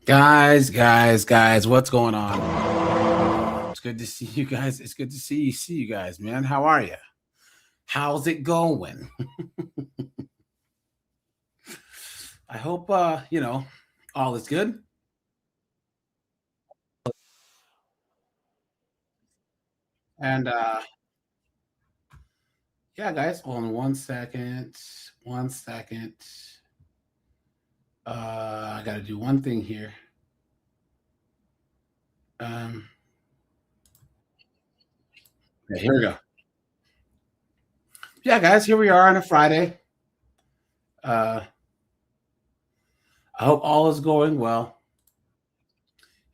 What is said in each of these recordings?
Guys, what's going on? It's good to see you guys. It's good to see you guys, man. How are you? How's it going? I hope all is good. And yeah, guys, hold on 1 second. 1 second. I gotta do one thing here. Okay, here we go. Yeah, guys, here we are on a Friday. I hope all is going well.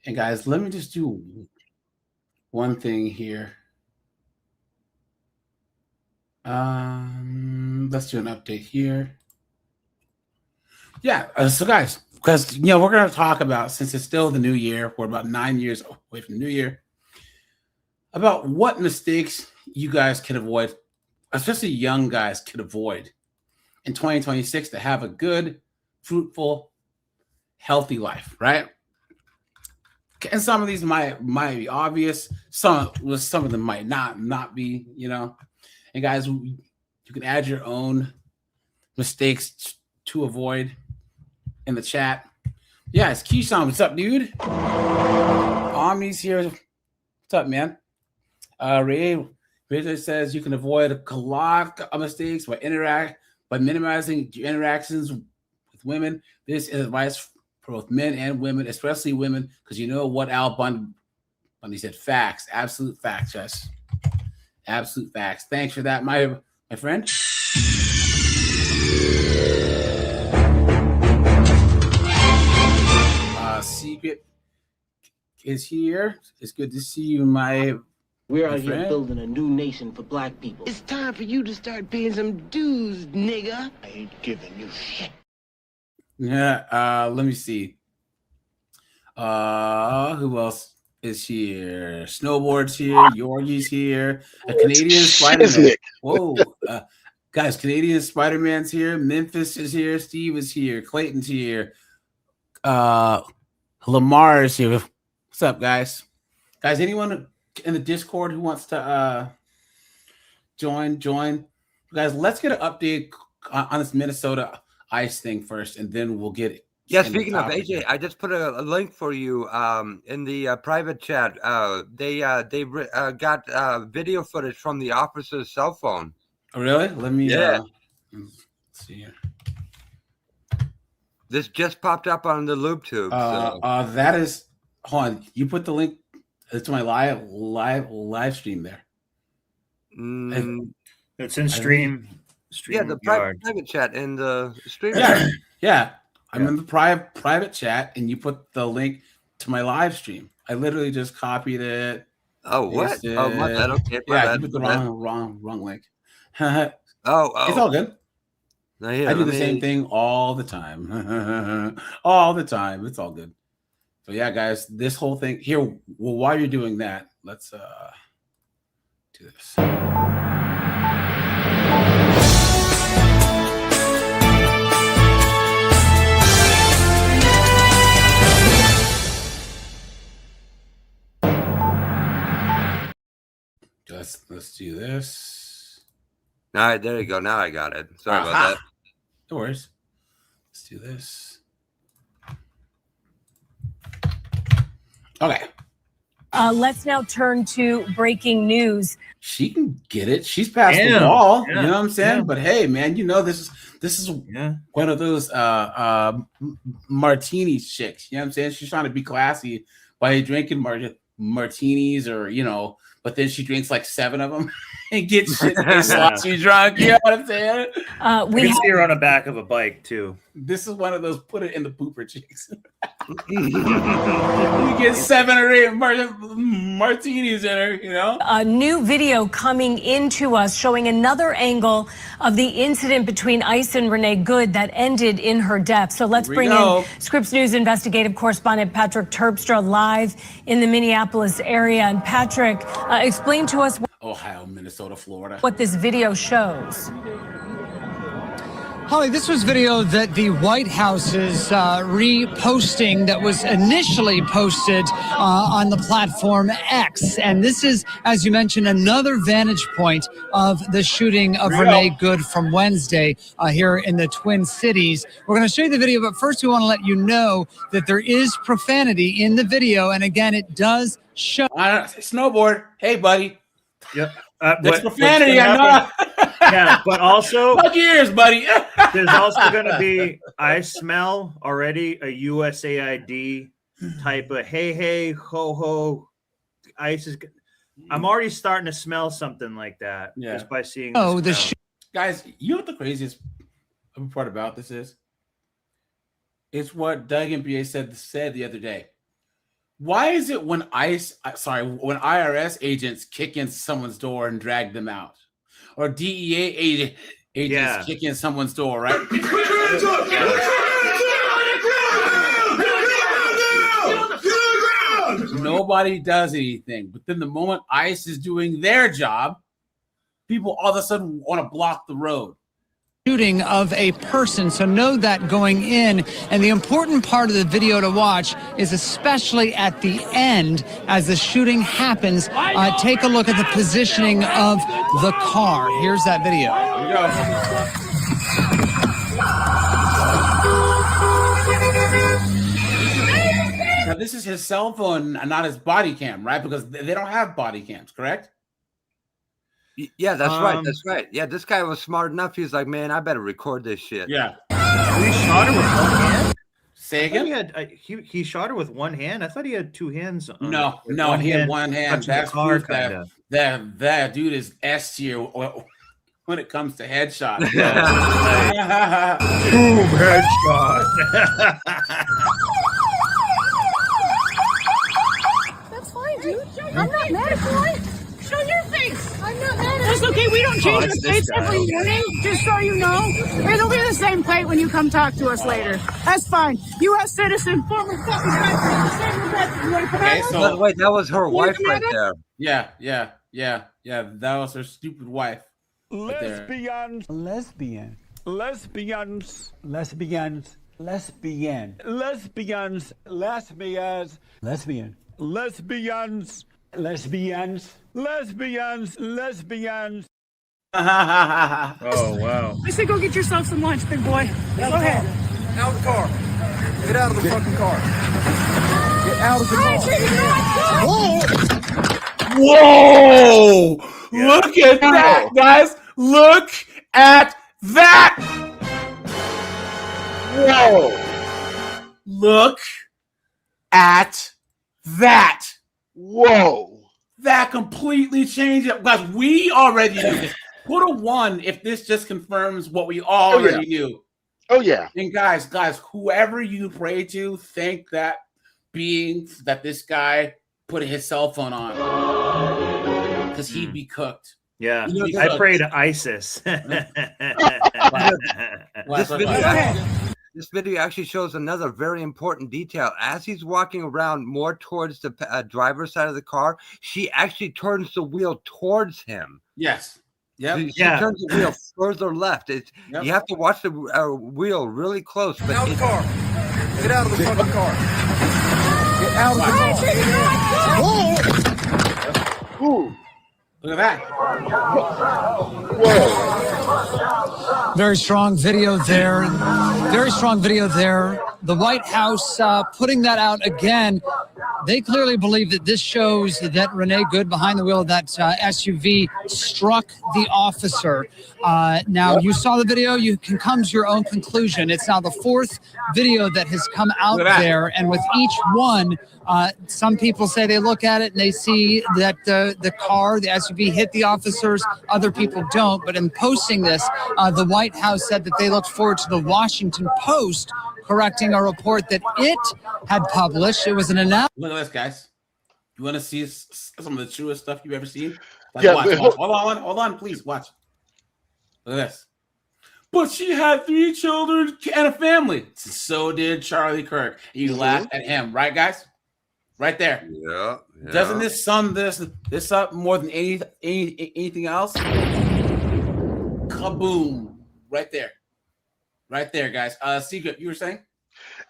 And guys, let me just do one thing here. Let's do an update here. Yeah, so guys, because we're going to talk about, since it's still the new year, we're about 9 years away from the new year, about what mistakes you guys can avoid, especially young guys can avoid in 2026 to have a good, fruitful, healthy life, right? And some of these might be obvious, some of them might not be, And guys, you can add your own mistakes to avoid in the chat. Yeah, it's Keyshawn. What's up, dude? Omni's here. What's up, man? Ray says you can avoid a lot of mistakes by minimizing your interactions with women. This is advice for both men and women, especially women, because you know what Al Bundy said. Facts, absolute facts, yes. Absolute facts. Thanks for that, my friend. Secret is here. It's good to see you, We're out here building a new nation for black people. It's time for you to start paying some dues, nigga. I ain't giving you shit. Yeah, let me see. Who else is here? Snowboard's here. Yorgie's here. A Canadian Spider-Man. Whoa. Guys, Canadian Spider-Man's here. Memphis is here. Steve is here. Clayton's here. Lamar is here. What's up, guys? Guys, anyone in the Discord who wants to join? Guys, let's get an update on this Minnesota ice thing first, and then we'll get it. Yeah, speaking of AJ, I just put a link for you in the private chat. They got video footage from the officer's cell phone. Oh, really? Let me let's see here. This just popped up on the LoopTube. That is, hold on. You put the link to my live stream there. It's in stream. Yeah, the private chat in the stream. Yeah. I'm in the private chat, and you put the link to my live stream. I literally just copied it. Oh, what? Oh, my bad. Okay, you put the wrong link. Oh, it's all good. No, here, I do the same thing all the time. All the time. It's all good. So yeah, guys, this whole thing here. Well, while you're doing that, let's do this. Let's do this. All right, there you go. Now I got it. Sorry about that. No worries. Let's do this. Okay. Let's now turn to breaking news. She can get it. She's past the ball. You know what I'm saying? But hey, man, this is one of those martini chicks. You know what I'm saying? She's trying to be classy by drinking martinis, or but then she drinks like 7 of them and gets shit slots you drunk. You know what I'm saying? We see her on the back of a bike too. This is one of those put it in the pooper chicks. You get 7 or 8 martinis in her, A new video coming into us showing another angle of the incident between Ice and Renee Good that ended in her death. So let's bring in Scripps News investigative correspondent Patrick Terpstra live in the Minneapolis area. And Patrick, explain to us Ohio, Minnesota, Florida, what this video shows. Holly, this was video that the White House is reposting that was initially posted on the platform X. And this is, as you mentioned, another vantage point of the shooting of Renee Good from Wednesday here in the Twin Cities. We're going to show you the video, but first we want to let you know that there is profanity in the video. And again, it does show. Snowboard. Hey, buddy. Yep. That's profanity. I'm not. Yeah, but also, fuck yours, buddy. There's also going to be, I smell already a USAID type of hey, ho, ho, ICE is. I'm already starting to smell something like that just by seeing. Oh, guys, you know what the craziest part about this is? It's what Doug MBA said the other day. Why is it when when IRS agents kick in someone's door and drag them out? Or DEA agents kick in someone's door, right? Nobody does anything. But then the moment ICE is doing their job, people all of a sudden want to block the road. Shooting of a person, so know that going in. And the important part of the video to watch is especially at the end as the shooting happens. Take a look at the positioning of the car. Here's that video. Here we go. Now this is his cell phone and not his body cam, right? Because they don't have body cams, correct? Yeah, that's right. That's right. Yeah, this guy was smart enough. He was like, man, I better record this shit. Yeah. He shot her with one hand? Say again? He shot her with one hand? I thought he had two hands. No, he had one hand. That's proof that dude is S tier when it comes to headshots. Boom, headshot. That's fine, dude. I'm not mad at you. Show your face. I'm not mad at you. That's okay. We don't change the plates every morning, just so you know. It'll be the same plate when you come talk to us later. That's fine. U.S. citizen, former fucking president. Okay, so wait, that was her wife right there. Yeah. That was her stupid wife. Lesbians. Lesbian. Lesbians. Lesbians. Lesbian. Lesbians. Lesbians. Lesbian. Lesbians. Lesbians. Lesbians. Lesbians. Oh, wow. I say go get yourself some lunch, big boy. Go ahead. Out of the car. Get out of the fucking car. Get out of the car. Whoa! Yeah. Look at that, guys. Look at that. Whoa. Look at that. Whoa. That completely changed it. Guys, we already knew this. Put a 1 if this just confirms what we already knew. Oh, yeah. And guys, whoever you pray to, thank that being that this guy put his cell phone on. Because he'd be cooked. Yeah. I pray to ISIS. This video actually shows another very important detail. As he's walking around more towards the driver's side of the car, she actually turns the wheel towards him. Yes. Yeah. She turns the wheel further left. You have to watch the wheel really close. But Get out of the car. Get out of the fucking car. Get out of the car. Ooh. Look at that. Whoa. Very strong video there. Very strong video there. The White House putting that out again. They clearly believe that this shows that Renee Good behind the wheel of that SUV struck the officer. Now, you saw the video. You can come to your own conclusion. It's now the 4th video that has come out there. And with each one, some people say they look at it and they see that the car, the SUV hit the officers. Other people don't. But in posting this, the White House said that they looked forward to the Washington Post correcting a report that it had published. It was an announcement. Look at this, guys. You want to see some of the truest stuff you've ever seen? Yeah, watch. Hold on, please watch. Look at this. But she had 3 children and a family. So did Charlie Kirk. You laugh at him, right, guys? Right there. Yeah. Doesn't this sum this up more than anything else? Kaboom! Right there. Right there, guys. Secret, you were saying?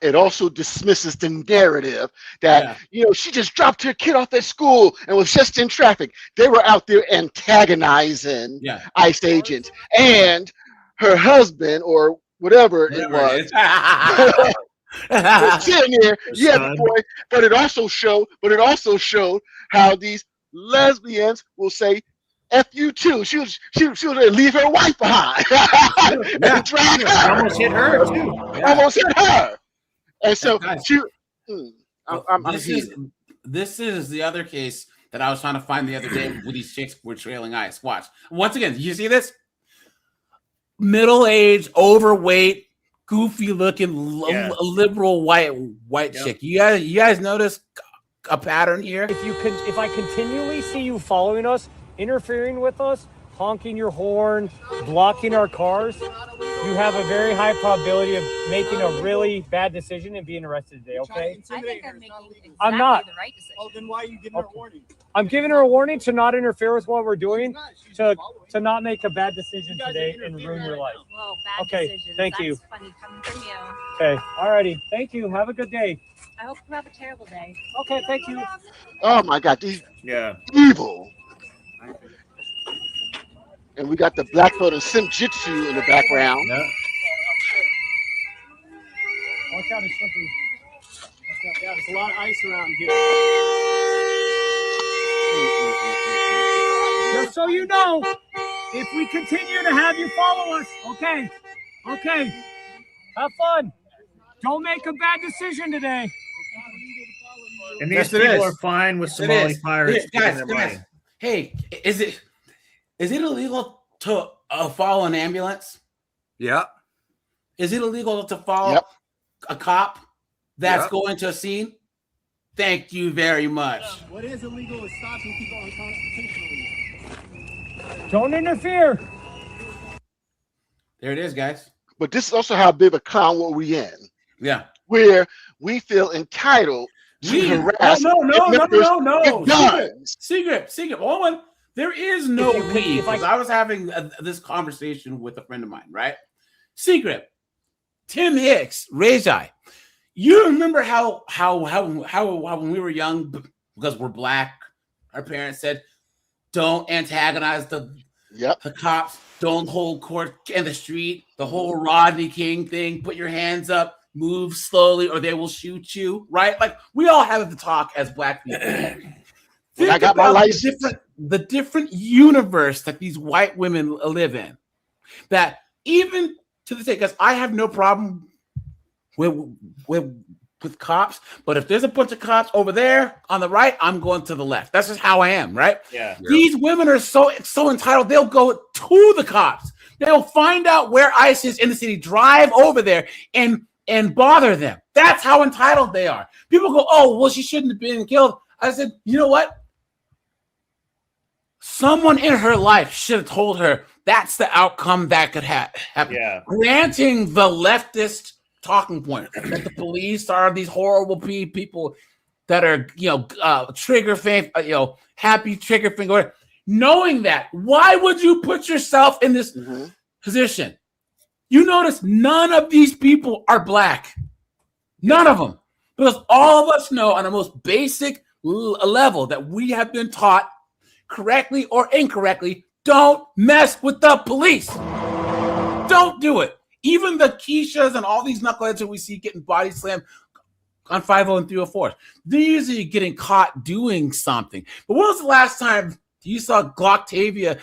It also dismisses the narrative that she just dropped her kid off at school and was just in traffic. They were out there antagonizing ICE agents, and her husband or whatever it was was sitting there. Boy. But it also showed how these lesbians will say F you too. She was leave her wife behind. And drag her. Almost hit her too. Almost hit her. And so this is the other case that I was trying to find the other day with these chicks were trailing ICE. Watch. Once again, you see this? Middle-aged, overweight, goofy looking, liberal white chick. You guys notice a pattern here? If I continually see you following us, interfering with us, honking your horn, blocking our cars, you have a very high probability of making a really bad decision and being arrested today, okay? I think I'm making exactly I'm not. the right decision. Oh, then why are you giving her a warning? I'm giving her a warning to not interfere with what we're doing, to not make a bad decision today and ruin your life. Well, bad Okay, decisions. thank That's you. funny coming from you. Okay, alrighty. Thank you. Have a good day. I hope you have a terrible day. Okay, thank you. Oh my God, these evil. And we got the black belt of Simjitsu in the background. Watch out, it's slippery. Yeah, there's a lot of ice around here. Just so you know, if we continue to have you follow us, okay, have fun. Don't make a bad decision today. And these people are fine with Somali pirates. Guys. Hey, is it illegal to follow an ambulance? Yeah. Is it illegal to follow a cop that's going to a scene? Thank you very much. What is illegal is stopping people unconstitutionally. Don't interfere. There it is, guys. But this is also how big of a clown what we in. Yeah. Where we feel entitled to harass no. guns. Secret. Hold on. There is no we. Because I was having this conversation with a friend of mine, right? Secret. Tim Hicks, Rajai. You remember how when we were young, because we're black, our parents said, don't antagonize the cops, don't hold court in the street, the whole Rodney King thing, put your hands up, move slowly or they will shoot you, right? Like we all have the talk as black people. I got my license. The different universe that these white women live in. That even to this day, because I have no problem with cops, but if there's a bunch of cops over there on the right, I'm going to the left. That's just how I am, right? Yeah. These women are so entitled, they'll go to the cops. They'll find out where ICE is in the city, drive over there and bother them. That's how entitled they are. People go, oh, well, she shouldn't have been killed. I said, you know what? Someone in her life should have told her that's the outcome that could happen. Yeah. Granting the leftist talking point that the police are these horrible people that are, trigger finger, happy trigger finger. Knowing that, why would you put yourself in this position? You notice none of these people are black. None of them. Because all of us know on the most basic level that we have been taught correctly or incorrectly, don't mess with the police. Don't do it. Even the Keishas and all these knuckleheads that we see getting body slammed on 50 and 304, they're usually getting caught doing something. But when was the last time you saw Glocktavia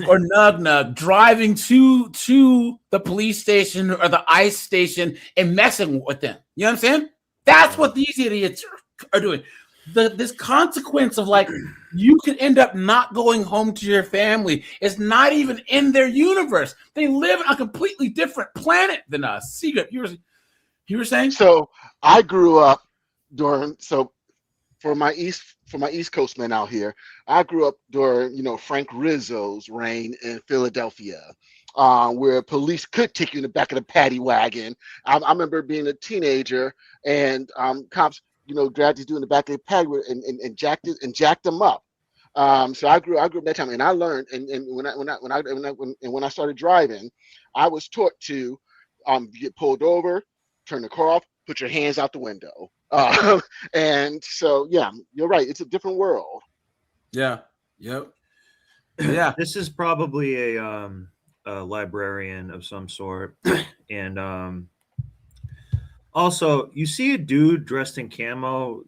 or Nug driving to the police station or the ICE station and messing with them? You know what I'm saying? That's what these idiots are doing. This consequence of like you could end up not going home to your family is not even in their universe. They live on a completely different planet than us. Secret, you were saying? So I grew up for my East Coast men out here, I grew up during Frank Rizzo's reign in Philadelphia, where police could take you in the back of the paddy wagon. I remember being a teenager and cops dragged these dude in the back of the paddy and jacked them up. So I grew up that time, and I learned. And when I started driving, I was taught to You get pulled over, turn the car off, put your hands out the window. And so, yeah, you're right. It's a different world. Yeah. Yep. Yeah. This is probably a librarian of some sort. And also, you see a dude dressed in camo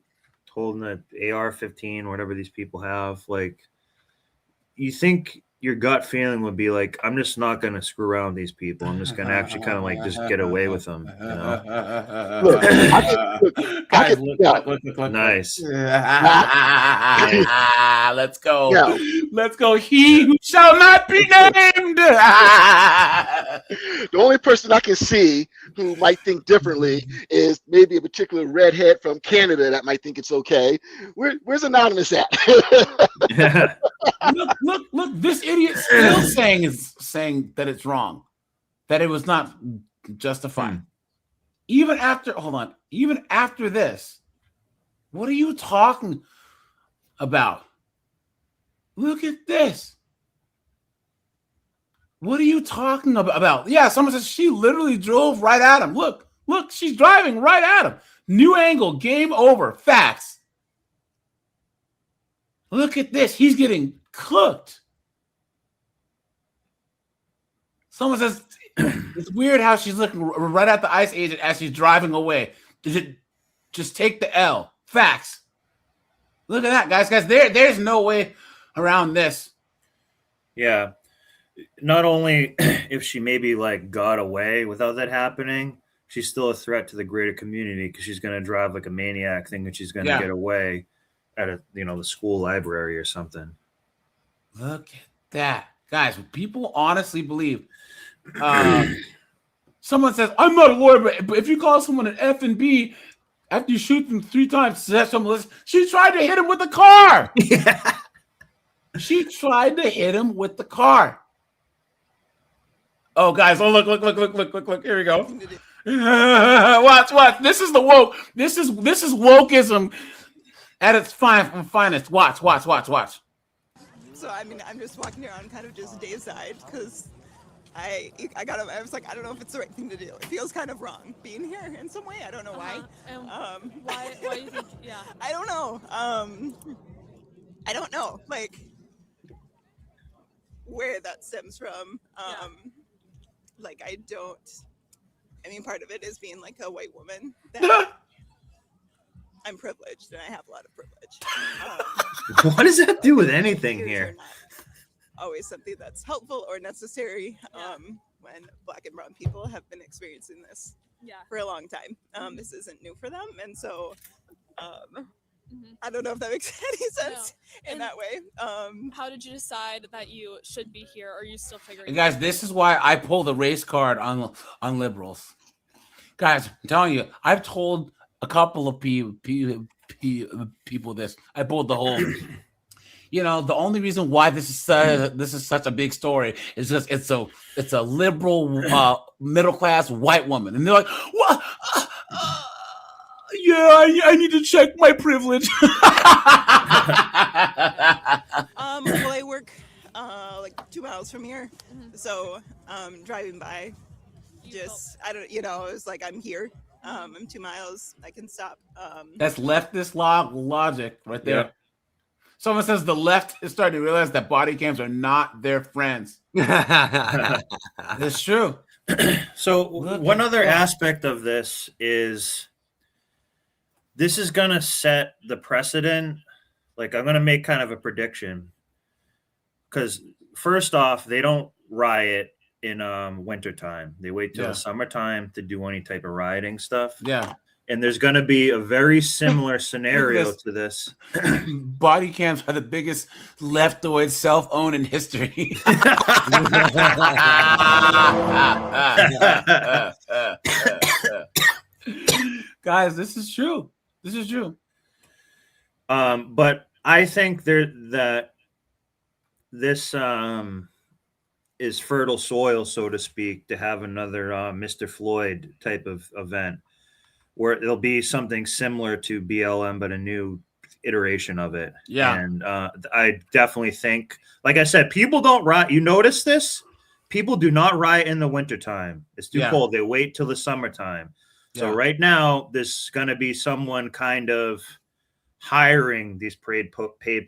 holding an AR-15, whatever these people have. Like, you think your gut feeling would be like, I'm just not going to screw around with these people. I'm just going to actually kind of like just get away with them. You know? Look, Nice. Let's go. Yeah. Let's go. He who shall not be named. The only person I can see who might think differently is maybe a particular redhead from Canada that might think it's okay. Where's Anonymous at? Look, this idiot still saying that it's wrong, that it was not justified. Even after this, what are you talking about? Look at this. What are you talking about? Yeah, someone says she literally drove right at him. Look, she's driving right at him. New angle, game over, facts. Look at this. He's getting cooked. Someone says it's weird how she's looking right at the ICE agent as she's driving away. Did it just take the L? Facts. Look at that, guys. There's no way around this. Yeah. Not only if she maybe like got away without that happening, she's still a threat to the greater community because she's going to drive like a maniac thinking she's going to get away at the school library or something. Look at that, guys. People honestly believe. Someone says, "I'm not a lawyer, but if you call someone an F and B after you shoot them 3 times, she tried to hit him with the car." Yeah. She tried to hit him with the car. Oh, guys! Oh, look! Here we go. Watch! This is the woke. This is wokeism at its finest. Watch! So I mean, I'm just walking around, kind of just dayside, because I was like, I don't know if it's the right thing to do. It feels kind of wrong being here in some way. I don't know why. Why do you think? Yeah. I don't know. I don't know. Like where that stems from. Like I mean, part of it is being like a white woman. That I'm privileged and I have a lot of privilege. What does that do with anything here? Always something that's helpful or necessary when Black and brown people have been experiencing this for a long time. This isn't new for them, and so I don't know if that makes any sense in that way. How did you decide that you should be here? Or are you still figuring? And guys, this is why I pull the race card on liberals. Guys, I'm telling you, I've told a couple of people this. I pulled the whole. The only reason why this is such a big story is just it's a liberal middle class white woman, and they're like, what? Yeah, I need to check my privilege. Well, I work like 2 miles from here, so driving by, I don't, it's like I'm here. I'm 2 miles. I can stop. That's leftist logic right there. Yeah. Someone says the left is starting to realize that body cams are not their friends. That's true. So one other aspect of this is going to set the precedent. Like I'm going to make kind of a prediction because first off, they don't riot in wintertime. They wait till the summertime to do any type of rioting stuff. Yeah. And there's going to be a very similar scenario to this. Body cams are the biggest leftoid self-owned in history. Guys, this is true. This is true. But I think that this is fertile soil, so to speak, to have another Mr. Floyd type of event where it'll be something similar to BLM, but a new iteration of it. Yeah. And I definitely think, like I said, people don't riot. You notice this? people do not riot in the wintertime. It's too cold. They wait till the summertime. So right now, there's going to be someone kind of hiring these paid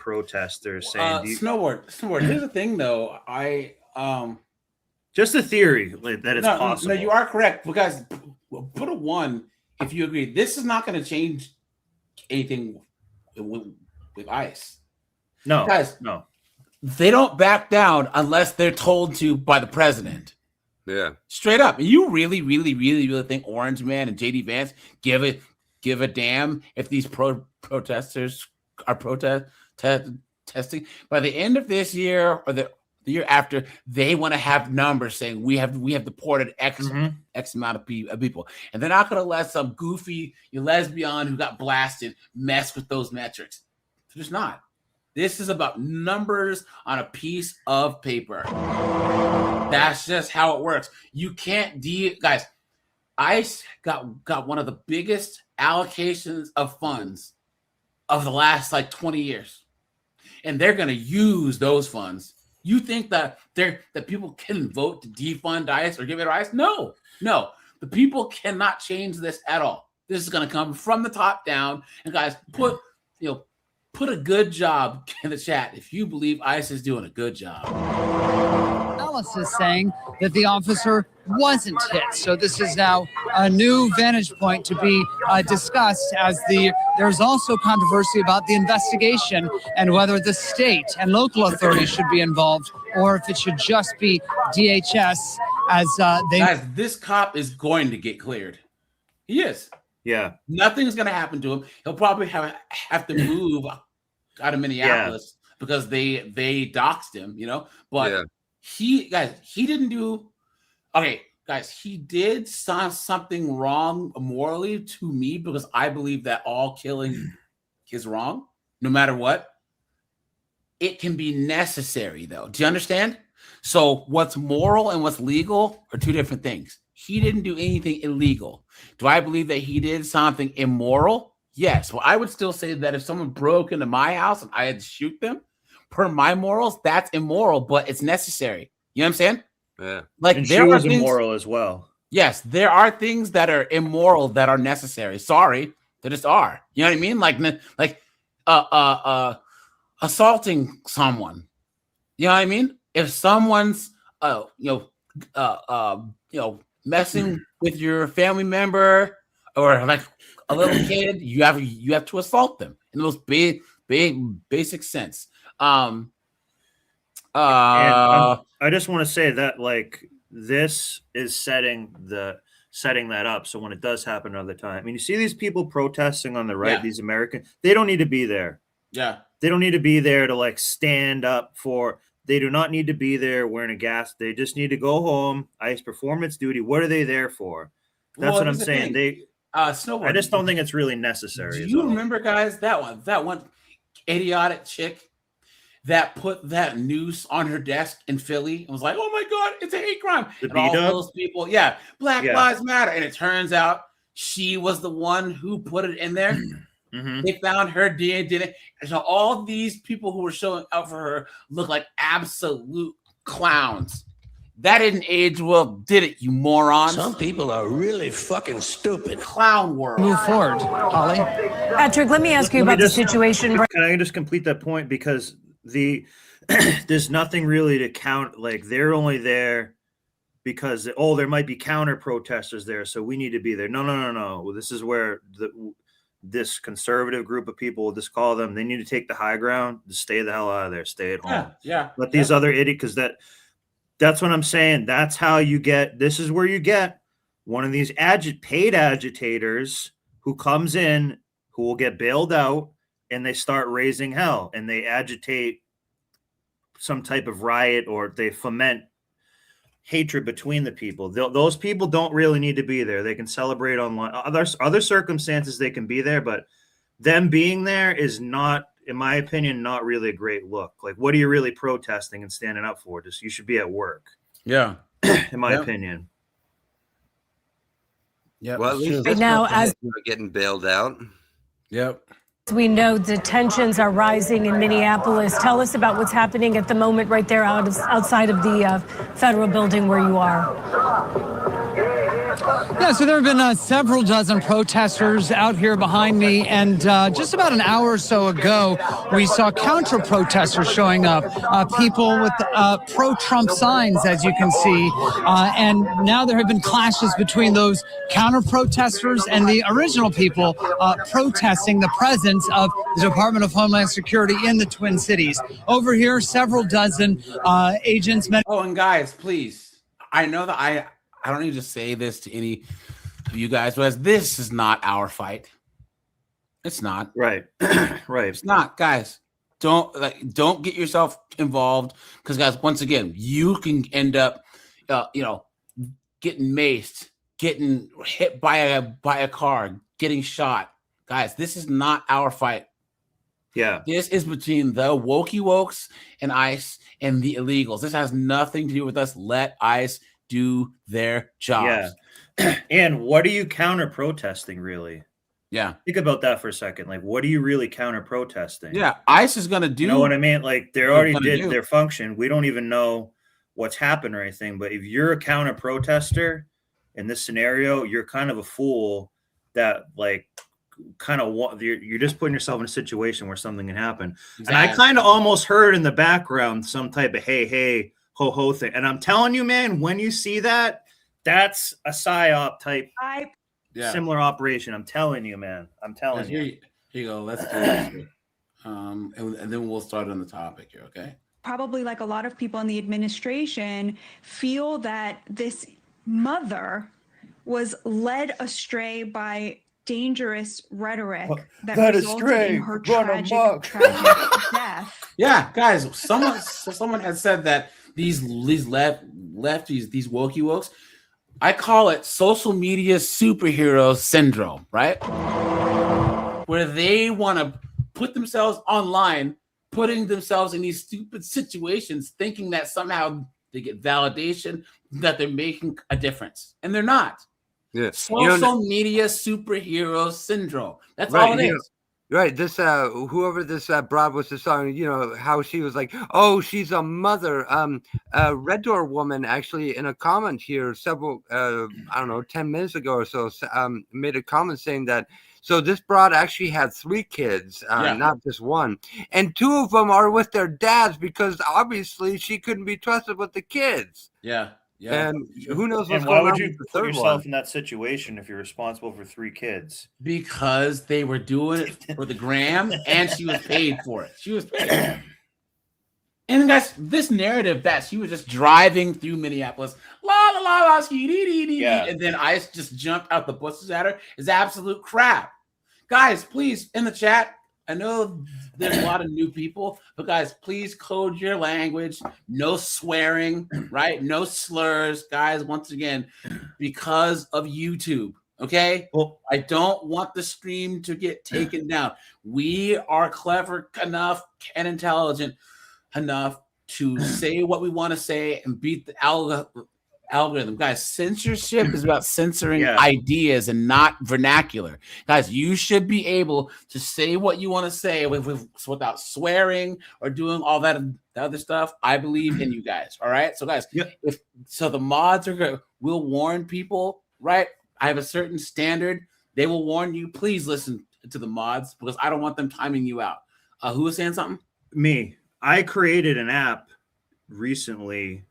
protesters saying snowboard. Here's the thing, though. Just a theory that it's possible. No, you are correct. But guys, put a 1 if you agree. This is not going to change anything with ICE. No, guys, no. They don't back down unless they're told to by the president. Yeah, straight up. You really think Orange Man and JD Vance give a damn if these protesters are testing? By the end of this year or the year after, they want to have numbers saying we have deported X amount of people, and they're not going to let some goofy lesbian who got blasted mess with those metrics. They're just not. This is about numbers on a piece of paper. That's just how it works. You can't guys. ICE got one of the biggest allocations of funds of the last 20 years, and they're going to use those funds. You think that people can vote to defund ICE or give it to ICE? No. The people cannot change this at all. This is going to come from the top down. And guys, put a good job in the chat if you believe ICE is doing a good job. Analysis saying that the officer wasn't hit. So this is now a new vantage point to be discussed as there's also controversy about the investigation and whether the state and local authorities should be involved or if it should just be DHS as Guys, this cop is going to get cleared. He is. Yeah. Nothing's going to happen to him. He'll probably have to move out of Minneapolis because they doxed him, but he didn't do okay, guys, he did something wrong morally to me because I believe that all killing is wrong, no matter what. It can be necessary, though. Do you understand? So what's moral and what's legal are two different things. He didn't do anything illegal. Do I believe that he did something immoral? Yes. Well, I would still say that if someone broke into my house and I had to shoot them, per my morals, that's immoral, but it's necessary. You know what I'm saying? Yeah. And she was immoral as well. Yes, there are things that are immoral that are necessary. Sorry, they just are. You know what I mean? Like assaulting someone. You know what I mean? If someone's messing with your family member or like a little kid, you have to assault them in the most basic sense. I just want to say that this is setting that up. So when it does happen another time, I mean, you see these people protesting on the right, these Americans, they don't need to be there. Yeah. They don't need to be there to stand up for, they do not need to be there wearing a gas. They just need to go home. ICE performance duty. What are they there for? That's what I'm saying. I just don't think it's really necessary. Do you remember, guys, that one idiotic chick that put that noose on her desk in Philly and was like, "Oh my God, it's a hate crime." The and all those people, Black Lives Matter. And it turns out she was the one who put it in there. Mm-hmm. They found her DNA. And so all these people who were showing up for her look like absolute clowns. That didn't age well, did it, you morons? Some people are really fucking stupid. Clown world. Move forward, Holly. Patrick, let me ask you about the situation. Can I just complete that point? Because there's nothing really to count. They're only there because there might be counter protesters there, so we need to be there. No. Well, this is where this conservative group of people, we'll just call them, they need to take the high ground. Just stay the hell out of there. Stay at home. Yeah. Let these other idiots, because that's what I'm saying. That's how you get. This is where you get one of these paid agitators who comes in, who will get bailed out, and they start raising hell, and they agitate some type of riot, or they foment hatred between the people. Those people don't really need to be there. They can celebrate online. Other circumstances they can be there, but them being there is not, in my opinion, not really a great look. What are you really protesting and standing up for? You should be at work. Yeah. In my opinion. Yeah. Well, at least right now, as we're getting bailed out. Yep. We know the tensions are rising in Minneapolis. Tell us about what's happening at the moment right there outside of the federal building where you are. Yeah, so there have been several dozen protesters out here behind me, and just about an hour or so ago, we saw counter-protesters showing up, people with pro-Trump signs, as you can see, and now there have been clashes between those counter-protesters and the original people protesting the presence of the Department of Homeland Security in the Twin Cities. Over here, several dozen agents. Oh, and guys, please, I know that I don't need to say this to any of you guys, but this is not our fight. It's not. Right. Right. It's not, guys. Don't get yourself involved, because, guys, once again, you can end up, getting maced, getting hit by a car, getting shot. Guys, this is not our fight. Yeah. This is between the wokey-wokes and ICE and the illegals. This has nothing to do with us. Let ICE do their jobs. Yeah. And what are you counter protesting, really? Yeah. Think about that for a second. Like, what are you really counter protesting? Yeah. ICE is going to do. You know what I mean? Like, they already did their function. We don't even know what's happened or anything. But if you're a counter protester in this scenario, you're kind of a fool that, like, you're just putting yourself in a situation where something can happen. Exactly. And I kind of almost heard in the background some type of hey, ho ho thing. And I'm telling you, man, when you see that, that's a psyop type similar operation. I'm telling you, man. I'm telling you. Here you go. Let's do this. And then we'll start on the topic here, okay? Probably like a lot of people in the administration feel that this mother was led astray by dangerous rhetoric that resulted in her tragic death. Yeah, guys, someone had said that these lefties, these wokey-wokes, I call it social media superhero syndrome, right? Where they want to put themselves online, putting themselves in these stupid situations, thinking that somehow they get validation, that they're making a difference. And they're not. Yeah. Social media superhero syndrome. That's all it is. Right. This whoever this broad was just on, how she was like, oh, she's a mother. Red Door woman actually in a comment here several 10 minutes ago or so made a comment saying that so this broad actually had 3 kids, not just one, and 2 of them are with their dads because obviously she couldn't be trusted with the kids. Yeah. Yeah. And who knows what's and why going would on you with the put third yourself one? in that situation if you're responsible for 3 kids? Because they were doing it for the gram and she was paid for it. She was paid. And guys, this narrative that she was just driving through Minneapolis, and then ICE just jumped out the bushes at her is absolute crap. Guys, please, in the chat, I know there's a lot of new people, but guys, please code your language. No swearing, right? No slurs, guys. Once again, because of YouTube, okay? Well, I don't want the stream to get taken down. We are clever enough and intelligent enough to say what we want to say and beat the algorithm. Guys, censorship is about censoring ideas and not vernacular. Guys, you should be able to say what you want to say without swearing or doing all that other stuff. I believe in you guys. All right. So guys, if the mods will warn people, right? I have a certain standard. They will warn you. Please listen to the mods because I don't want them timing you out. Who was saying something? Me. I created an app recently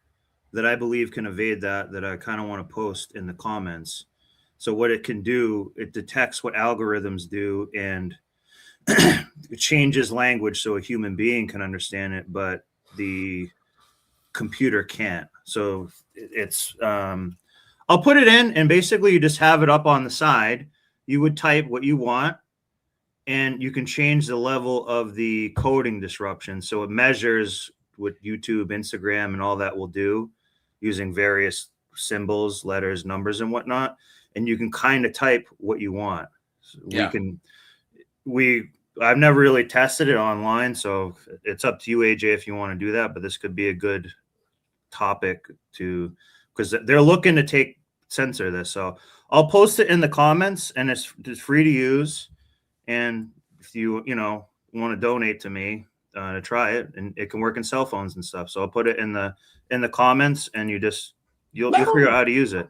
that I believe can evade that I kind of want to post in the comments. So what it can do, it detects what algorithms do and it changes language so a human being can understand it, but the computer can't. So it's, I'll put it in and basically you just have it up on the side. You would type what you want and you can change the level of the coding disruption. So it measures what YouTube, Instagram, and all that will do using various symbols, letters, numbers, and whatnot. And you can kind of type what you want. So I've never really tested it online. So it's up to you, AJ, if you want to do that, but this could be a good topic because they're looking to censor this. So I'll post it in the comments and it's free to use. And if you want to donate to me to try it, and it can work in cell phones and stuff. So I'll put it in the comments, and you'll figure out how to use it.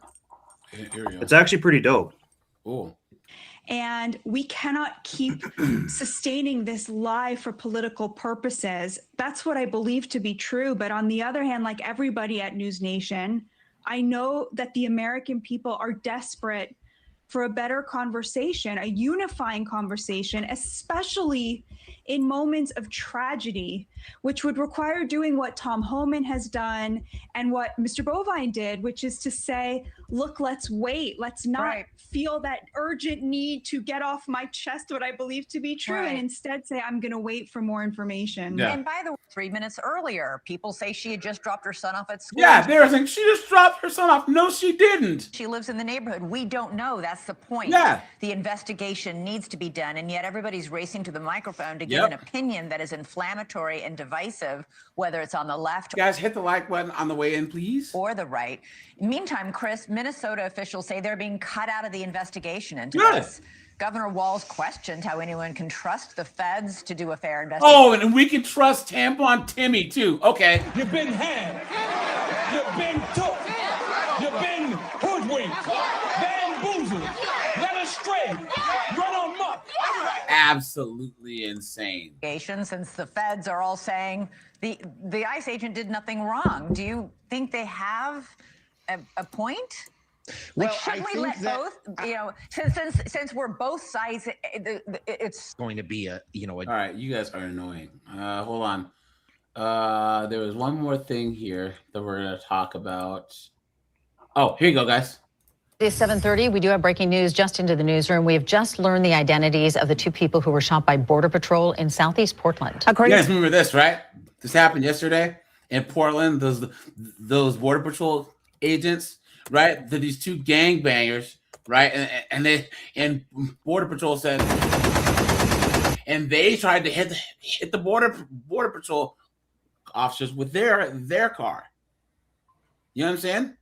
It's actually pretty dope. Cool. And we cannot keep sustaining this lie for political purposes. That's what I believe to be true. But on the other hand, like everybody at News Nation, I know that the American people are desperate for a better conversation, a unifying conversation, especially in moments of tragedy, which would require doing what Tom Homan has done and what Mr. Bovine did, which is to say, look, let's wait. Let's not feel that urgent need to get off my chest what I believe to be true, and instead say, I'm going to wait for more information. Yeah. And by the way, 3 minutes earlier, people say she had just dropped her son off at school. Yeah, they're saying she just dropped her son off. No, she didn't. She lives in the neighborhood. We don't know. That's the point. Yeah. The investigation needs to be done, and yet everybody's racing to the microphone to give an opinion that is inflammatory and divisive, whether it's on the left. You guys hit the like button on the way in, please. Or the right. Meantime, Chris, Minnesota officials say they're being cut out of the investigation into Good. this. Governor Walz questioned how anyone can trust the feds to do a fair investigation. Oh, and we can trust Tampon Timmy too. Okay. You've been had. You've been took. You've been hoodwinked. Bamboozled. Led astray. Run amok. Absolutely insane. Since the feds are all saying the ICE agent did nothing wrong. Do you think they have a point? Like, Well, should we let both, since we're both sides, it's going to be All right, you guys are annoying. Hold on. There was one more thing here that we're going to talk about. Oh, here you go, guys. It's 7:30. We do have breaking news just into the newsroom. We have just learned the identities of the two people who were shot by Border Patrol in Southeast Portland. You guys remember this, right? This happened yesterday in Portland. Those Border Patrol agents, right? These two gangbangers, right? And Border Patrol said, and they tried to hit the Border Patrol officers with their car. You know what I'm saying?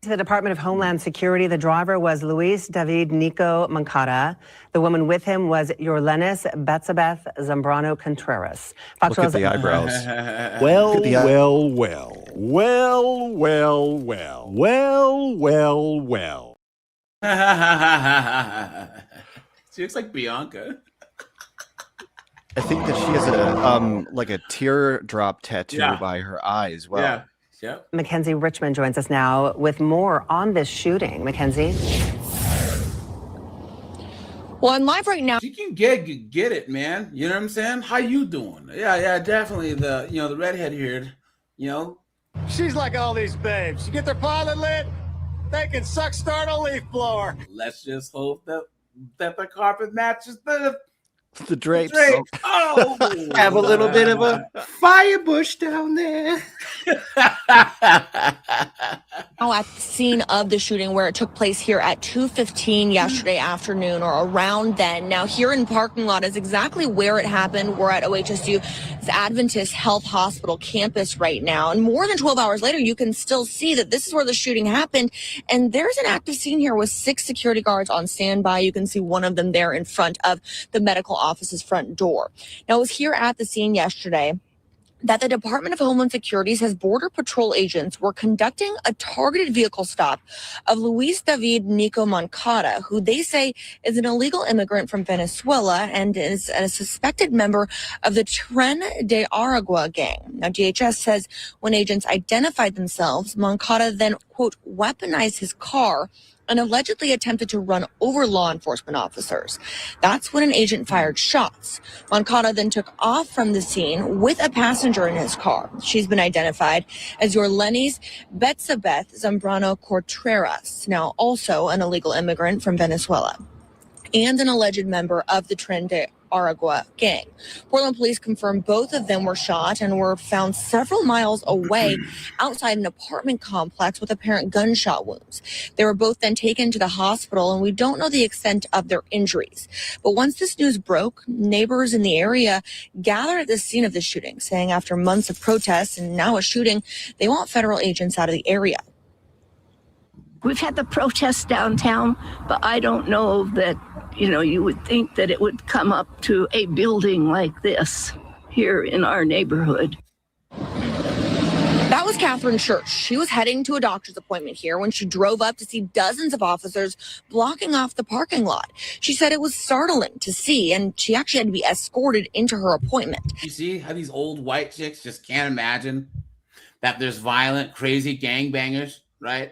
The Department of Homeland Security. The driver was Luis David Nico Moncada. The woman with him was Yorlenis Betsabeth Zambrano Contreras. Look at the eyebrows. Well, well, well, well, well, well, well. She looks like Bianca. I think that she has a like a teardrop tattoo by her eye as well. Yeah. Yep. Mackenzie Richmond joins us now with more on this shooting. Mackenzie. Well, I'm live right now. You can get it, man. You know what I'm saying? How you doing? Yeah, definitely. The redhead here, She's like all these babes. You get their pilot lit, they can suck start a leaf blower. Let's just hope that the carpet matches the drapes. Oh, have a little bit of a fire bush down there. At the scene of the shooting where it took place here at 2:15 yesterday afternoon or around then. Now here in parking lot is exactly where it happened. We're at OHSU's Adventist Health Hospital campus right now. And more than 12 hours later, you can still see that this is where the shooting happened. And there's an active scene here with 6 security guards on standby. You can see one of them there in front of the medical office's front door. Now, it was here at the scene yesterday that the Department of Homeland Security says Border Patrol agents were conducting a targeted vehicle stop of Luis David Nico Moncada, who they say is an illegal immigrant from Venezuela and is a suspected member of the Tren de Aragua gang. Now, DHS says when agents identified themselves, Moncada then, quote, weaponized his car and allegedly attempted to run over law enforcement officers. That's when an agent fired shots. Moncada then took off from the scene with a passenger in his car. She's been identified as Yorlenis Betsabeth Zambrano Contreras, now also an illegal immigrant from Venezuela, and an alleged member of the Tren de Aragua gang. Portland police confirmed both of them were shot and were found several miles away outside an apartment complex with apparent gunshot wounds. They were both then taken to the hospital, and we don't know the extent of their injuries. But once this news broke, neighbors in the area gathered at the scene of the shooting, saying after months of protests and now a shooting, they want federal agents out of the area. We've had the protests downtown, but I don't know that You know, you would think that it would come up to a building like this here in our neighborhood. That was Catherine Church. She was heading to a doctor's appointment here when she drove up to see dozens of officers blocking off the parking lot. She said it was startling to see, and she actually had to be escorted into her appointment. You see how these old white chicks just can't imagine that there's violent, crazy gangbangers, right?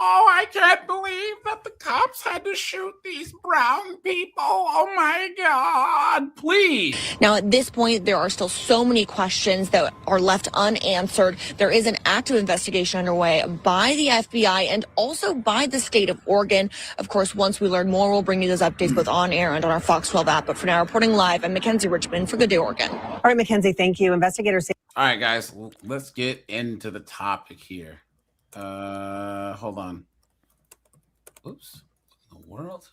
Oh, I can't believe that the cops had to shoot these brown people. Oh my God, please. Now, at this point, there are still so many questions that are left unanswered. There is an active investigation underway by the FBI and also by the state of Oregon. Of course, once we learn more, we'll bring you those updates both on air and on our Fox 12 app. But for now, reporting live, I'm Mackenzie Richmond for Good Day Oregon. All right, Mackenzie, thank you. Investigators say. All right, guys, let's get into the topic here. Hold on. Oops. What in the world?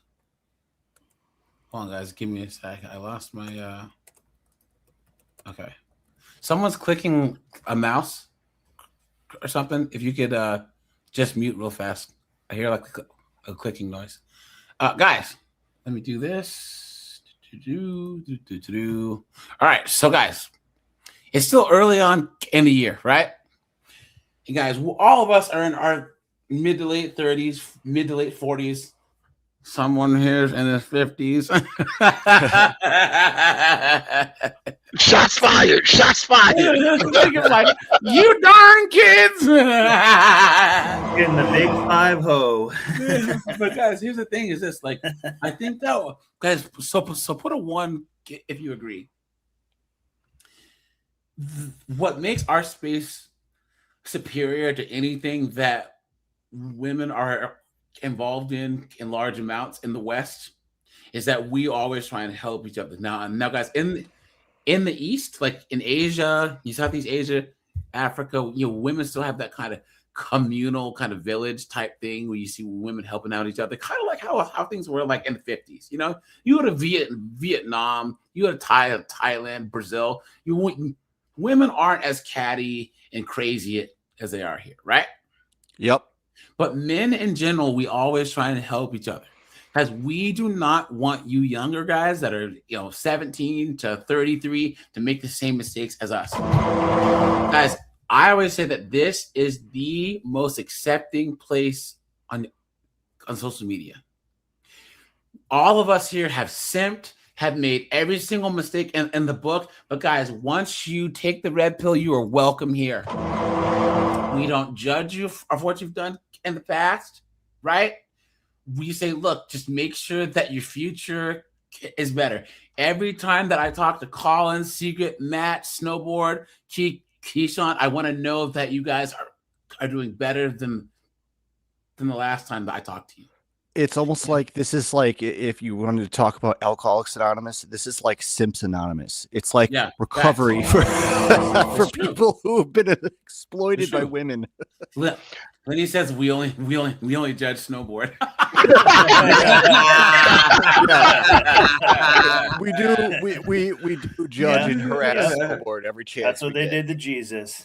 Hold on, guys. Give me a sec. I lost my okay. Someone's clicking a mouse or something. If you could just mute real fast. I hear like a clicking noise. Guys, let me do this. All right, so guys, it's still early on in the year, right? And guys, all of us are in our mid to late 30s, mid to late 40s. Someone here is in his 50s. Shots fired! Shots fired! Like, you darn kids! Getting the big 5-0. But guys, here's the thing: is this like I think that guys? So put a 1 if you agree. What makes our space superior to anything that women are involved in large amounts in the West is that we always try and help each other. Now, guys, in the East, like in Asia, Southeast Asia, Africa, women still have that kind of communal kind of village type thing where you see women helping out each other, kind of like how things were like in the 50s. You go to Vietnam, you go to Thailand, Brazil. Women aren't as catty and crazy as they are here, right? Yep. But men in general, we always try and help each other, because we do not want you younger guys that are 17 to 33 to make the same mistakes as us. Guys, I always say that this is the most accepting place on social media. All of us here have simped, have made every single mistake in the book. But guys, once you take the red pill, you are welcome here. We don't judge you of what you've done in the past, right? We say, look, just make sure that your future is better. Every time that I talk to Colin, Secret, Matt, Snowboard, Keyshawn, I want to know that you guys are doing better than the last time that I talked to you. It's almost like this is like if you wanted to talk about Alcoholics Anonymous, this is like Simps Anonymous. It's like recovery for people who have been exploited by women. When he says we only judge Snowboard. we do judge and harass Snowboard every chance. That's what they did to Jesus.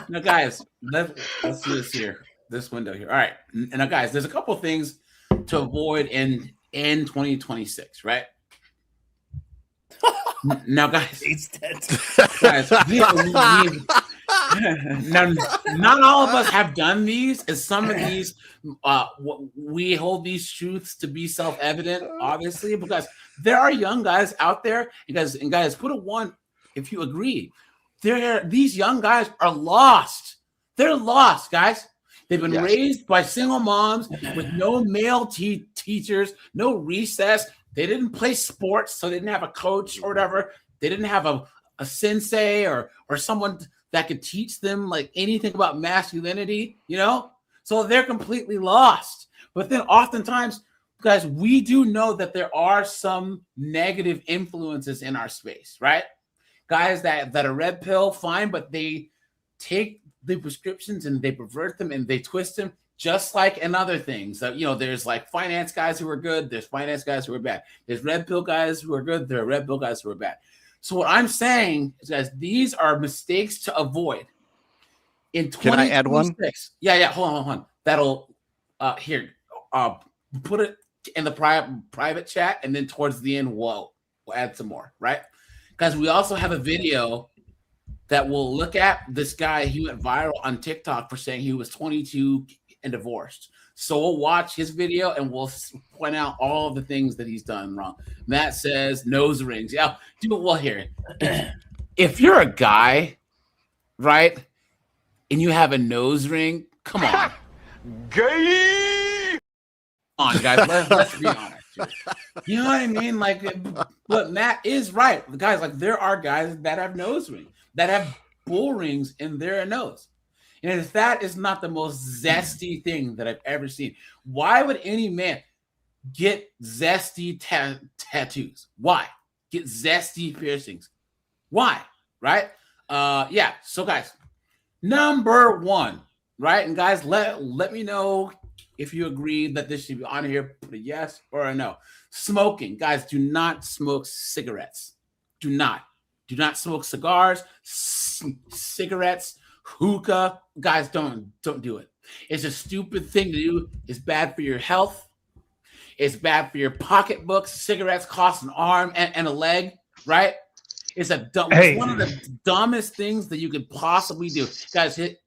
Now, guys, let's do this here. This window here. All right. And now, guys, there's a couple of things to avoid in 2026, right? Now, guys, now, not all of us have done these, and some of these, we hold these truths to be self-evident, obviously, because there are young guys out there, and guys, put a 1 if you agree. These young guys are lost. They're lost, guys. They've been raised by single moms with no male teachers, no recess. They didn't play sports, so they didn't have a coach or whatever. They didn't have a sensei or someone that could teach them like anything about masculinity, So they're completely lost. But then oftentimes, guys, we do know that there are some negative influences in our space, right? Guys that are red pill, fine, but they take the prescriptions and they pervert them and they twist them, just like in other things. There's like finance guys who are good. There's finance guys who are bad. There's red pill guys who are good. There are red pill guys who are bad. So what I'm saying is, guys, these are mistakes to avoid. In 2026, Can I add one? Yeah. Hold on. That'll Here, put it in the private chat, and then towards the end, we'll add some more, right? Because we also have a video that will look at this guy. He went viral on TikTok for saying he was 22 and divorced. So we'll watch his video and we'll point out all of the things that he's done wrong. Matt says nose rings. Yeah, dude, we'll hear it. If you're a guy, right, and you have a nose ring, come on. Gay! Come on, guys, let's be honest. You know what I mean? Like, but Matt is right. The guys, like, there are guys that have nose rings, that have bull rings in their nose. And if that is not the most zesty thing that I've ever seen, why would any man get zesty tattoos? Why? Get zesty piercings? Why? Right? Yeah. So, guys, number one, right? And guys, let me know if you agree that this should be on here. Put a yes or a no. Smoking. Guys, do not smoke cigarettes. Do not smoke cigars, cigarettes, hookah. Guys, don't do it. It's a stupid thing to do. It's bad for your health. It's bad for your pocketbooks. Cigarettes cost an arm and a leg, right? It's it's one of the dumbest things that you could possibly do. Guys, it's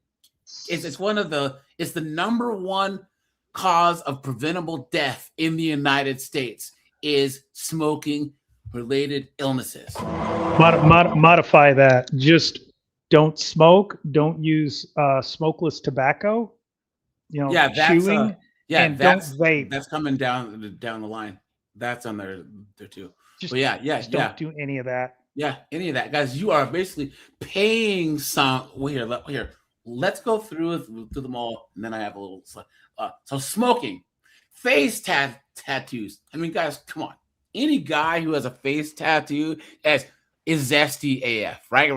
the number one cause of preventable death in the United States is smoking related illnesses. Modify that. Just don't smoke. Don't use smokeless tobacco. Chewing. And don't vape. That's coming down the line. That's on there too. Just, but just don't do any of that. Yeah, any of that, guys. You are basically paying some. Here. Let's go through them all, and then I have a little. So smoking, face tattoos. I mean, guys, come on. Any guy who has a face tattoo is zesty AF, right?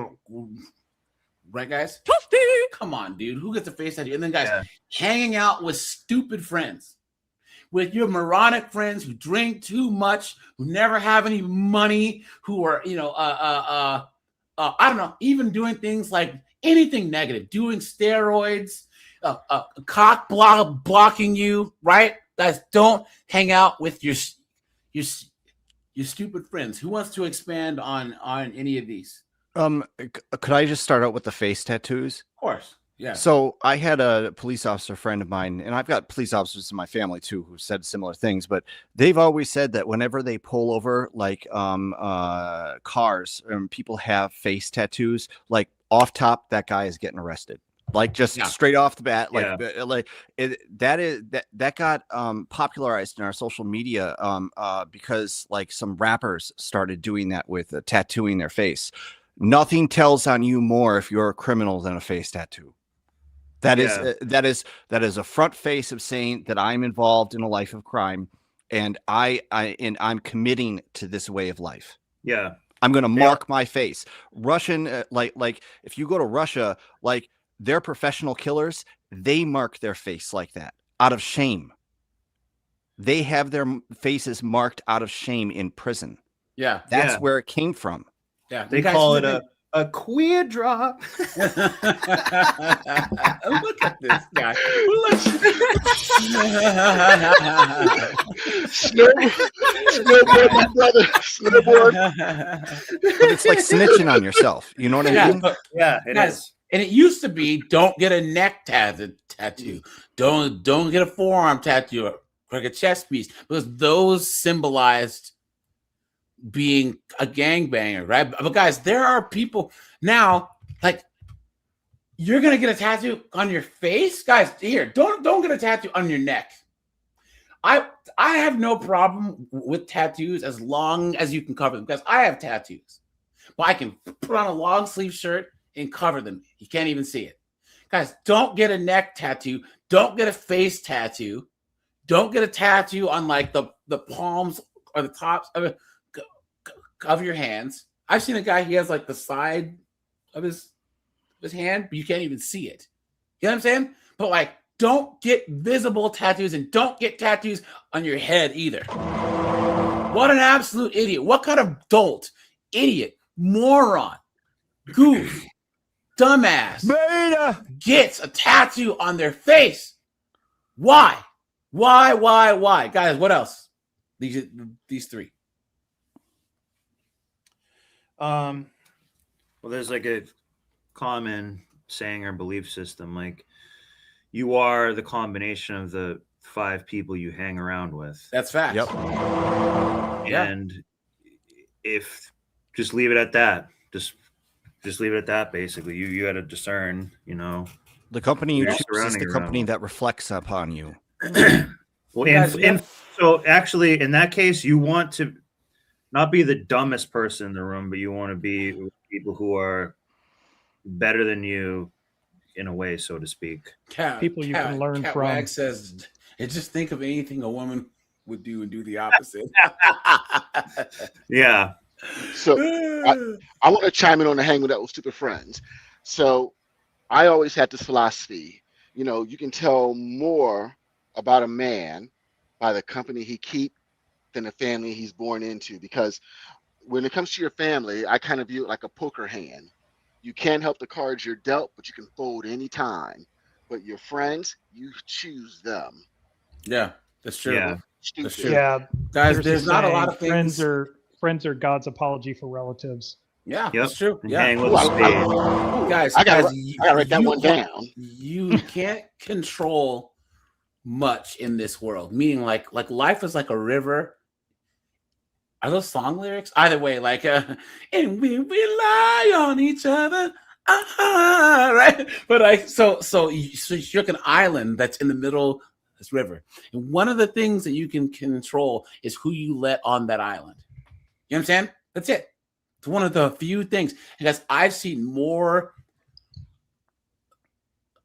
Right, guys? Come on, dude. Who gets a face tattoo? And then, guys, hanging out with stupid friends, with your moronic friends who drink too much, who never have any money, who are, I don't know, even doing things like anything negative, doing steroids, cock blocking you, right? Guys, don't hang out with your stupid friends. Who wants to expand on any of these? Could I just start out with the face tattoos? Of course. Yeah. So I had a police officer friend of mine, and I've got police officers in my family too who said similar things, but they've always said that whenever they pull over like cars and people have face tattoos, like off top, that guy is getting arrested. Like just straight off the bat, that got popularized in our social media because like some rappers started doing that with tattooing their face. Nothing tells on you more if you're a criminal than a face tattoo. That is a front face of saying that I'm involved in a life of crime, and I'm committing to this way of life. Yeah, I'm going to mark my face. Russian, like if you go to Russia, like they're professional killers. They mark their face like that out of shame. They have their faces marked out of shame in prison. Yeah, that's where it came from. Yeah, they call it a queer drop. Look at this guy. Snowboard, my brother. Snowboard. But it's like snitching on yourself. You know what I mean? Yeah, it is. And it used to be, don't get a neck tattoo. Don't get a forearm tattoo or like a chest piece, because those symbolized being a gangbanger, right? But guys, there are people now, like, you're gonna get a tattoo on your face, guys. Here, don't get a tattoo on your neck. I have no problem with tattoos as long as you can cover them, because I have tattoos, but I can put on a long sleeve shirt and cover them. You can't even see it. Guys, don't get a neck tattoo. Don't get a face tattoo. Don't get a tattoo on like the palms or the tops of your hands. I've seen a guy, he has like the side of his hand, but you can't even see it. You know what I'm saying? But like, don't get visible tattoos, and don't get tattoos on your head either. What an absolute idiot. What kind of dolt, idiot, moron, goof, dumbass gets a tattoo on their face? Why? Why? Guys, what else? These three. Well, there's like a common saying or belief system, like you are the combination of the 5 people you hang around with. That's fact. Yep. And if just leave it at that, just leave it at that. Basically, you got to discern. The company you You're choose is surrounding the around company with. that reflects upon you. Well, so actually, in that case, you want to not be the dumbest person in the room, but you want to be with people who are better than you in a way, so to speak. People you can learn Cat from. Wag says, just think of anything a woman would do and do the opposite. Yeah. So I want to chime in on the hanging out with stupid friends. So I always had this philosophy, you can tell more about a man by the company he keeps than the family he's born into. Because when it comes to your family, I kind of view it like a poker hand. You can't help the cards you're dealt, but you can fold any time. But your friends, you choose them. Yeah, that's true. Yeah. That's true. Yeah, guys, there's not a lot of things. Friends are God's apology for relatives. Yeah, Yep. that's true. And Yeah, hang with a spade. guys, I gotta write that one down. You can't control much in this world. Meaning, like life is like a river. Are those song lyrics? Either way, and we rely on each other. Right? But so you're like an island that's in the middle of this river. And one of the things that you can control is who you let on that island. You know what I'm saying? That's it. It's one of the few things. Because I've seen more.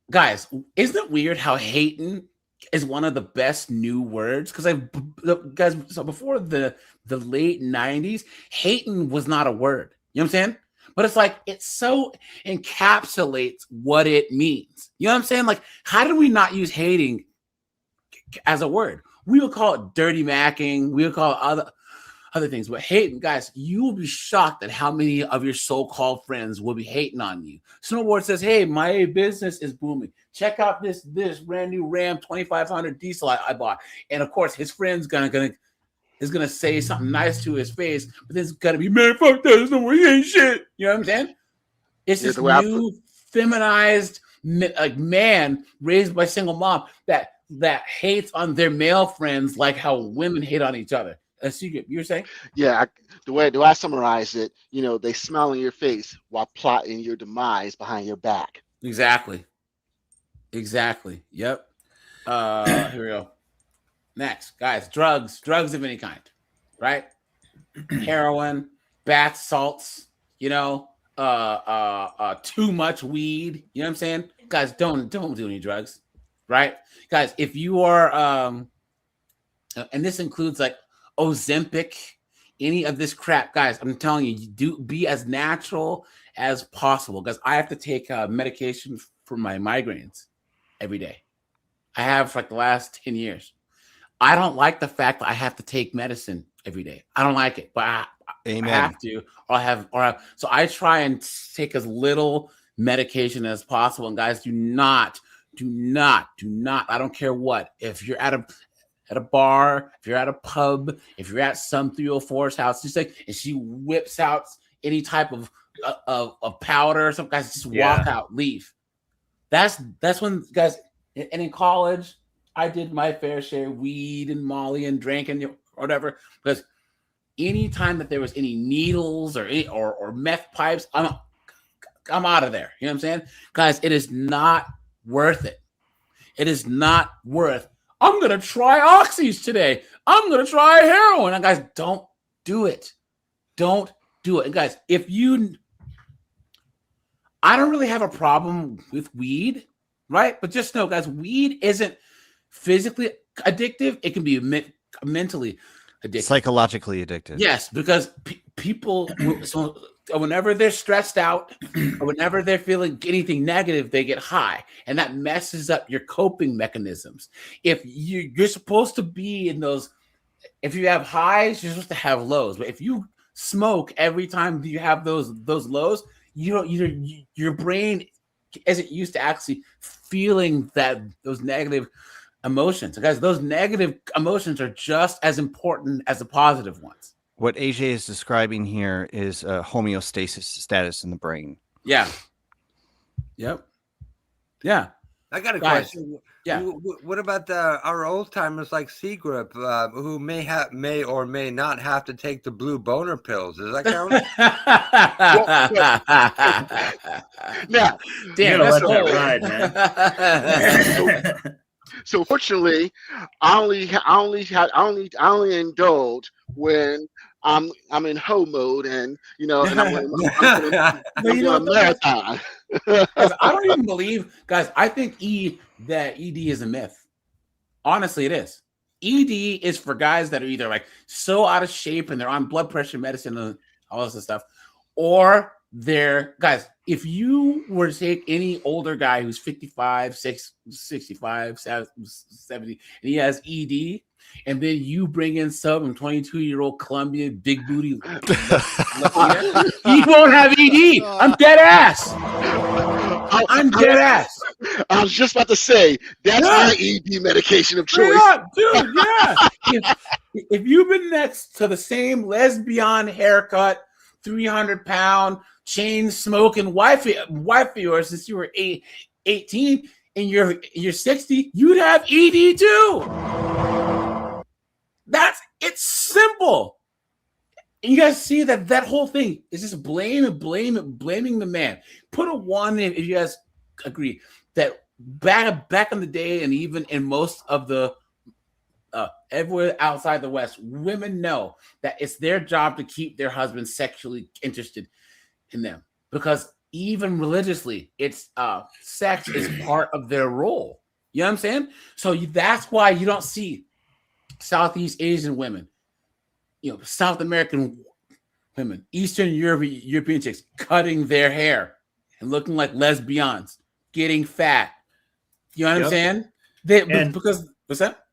Guys, isn't it weird how hating is one of the best new words? Because so before the late 90s, hating was not a word. You know what I'm saying? But it's like it so encapsulates what it means. You know what I'm saying? Like, how did we not use hating as a word? We would call it dirty macking. We would call it other things. But hating, guys, you will be shocked at how many of your so-called friends will be hating on you. Snowboard says, hey, my business is booming. Check out this brand new Ram 2500 diesel I bought. And of course, his friend's is gonna say something nice to his face, but then it's gotta be, man, fuck that, there's no way he ain't shit. You know what I'm saying? It's this new feminized man raised by a single mom that hates on their male friends like how women hate on each other. You were saying? Yeah, the way I summarize it, they smile in your face while plotting your demise behind your back. Exactly. Yep. Here we go. Next, guys, drugs of any kind, right? Heroin, bath salts, too much weed. You know what I'm saying? Guys, don't do any drugs, right? Guys, if you are, and this includes like Ozempic, any of this crap, guys, I'm telling you, do be as natural as possible. Because I have to take medication for my migraines every day. I have for like the last 10 years. I don't like the fact that I have to take medicine every day. I don't like it, but I have to, so I try and take as little medication as possible. And guys, do not. I don't care what. If you're at a bar, if you're at a pub, if you're at some 304's house, just like, and she whips out any type of powder or something, guys, just walk out, leave. That's when, guys, and in college, I did my fair share of weed and Molly and drinking or whatever, because anytime that there was any needles or meth pipes, I'm out of there. You know what I'm saying? Guys, it is not worth it. It is not worth, I'm going to try oxys today. I'm going to try heroin. And guys, don't do it. Don't do it. And guys, I don't really have a problem with weed, right? But just know, guys, weed isn't physically addictive. It can be mentally addictive. Psychologically addictive. Yes, because people, so whenever they're stressed out or whenever they're feeling anything negative, they get high. And that messes up your coping mechanisms. If you're supposed to be in those, if you have highs, you're supposed to have lows. But if you smoke every time you have those lows, your brain isn't used to actually feeling those negative emotions. Guys, those negative emotions are just as important as the positive ones. What AJ is describing here is homeostasis status in the brain. Yeah. Yep. Yeah. I got a Guys, question. yeah. What about our old timers like C Group who may or may not have to take the blue boner pills? Does that count? Now, damn, let that's that old. ride, man. So fortunately, I only indulge when I'm in hoe mode, and and I'm going a marathon. Guys, I don't even believe, guys. I think that ED is a myth. Honestly, it is. ED is for guys that are either like so out of shape and they're on blood pressure medicine and all this stuff, or they're guys. If you were to take any older guy who's 55, 65, 70, and he has ED, and then you bring in some 22-year-old Colombian big booty, he won't have ED. I'm dead ass. I'm dead ass. I was just about to say that's my ED medication of choice. Yeah, dude, yeah. if you've been next to the same lesbian haircut, 300-pound chain smoking wife of yours since you were 18 and you're 60, you'd have ED too. It's simple. And you guys see that whole thing is just blaming the man. Put a 1 in if you guys agree that back in the day, and even in most of the everywhere outside the West, women know that it's their job to keep their husbands sexually interested in them, because even religiously, it's sex is part of their role. You know what I'm saying? So that's why you don't see Southeast Asian women, South American women, Eastern European chicks cutting their hair and looking like lesbians, getting fat. You know what I'm saying? Because what's that?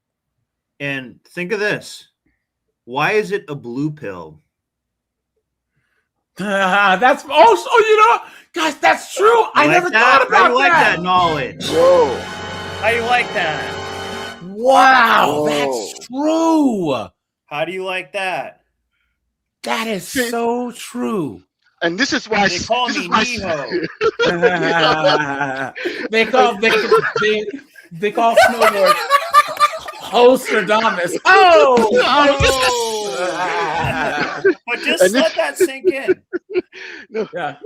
And think of this. Why is it a blue pill? That's also, guys, that's true. I never thought about that. How you like that knowledge? Whoa. How you like that? Wow, that's true. How do you like that? That is so true. And this is why they call me Neho. they call snowboard Hostradamus. Oh! But just let that sink in. No. Yeah.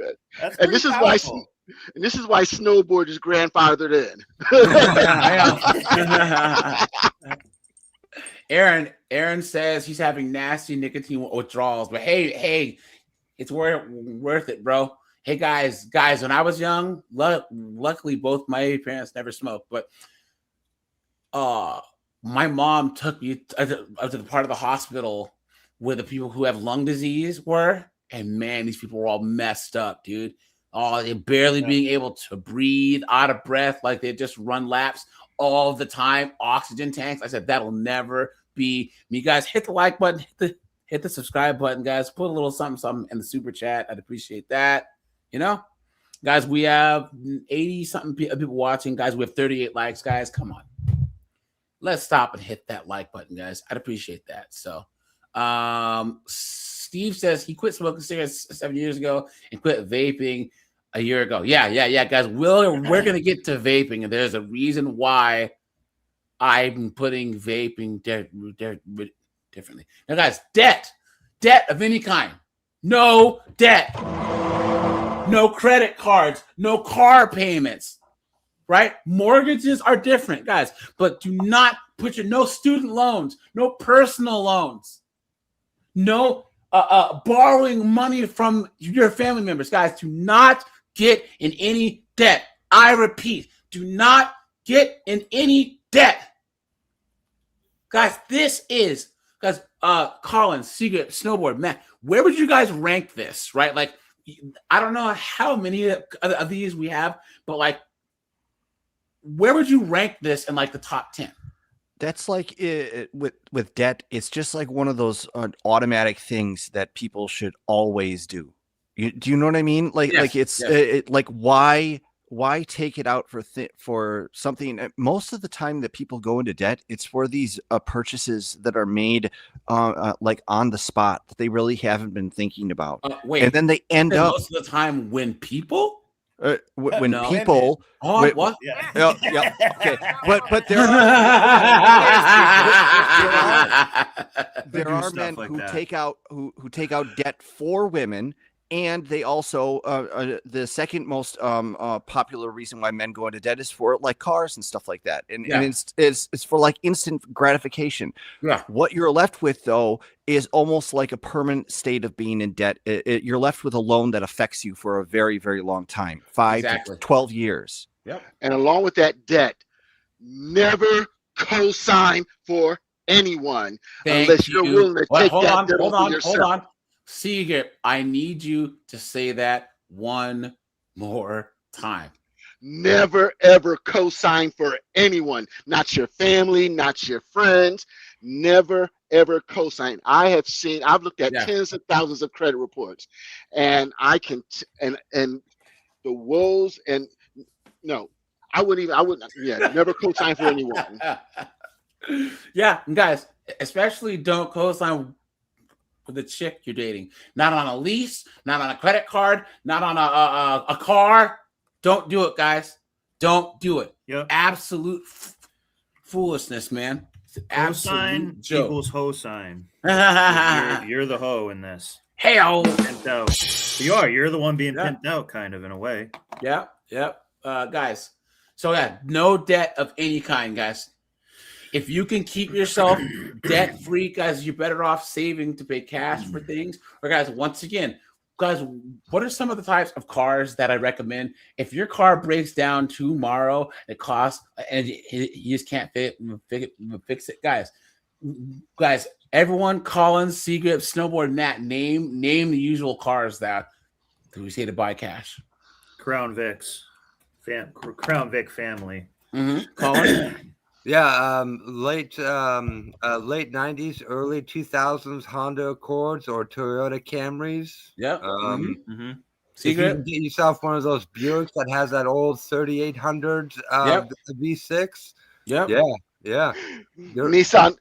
That's and this is powerful. why snowboard is grandfathered in. Aaron says he's having nasty nicotine withdrawals, but hey, it's worth it, bro. Hey guys, when I was young, luckily both my parents never smoked, but my mom took me to the part of the hospital where the people who have lung disease were, and man, these people were all messed up, dude. Oh, they're barely being able to breathe, out of breath, like they just run laps all the time, oxygen tanks. I said, that'll never be me. Guys, hit the like button, hit the subscribe button, guys. Put a little something in the super chat. I'd appreciate that. Guys, we have 80-something people watching. Guys, we have 38 likes, guys. Come on. Let's stop and hit that like button, guys. I'd appreciate that. So, Steve says he quit smoking cigarettes 7 years ago and quit vaping a year ago. Yeah, guys. We're gonna get to vaping, and there's a reason why I'm putting vaping differently. Now, guys, debt of any kind, no debt, no credit cards, no car payments. Right? Mortgages are different, guys, but do not put no student loans, no personal loans, no borrowing money from your family members. Guys, do not get in any debt. I repeat, do not get in any debt. Guys, Colin, Secret, Snowboard, Matt, where would you guys rank this, right? Like, I don't know how many of these we have, but like, where would you rank this in like the top 10? That's like with debt. It's just like one of those automatic things that people should always do. Do you know what I mean? Like, yes, like it's yes. like why why take it out for something? Most of the time that people go into debt, it's for these purchases that are made like on the spot that they really haven't been thinking about. Wait, and then they end up most of the time when people. When people, what? Yeah, okay, but there are men who take out debt for women, and they also the second most popular reason why men go into debt is for like cars and stuff like that, and it's for like instant gratification. Yeah, what you're left with though is almost like a permanent state of being in debt. You're left with a loan that affects you for a very, very long time, 5 to 12 years. Yep. And along with that debt, never co-sign for anyone unless you're willing to take that debt over yourself. Hold on. Seeger, I need you to say that one more time. Never, ever co-sign for anyone, not your family, not your friends. Never, ever co-sign. I've looked at tens of thousands of credit reports, and I can, and the woes, and no, I wouldn't, never co-sign for anyone. Yeah, guys, especially don't co-sign with the chick you're dating. Not on a lease, not on a credit card, not on a car. Don't do it, guys. Don't do it. Yep. Absolute foolishness, man. Ho-sign equals ho-sign. You're the hoe in this. Hey-o. Pimped out. You are. You're the one being pimped out, kind of, in a way. Yep. Guys. So, no debt of any kind, guys. If you can keep yourself debt-free, guys, you're better off saving to pay cash for things. Or, guys, once again, what are some of the types of cars that I recommend? If your car breaks down tomorrow, it costs, and you just can't fix it, guys. Everyone, Collins, Seagrip, Snowboard, Nat, name the usual cars that we say to buy cash. Crown Vics, Crown Vic family. Colin. Yeah, late 90s, early 2000s Honda Accords or Toyota Camrys. Yep. If you can get yourself one of those Buicks that has that old 3800 V6. Yep. Yeah. Nissan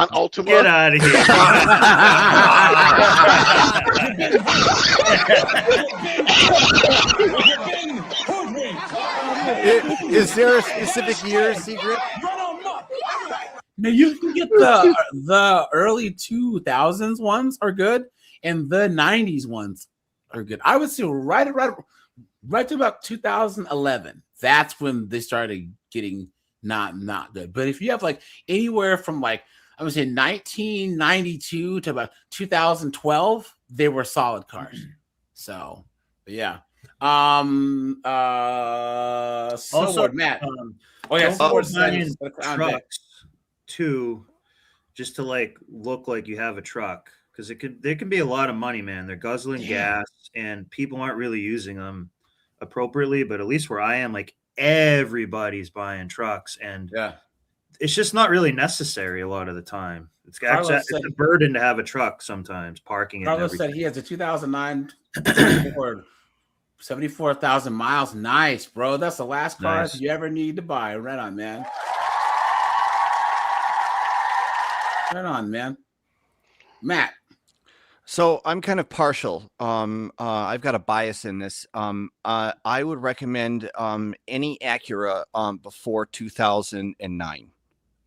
Altima. Get out of here. Is there a specific year, Secret? No, you can get the early 2000s ones are good, and the 90s ones are good. I would say right to about 2011. That's when they started getting not good. But if you have like anywhere from like I would say 1992 to about 2012, they were solid cars. So yeah. Also, Matt. Trucks too, just to like look like you have a truck, because there can be a lot of money, man. They're guzzling gas, and people aren't really using them appropriately. But at least where I am, like everybody's buying trucks, and it's just not really necessary a lot of the time. It's a burden to have a truck sometimes, parking it. Carlos said he has a 2009 Ford. 74,000 miles. Nice, bro. That's the last car you ever need to buy. Right on, man. Right on, man. Matt. So I'm kind of partial. I've got a bias in this. I would recommend any Acura before 2009.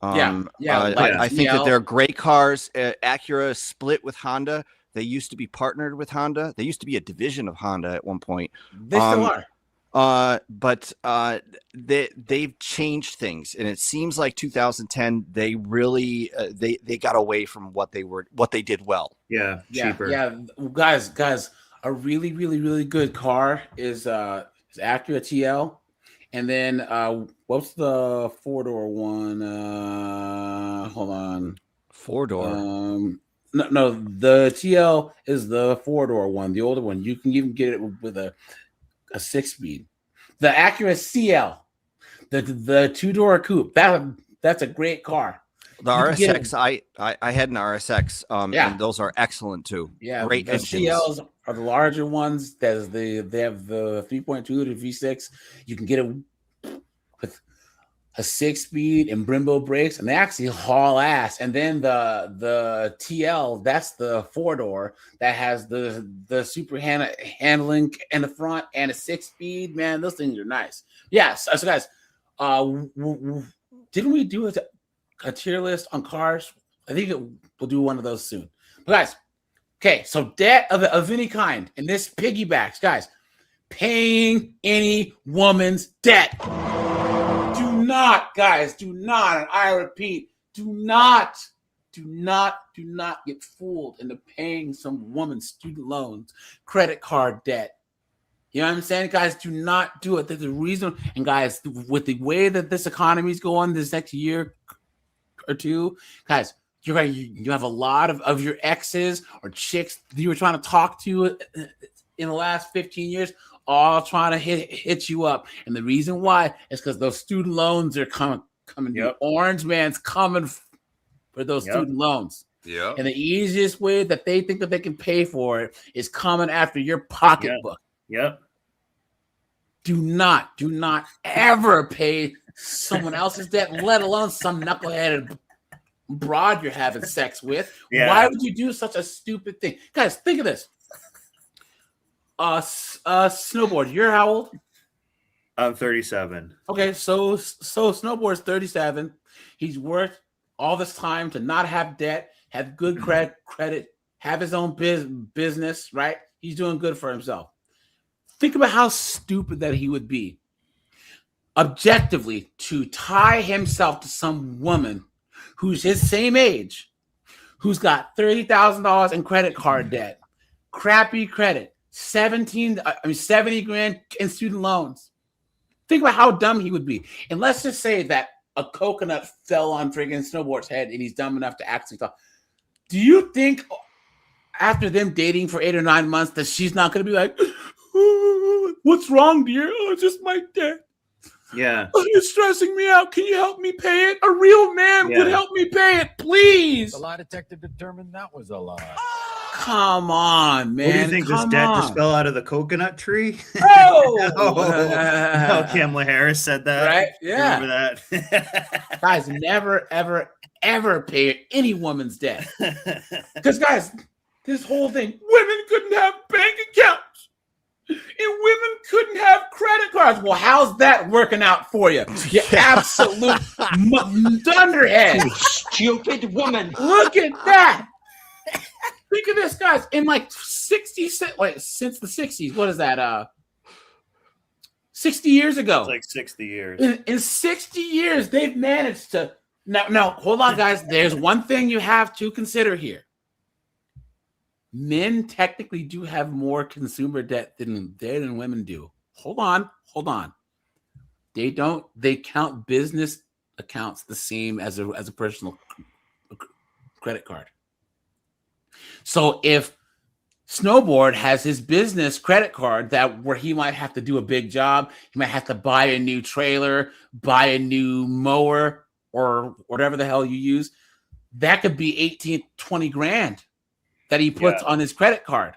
I think that they're great cars. Acura split with Honda. They used to be partnered with Honda. They used to be a division of Honda at one point. They still are. But they've changed things, and it seems like 2010 they really they got away from what they did well. Yeah, cheaper. Yeah, guys, a really, really, really good car is Acura TL, and then what's the 4-door one? Hold on, 4-door. No, the TL is the 4-door one, the older one. You can even get it with a 6-speed. The Acura CL, the 2-door coupe. That's a great car. The RSX, I had an RSX, and those are excellent too. Yeah, great the engines. CLs are the larger ones. They have the 3.2 to V6. You can get it with a 6-speed and Brembo brakes, and they actually haul ass. And then the TL, that's the 4-door that has the super handling in the front and a 6-speed. Man, those things are nice. Yeah, so guys, didn't we do a tier list on cars? I think we'll do one of those soon. But guys, okay, so debt of any kind, and this piggybacks, guys, paying any woman's debt. Do not, guys, do not, and I repeat, do not get fooled into paying some woman's student loans, credit card debt. You know what I'm saying, guys? Do not do it. There's a reason. And guys, with the way that this economy is going this next year or two, guys, you're right. You have a lot of your exes or chicks that you were trying to talk to in the last 15 years, all trying to hit you up. And the reason why is because those student loans are coming. Yep. Orange man's coming for those student loans. Yeah. And the easiest way that they think that they can pay for it is coming after your pocketbook. Yep. Do not ever pay someone else's debt, let alone some knuckleheaded broad you're having sex with. Yeah. Why would you do such a stupid thing? Guys, think of this. Snowboard, you're how old? I'm 37. Okay, so Snowboard's 37. He's worked all this time to not have debt, have good credit, have his own business, right? He's doing good for himself. Think about how stupid that he would be, objectively, to tie himself to some woman who's his same age, who's got $30,000 in credit card debt, crappy credit, 70 grand in student loans. Think about how dumb he would be. And let's just say that a coconut fell on friggin' Snowboard's head and he's dumb enough to actually talk. Do you think after them dating for 8 or 9 months that she's not going to be like, what's wrong, dear? Oh, it's just my debt. Yeah. Oh, you're stressing me out. Can you help me pay it? A real man would help me pay it, please. The lie detector determined that was a lie. Come on, man. What do you think, this debt just fell out of the coconut tree? Oh! Oh, Kamala Harris said that. Right? Yeah. Remember that? Guys, never, ever, ever pay any woman's debt. Because, guys, this whole thing, women couldn't have bank accounts. And women couldn't have credit cards. Well, how's that working out for you? You absolute dunderhead. You stupid woman. Look at that. Think of this, guys. In like 60, since the 60s, what is that? 60 years ago. It's like 60 years. In 60 years, they've managed to. Now, hold on, guys. There's one thing you have to consider here. Men technically do have more consumer debt than women do. Hold on. They don't. They count business accounts the same as a personal credit card. So if Snowboard has his business credit card where he might have to do a big job, he might have to buy a new trailer, buy a new mower, or whatever the hell you use, that could be 18, 20 grand that he puts on his credit card.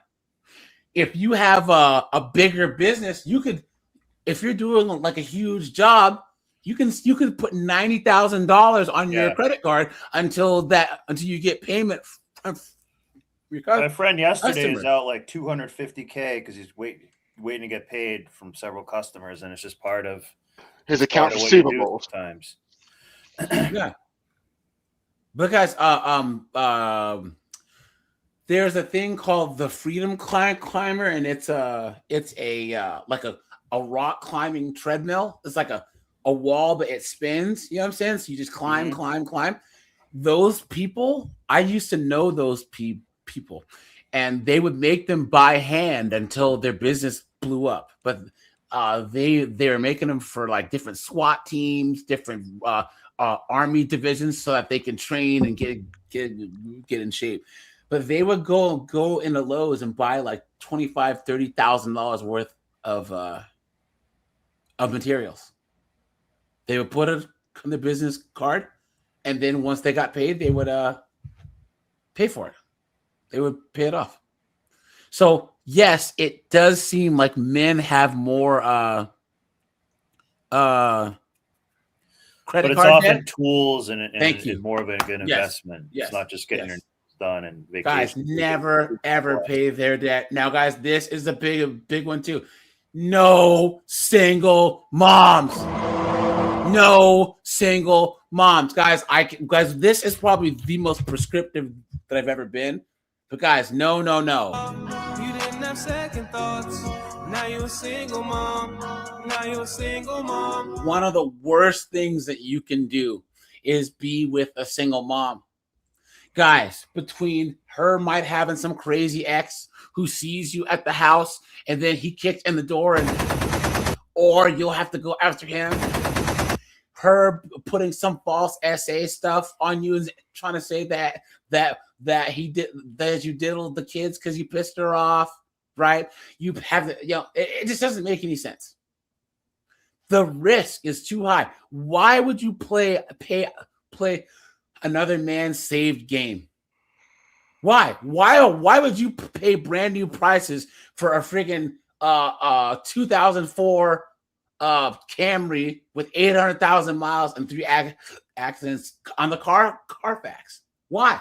If you have a bigger business, you could, if you're doing like a huge job, you could put $90,000 on your credit card until you get payment from your My friend yesterday customer. is out like $250K because he's waiting to get paid from several customers, and it's just part of his account receivables. Times. Yeah. But guys, there's a thing called the Freedom Climber, and it's like a rock climbing treadmill. It's like a wall, but it spins. You know what I'm saying? So you just climb. Those people, I used to know those people, and they would make them by hand until their business blew up. But they were making them for like different SWAT teams, different army divisions, so that they can train and get in shape. But they would go into Lowe's and buy like $25,000-$30,000 worth of materials. They would put it on their business card, and then once they got paid, they would pay for it. They would pay it off. So yes, it does seem like men have more credit But it's card often debt. tools and Thank you. more of an Yes. investment. Yes. It's not just getting Yes. your done and vacation. Guys, never ever pay their debt. Now, guys, this is a big one too. No single moms. No single moms. Guys, this is probably the most prescriptive that I've ever been. But guys, no. You didn't have second thoughts. Now you're a single mom. One of the worst things that you can do is be with a single mom. Guys, between her might having some crazy ex who sees you at the house and then he kicked in the door or you'll have to go after him. Her putting some false SA stuff on you and trying to say that you diddled the kids because you pissed her off, right? You have it just doesn't make any sense. The risk is too high. Why would you play another man's saved game? Why would you pay brand new prices for a friggin' 2004 Camry with 800,000 miles and 3 accidents on the Carfax? Why?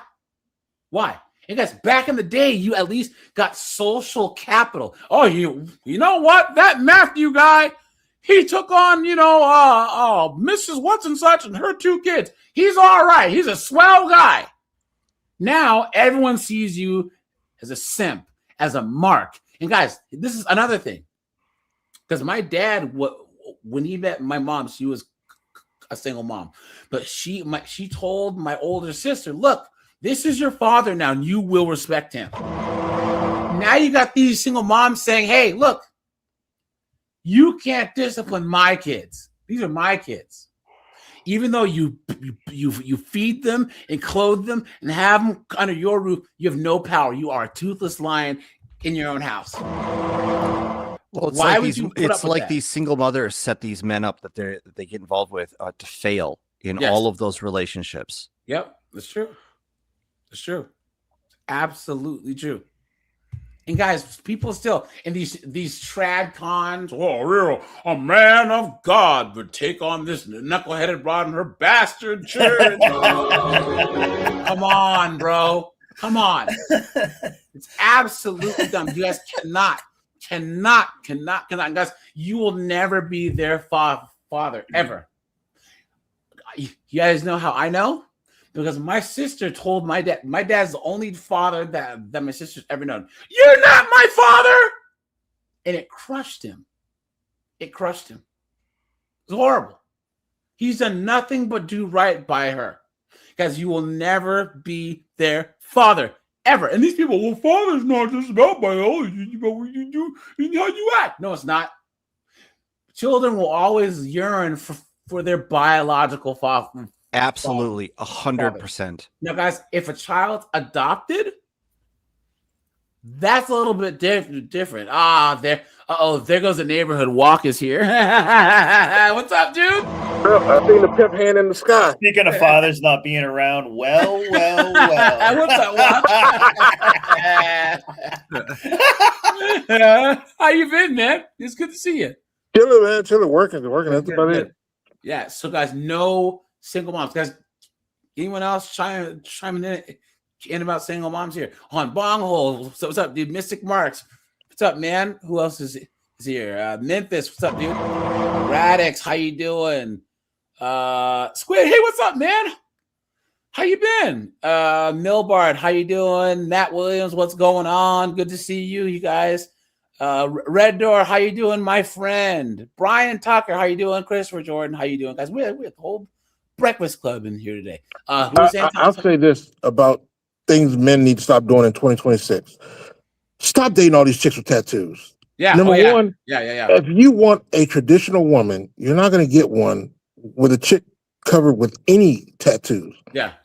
And guys, back in the day, you at least got social capital. Oh, you know what? That Matthew guy, he took on, Mrs. What's and such and her 2 kids. He's all right. He's a swell guy. Now everyone sees you as a simp, as a mark. And guys, this is another thing. Because my dad, when he met my mom, she was a single mom. But she told my older sister, look, this is your father now, and you will respect him. Now you got these single moms saying, hey, look, you can't discipline my kids. These are my kids. Even though you feed them and clothe them and have them under your roof, you have no power. You are a toothless lion in your own house. Well, it's Why like would you put it's up with like that? these single mothers set these men up that they get involved with to fail in Yes. all of those relationships. Yep, that's true. It's true. Absolutely true. And guys, people still in these trad cons, a man of God would take on this knuckleheaded broad and her bastard church. Come on, bro. Come on. It's absolutely dumb. You guys cannot. Guys, you will never be their father, ever. You guys know how I know? Because my sister told my dad, my dad's the only father that my sister's ever known. You're not my father! And it crushed him. It crushed him. It's horrible. He's done nothing but do right by her. Guys, you will never be their father, ever. And these people, well, father's not just about biology, it's about what you do and how you act. No, it's not. Children will always yearn for their biological father. Absolutely, 100%. Now, guys, if a child's adopted, that's a little bit different. There goes the neighborhood walk is here. What's up, dude? I seen the pimp hand in the sky. Speaking of fathers not being around, well. What's up? How you been, man? It's good to see you. Chilling, man. Chilling, working. That's about it. Yeah. So, guys, no single moms. Guys, anyone else chiming in about single moms here? On Bonghole. So what's up, dude? Mystic Marks. What's up, man? Who else is here? Memphis. What's up, dude? Radix. How you doing? Squid. Hey, what's up, man? How you been? Milbard. How you doing? Matt Williams. What's going on? Good to see you guys. Red Door. How you doing, my friend? Brian Tucker. How you doing? Christopher Jordan. How you doing, guys? We have the whole Breakfast Club in here today. I'll say this about things men need to stop doing in 2026. Stop dating all these chicks with tattoos. Yeah. Number one, Yeah. if you want a traditional woman, you're not going to get one with a chick covered with any tattoos. Yeah.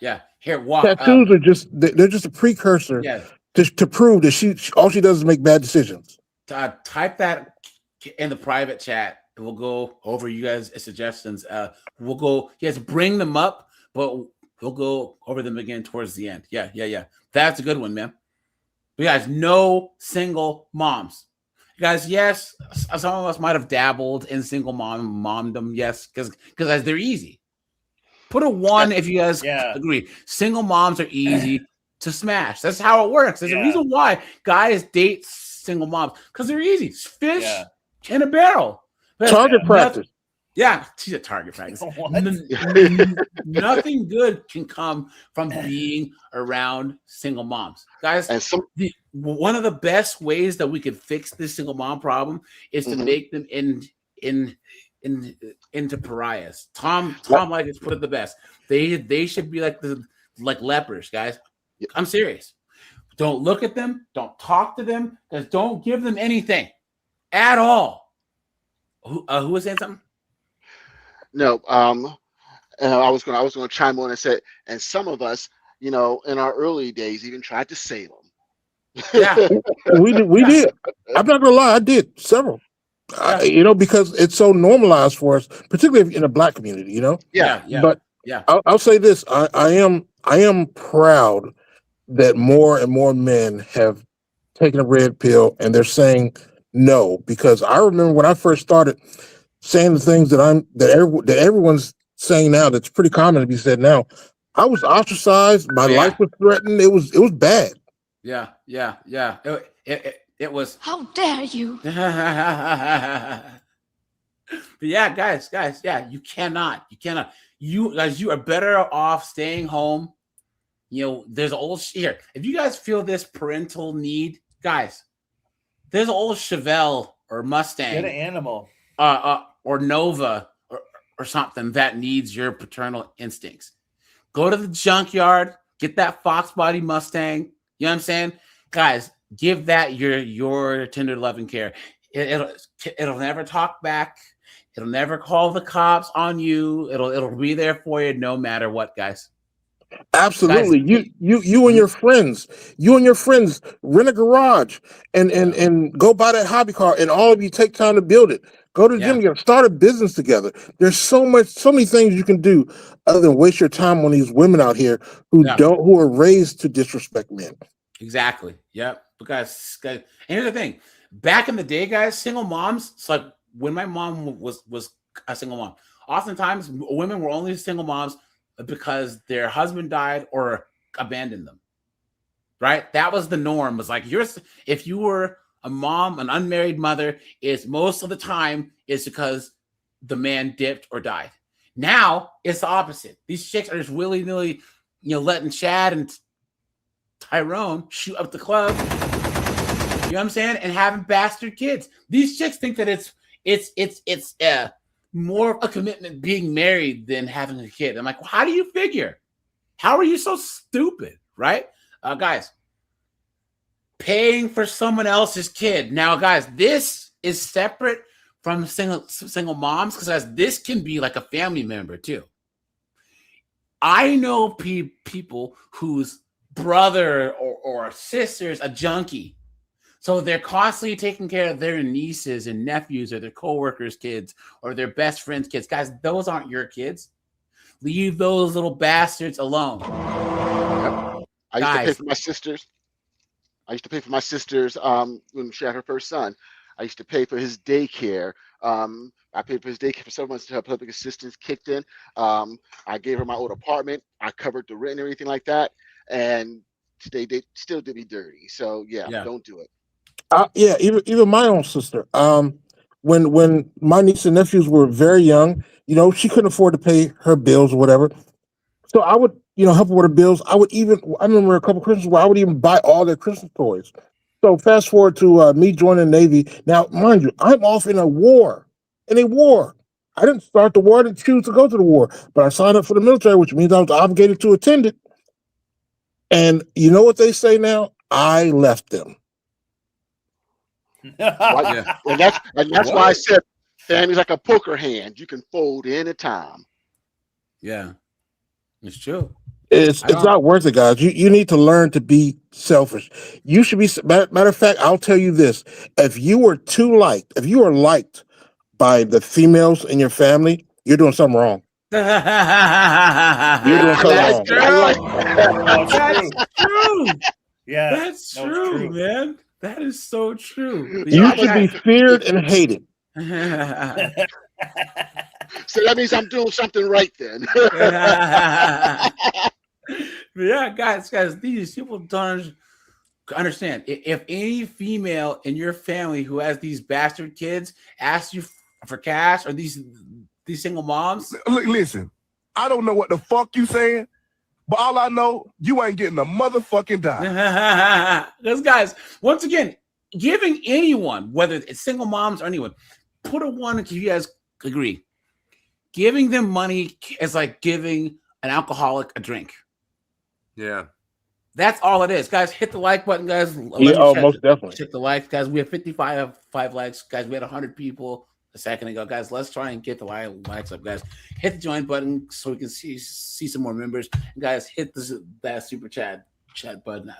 Here, walk. Tattoos are they're just a precursor to prove that all she does is make bad decisions. Type that in the private chat. We'll go over you guys' suggestions. We'll go. Yes, bring them up, but We'll go over them again towards the end. Yeah. That's a good one, man. But guys, no single moms. Guys, yes, some of us might have dabbled in single momdom, yes, because they're easy. Put a 1 if you guys agree. Single moms are easy to smash. That's how it works. There's a reason why guys date single moms, because they're easy. Fish in a barrel. Target practice. Yeah, she's a target practice. Nothing good can come from being around single moms, guys. And one of the best ways that we could fix this single mom problem is to make them into pariahs. Tom Likas put it the best. They should be like lepers, guys. I'm serious. Don't look at them. Don't talk to them. Guys, don't give them anything at all. Who was saying something? No, I was gonna chime on and say, and some of us, in our early days, even tried to save them. Yeah, we did. I'm not gonna lie, I did several. Because it's so normalized for us, particularly in the Black community. Yeah. But I'll say this: I am proud that more and more men have taken a red pill and they're saying no. Because I remember when I first started saying the things that everyone's saying now, that's pretty common to be said now. I was ostracized. My life was threatened. It was bad. Yeah. It was. How dare you? But yeah, guys, you cannot. You guys, you are better off staying home. There's an old here. If you guys feel this parental need, guys, there's an old Chevelle or Mustang. Get an animal. Or Nova or something that needs your paternal instincts. Go to the junkyard, get that Fox body Mustang. You know what I'm saying? Guys, give that your tender loving care. It'll never talk back. It'll never call the cops on you. It'll be there for you no matter what, guys. Absolutely. Guys, you and your friends rent a garage and go buy that hobby car, and all of you take time to build it. Go to the gym together, start a business together. There's so many things you can do other than waste your time on these women out here who are raised to disrespect men. Exactly. Yep. Because and here's the thing. Back in the day, guys, single moms, it's like when my mom was a single mom, oftentimes women were only single moms because their husband died or abandoned them. Right? That was the norm. It was like if you were a mom, an unmarried mother, is most of the time is because the man dipped or died. Now it's the opposite. These chicks are just willy-nilly, letting Chad and Tyrone shoot up the club. You know what I'm saying? And having bastard kids. These chicks think that it's more of a commitment being married than having a kid. I'm like, well, how do you figure? How are you so stupid? Right? Guys, paying for someone else's kid. Now, guys, this is separate from single moms, because this can be like a family member too. I know people whose brother or sister's a junkie, so they're constantly taking care of their nieces and nephews or their coworkers' kids or their best friends' kids. Guys, those aren't your kids. Leave those little bastards alone. I used to pay for my sisters. When she had her first son. I used to pay for his daycare. I paid for his daycare for 7 months until public assistance kicked in. I gave her my old apartment. I covered the rent and everything like that. And today they still did me dirty. So don't do it. Even my own sister. When my niece and nephews were very young, she couldn't afford to pay her bills or whatever. So I would, help her with her bills. I remember a couple Christmas where I would even buy all their Christmas toys. So fast forward to me joining the Navy. Now, mind you, I'm off in a war. I didn't start the war. I didn't choose to go to the war, but I signed up for the military, which means I was obligated to attend it. And you know what they say now? I left them. And that's why I said family's like a poker hand. You can fold any time. Yeah, it's true. It's not worth it, guys. You need to learn to be selfish. You should be. Matter of fact, I'll tell you this: if you are liked by the females in your family, you're doing something wrong. You're doing so That's wrong. That's true. Yeah, That's true, man. That is so true. You should be feared and hated. So that means I'm doing something right then. Yeah, guys, these people don't understand. If any female in your family who has these bastard kids asks you for cash, or these single moms, Look, listen, I don't know what the fuck you saying, but all I know, you ain't getting a motherfucking dime. Those guys, once again, giving anyone, whether it's single moms or anyone, put a one if you guys agree. Giving them money is like giving an alcoholic a drink. Yeah. That's all it is. Guys, hit the like button, guys. Most definitely. Hit the like, guys. We have 55 likes. Guys, we had 100 people a second ago. Guys, let's try and get the likes up, guys. Hit the join button so we can see some more members. And guys, hit that super chat button.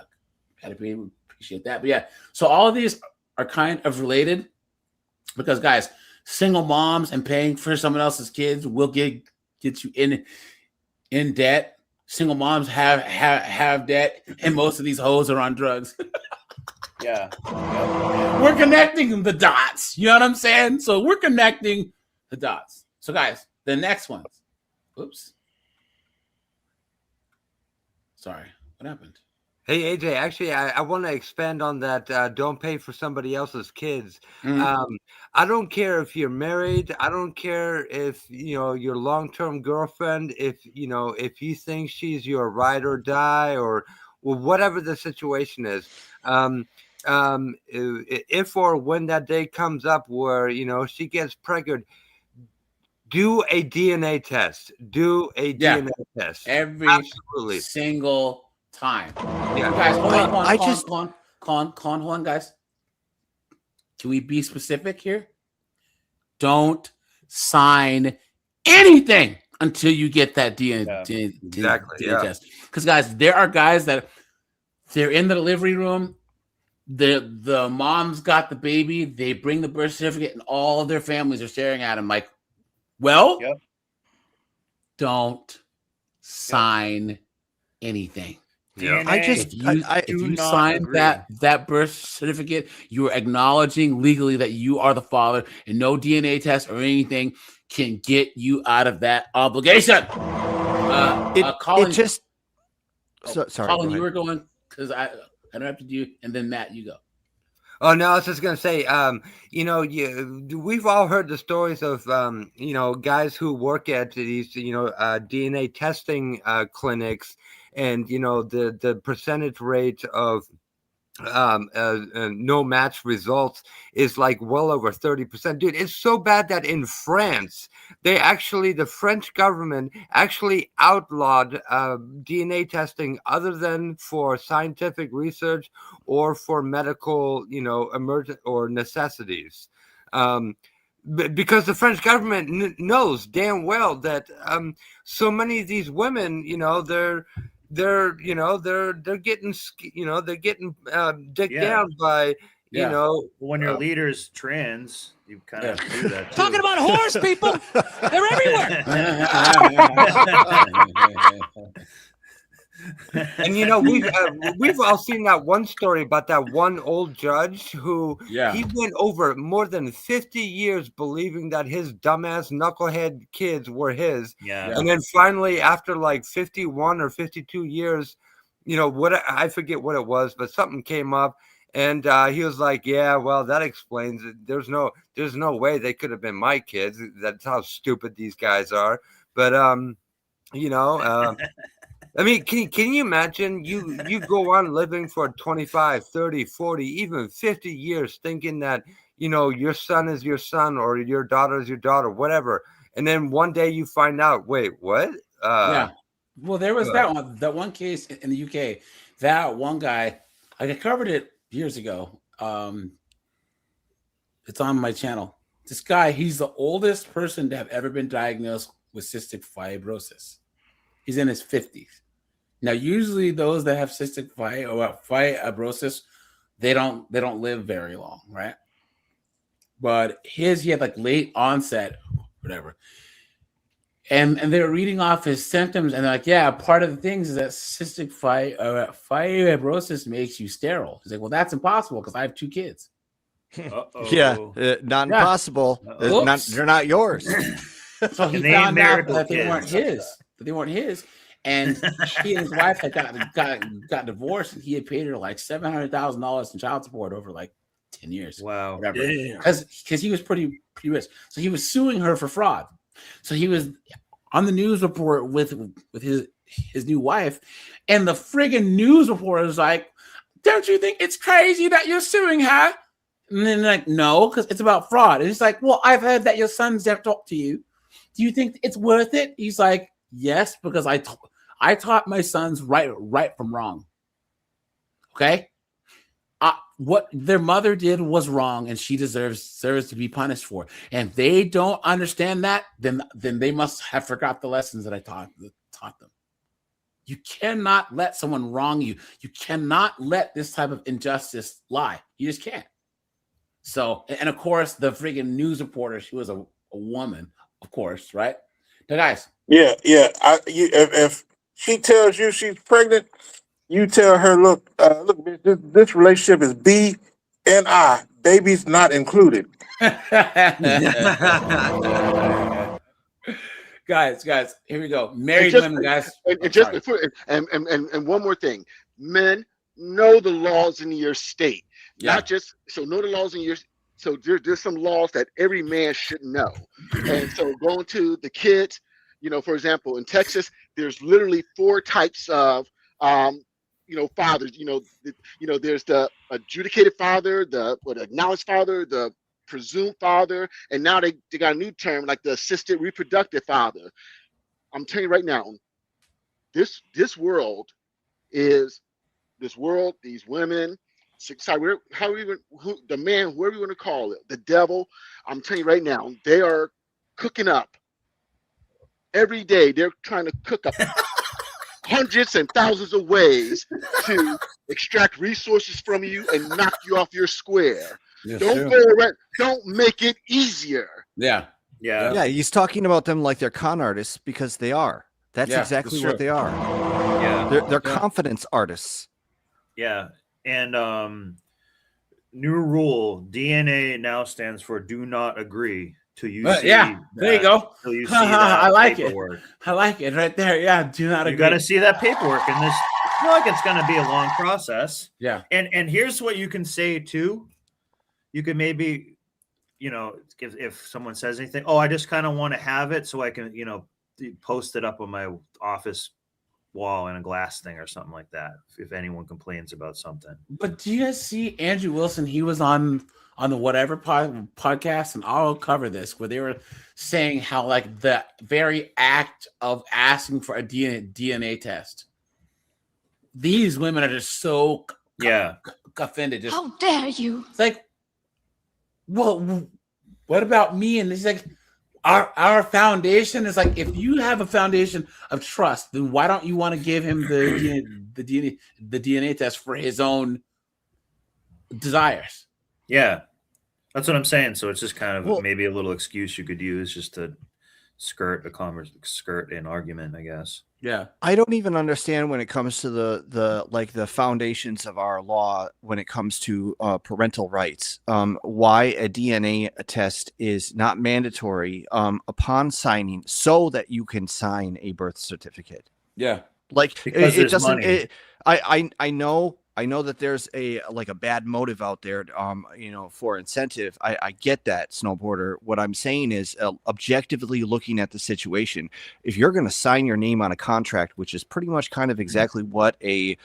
I'd appreciate that. But yeah, so all of these are kind of related because, guys, single moms and paying for someone else's kids will get you in debt. Single moms have debt, and most of these hoes are on drugs. Yeah. We're connecting the dots. You know what I'm saying? So we're connecting the dots. So guys, the next ones. Oops. Sorry. What happened? Hey, AJ, actually, I want to expand on that. Don't pay for somebody else's kids. I don't care if you're married. I don't care if, your long-term girlfriend, if you think she's your ride or die or whatever the situation is. If or when that day comes up where, she gets pregnant, do a DNA test. Do a DNA test. Absolutely. Single time. Yeah, guys, hold on, guys. Can we be specific here? Don't sign anything until you get that DNA test. Because guys, there are guys that they're in the delivery room. The mom's got the baby. They bring the birth certificate, and all of their families are staring at him like, "Well, don't sign anything." Yeah, if you sign that birth certificate, you are acknowledging legally that you are the father, and no DNA test or anything can get you out of that obligation. Colin, sorry, Colin, you were going because I interrupted you, and then Matt, you go. Oh no, I was just gonna say, we've all heard the stories of, guys who work at these, DNA testing clinics, and the percentage rate of no match results is like well over 30%. Dude, it's so bad that in France, the French government actually outlawed DNA testing other than for scientific research or for medical, emergent or necessities. Because the French government knows damn well that so many of these women, they're getting dicked down by when your leader's trans, you kind of do that too. Talking about horse people, they're everywhere. And we've all seen that one story about that one old judge who he went over more than 50 years believing that his dumbass knucklehead kids were his. And then finally, after like 51 or 52 years, I forget what it was, but something came up, and he was like, "Yeah, well, that explains it. There's no way they could have been my kids. That's how stupid these guys are." But I mean, can you imagine you go on living for 25, 30, 40, even 50 years thinking that, your son is your son or your daughter is your daughter, whatever. And then one day you find out, wait, what? Well, there was that one case in the UK, that one guy, I covered it years ago. It's on my channel. This guy, he's the oldest person to have ever been diagnosed with cystic fibrosis. He's in his 50s. Now, usually those that have cystic fibrosis, they don't live very long, right? But he had like late onset, whatever. And they were reading off his symptoms, and they're like, yeah, part of the things is that cystic fibrosis makes you sterile. He's like, well, that's impossible because I have 2 kids. Yeah, not impossible. They're not yours. So he found out that they weren't his. That they weren't his. And he and his wife had got divorced, and he had paid her like $700,000 in child support over like 10 years. Wow. Because he was pretty rich. So he was suing her for fraud. So he was on the news report with his new wife, and the friggin' news reporter was like, don't you think it's crazy that you're suing her? And then like, no, because it's about fraud. And it's like, well, I've heard that your sons have talked to you. Do you think it's worth it? He's like, yes, because I taught my sons right from wrong. Okay? What their mother did was wrong, and she deserves to be punished for it. And if they don't understand that, then they must have forgot the lessons that I taught them. You cannot let someone wrong you. You cannot let this type of injustice lie. You just can't. So, and of course, the freaking news reporter, she was a woman, of course, right? Now, guys. Yeah. If she tells you she's pregnant, you tell her, look, bitch, this relationship is B&I, babies not included. guys, here we go. Married women, guys. And one more thing, men, know the laws in your state. Yeah. Not just know the laws in your. So there's some laws that every man should know. And so going to the kids, for example, in Texas, there's literally 4 types of fathers. There's the adjudicated father, the acknowledged father, the presumed father, and now they got a new term like the assisted reproductive father. I'm telling you right now, this world, these women, the man, whoever you want to call it, the devil, I'm telling you right now, they are cooking up every day. They're trying to cook up hundreds and thousands of ways to extract resources from you and knock you off your square. Yes, Don't go around. Don't make it easier. Yeah. He's talking about them like they're con artists because they are. That's exactly what they are. Yeah, they're confidence artists. Yeah, and new rule: DNA now stands for "do not agree." Till you see there you go. Till you see I like paperwork. it. I like it right there. Yeah, do not agree. You got to see that paperwork, and this. I feel like it's going to be a long process. Yeah, and here's what you can say too. You could maybe, if someone says anything, I just kind of want to have it so I can, post it up on my office wall in a glass thing or something like that. If anyone complains about something. But do you guys see Andrew Wilson? He was on the Whatever podcast, and I'll cover this, where they were saying how like the very act of asking for a DNA test, these women are just so offended. Just, how dare you? It's like, well, what about me? And it's like, our foundation is like, if you have a foundation of trust, then why don't you want to give him the DNA test for his own desires? Yeah, that's what I'm saying. So it's just kind of maybe a little excuse you could use just to skirt an argument, I guess. Yeah, I don't even understand when it comes to the foundations of our law when it comes to parental rights. Why a DNA test is not mandatory upon signing, so that you can sign a birth certificate. Yeah, like because it doesn't. Money. I know that there's a bad motive out there, for incentive. I get that, snowboarder. What I'm saying is, objectively looking at the situation, if you're going to sign your name on a contract, which is pretty much kind of exactly what a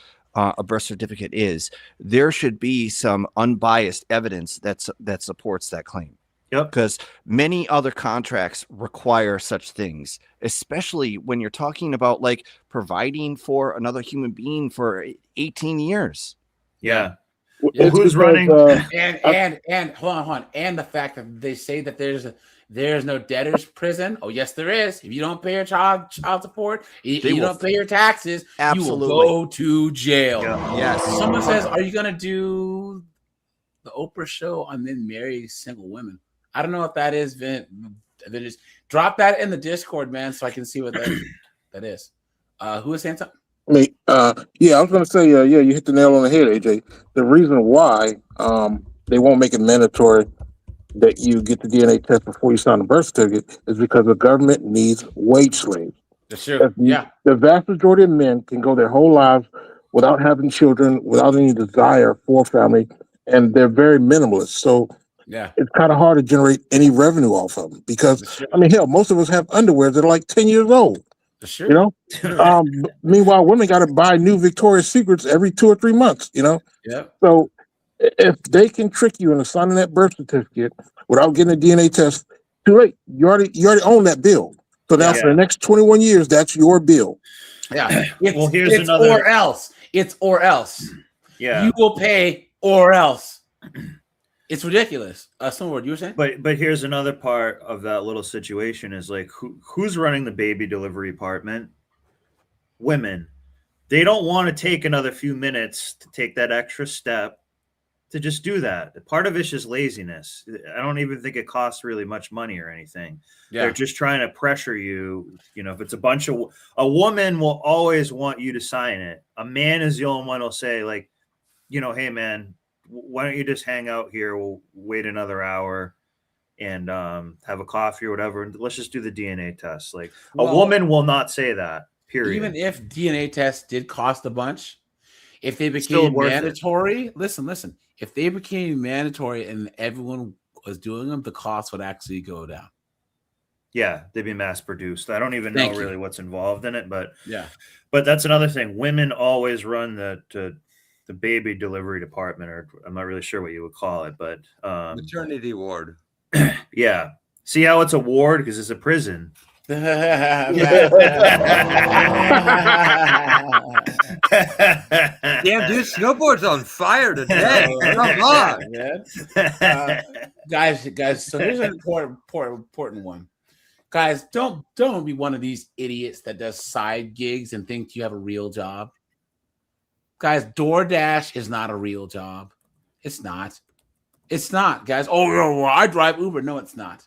birth certificate is, there should be some unbiased evidence that supports that claim. Yep. Because many other contracts require such things, especially when you're talking about like providing for another human being for 18 years. Yeah. Well, who's running? And hold on. And the fact that they say that there's no debtor's prison. Oh, yes, there is. If you don't pay your child support, you don't pay your taxes, absolutely, you will go to jail. Yeah. Yes. Someone says, are you going to do the Oprah show on men marry single women? I don't know if that is vintage. Drop that in the Discord, man, so I can see what that is. Who is saying something? Me, yeah, I was gonna say, yeah, you hit the nail on the head, AJ. The reason why they won't make it mandatory that you get the DNA test before you sign the birth certificate is because the government needs wage slaves. Sure. Yeah. The vast majority of men can go their whole lives without having children, without any desire for family, and they're very minimalist. So yeah, it's kind of hard to generate any revenue off of them because, I mean, hell, most of us have underwear that are like 10 years old. Sure. You know, meanwhile, women got to buy new Victoria's Secrets every 2 or 3 months. You know, yeah. So if they can trick you into signing that birth certificate without getting a DNA test, too late. You already own that bill. So now for the next 21 years, that's your bill. Yeah. Well, here's it's another. Or else. It's or else. Yeah. You will pay or else. It's ridiculous. What you were saying? But here's another part of that little situation is like who's running the baby delivery department? Women. They don't want to take another few minutes to take that extra step to just do that. Part of it's just laziness. I don't even think it costs really much money or anything. Yeah. They're just trying to pressure you. You know, if it's a woman will always want you to sign it. A man is the only one who'll say like, you know, hey man, why don't you just hang out here? We'll wait another hour and have a coffee or whatever. And let's just do the DNA test. Like a woman will not say that, period. Even if DNA tests did cost a bunch, if they became mandatory, listen, if they became mandatory and everyone was doing them, the cost would actually go down. Yeah, they'd be mass produced. I don't even know really what's involved in it, but yeah. But that's another thing. Women always run the baby delivery department, or I'm not really sure what you would call it, but maternity ward. Yeah. See how it's a ward because it's a prison. Damn, dude, Snowboard's on fire today. Come on, man. Guys. So here's an important one. Guys, don't be one of these idiots that does side gigs and think you have a real job. Guys, DoorDash is not a real job. It's not. It's not, guys. Oh, well, I drive Uber. No, it's not.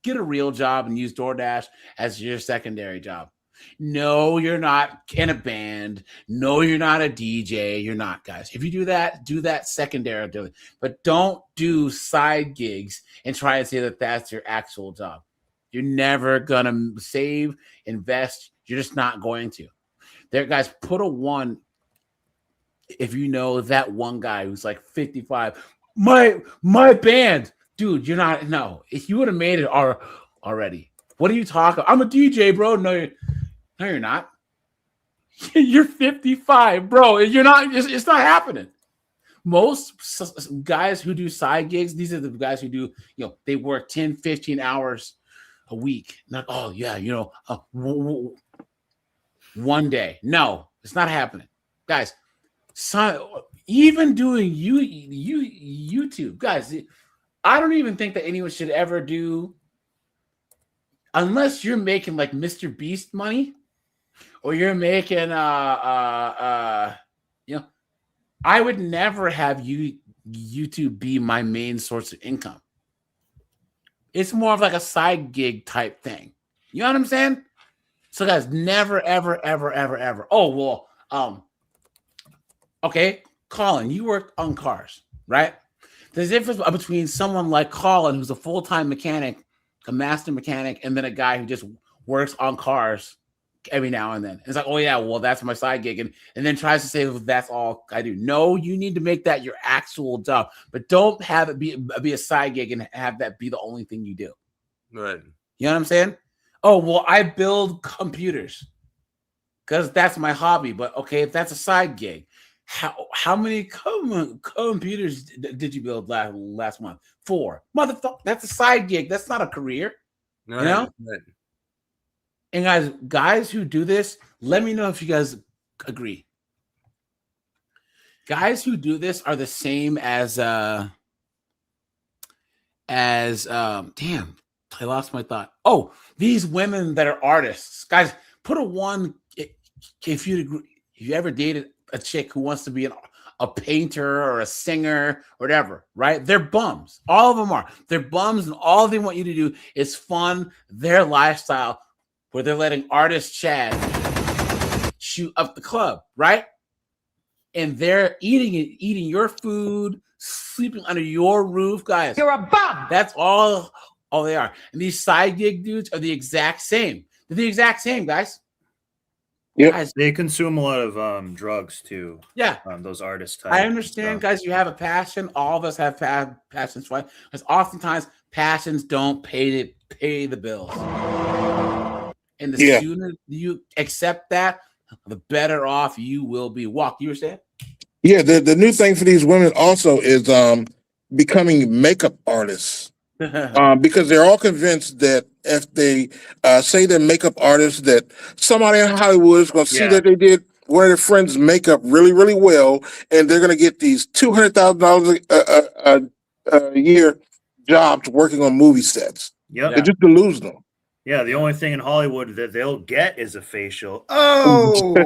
Get a real job and use DoorDash as your secondary job. No, you're not in a band. No, you're not a DJ. You're not, guys. If you do that secondary. But don't do side gigs and try and say that that's your actual job. You're never going to save, invest. You're just not going to. There, guys, put a 1 if you know that one guy who's like 55. My band. Dude, you're not. No, if you would have made it already. What are you talking? I'm a DJ, bro. No, you're not. You're 55, bro. You're not. It's not happening. Most guys who do side gigs, these are the guys who do, they work 10, 15 hours a week. Not, oh, yeah, one day. No, it's not happening. Guys, even doing YouTube, guys, I don't even think that anyone should ever do, unless you're making like Mr. Beast money, or you're making I would never have YouTube be my main source of income. It's more of like a side gig type thing. You know what I'm saying? So guys, never, ever, ever, ever, ever. Oh, well, okay, Colin, you worked on cars, right? There's a difference between someone like Colin, who's a full-time mechanic, a master mechanic, and then a guy who just works on cars every now and then. It's like, oh yeah, well, that's my side gig, and then tries to say, well, that's all I do. No, you need to make that your actual job, but don't have it be a side gig and have that be the only thing you do. Right. You know what I'm saying? Oh, well, I build computers because that's my hobby. But okay, if that's a side gig, how many computers did you build last month? 4. Motherfucker, that's a side gig. That's not a career. Right. You know? Right. And guys who do this, let me know if you guys agree. Guys who do this are the same as damn, I lost my thought. Oh, these women that are artists. Guys, put a 1 if you ever dated a chick who wants to be a painter or a singer or whatever, right? They're bums. All of them are. They're bums, and all they want you to do is fund their lifestyle where they're letting artist Chad shoot up the club, right? And they're eating your food, sleeping under your roof, guys. You're a bum. That's all they are. And these side gig dudes are the exact same. They're the exact same, guys. Yeah, they consume a lot of drugs too. Yeah, those artists. I understand, guys. You have a passion. All of us have passions, right? Because oftentimes passions don't pay the bills. And the sooner you accept that, the better off you will be. Walk, you were saying? Yeah, the new thing for these women also is becoming makeup artists. Because they're all convinced that if they say they're makeup artists, that somebody in Hollywood is going to see that they did one of their friends' makeup really, really well, and they're going to get these $200,000 a year jobs working on movie sets. Yep. They're just delusional. Yeah, the only thing in Hollywood that they'll get is a facial. Oh,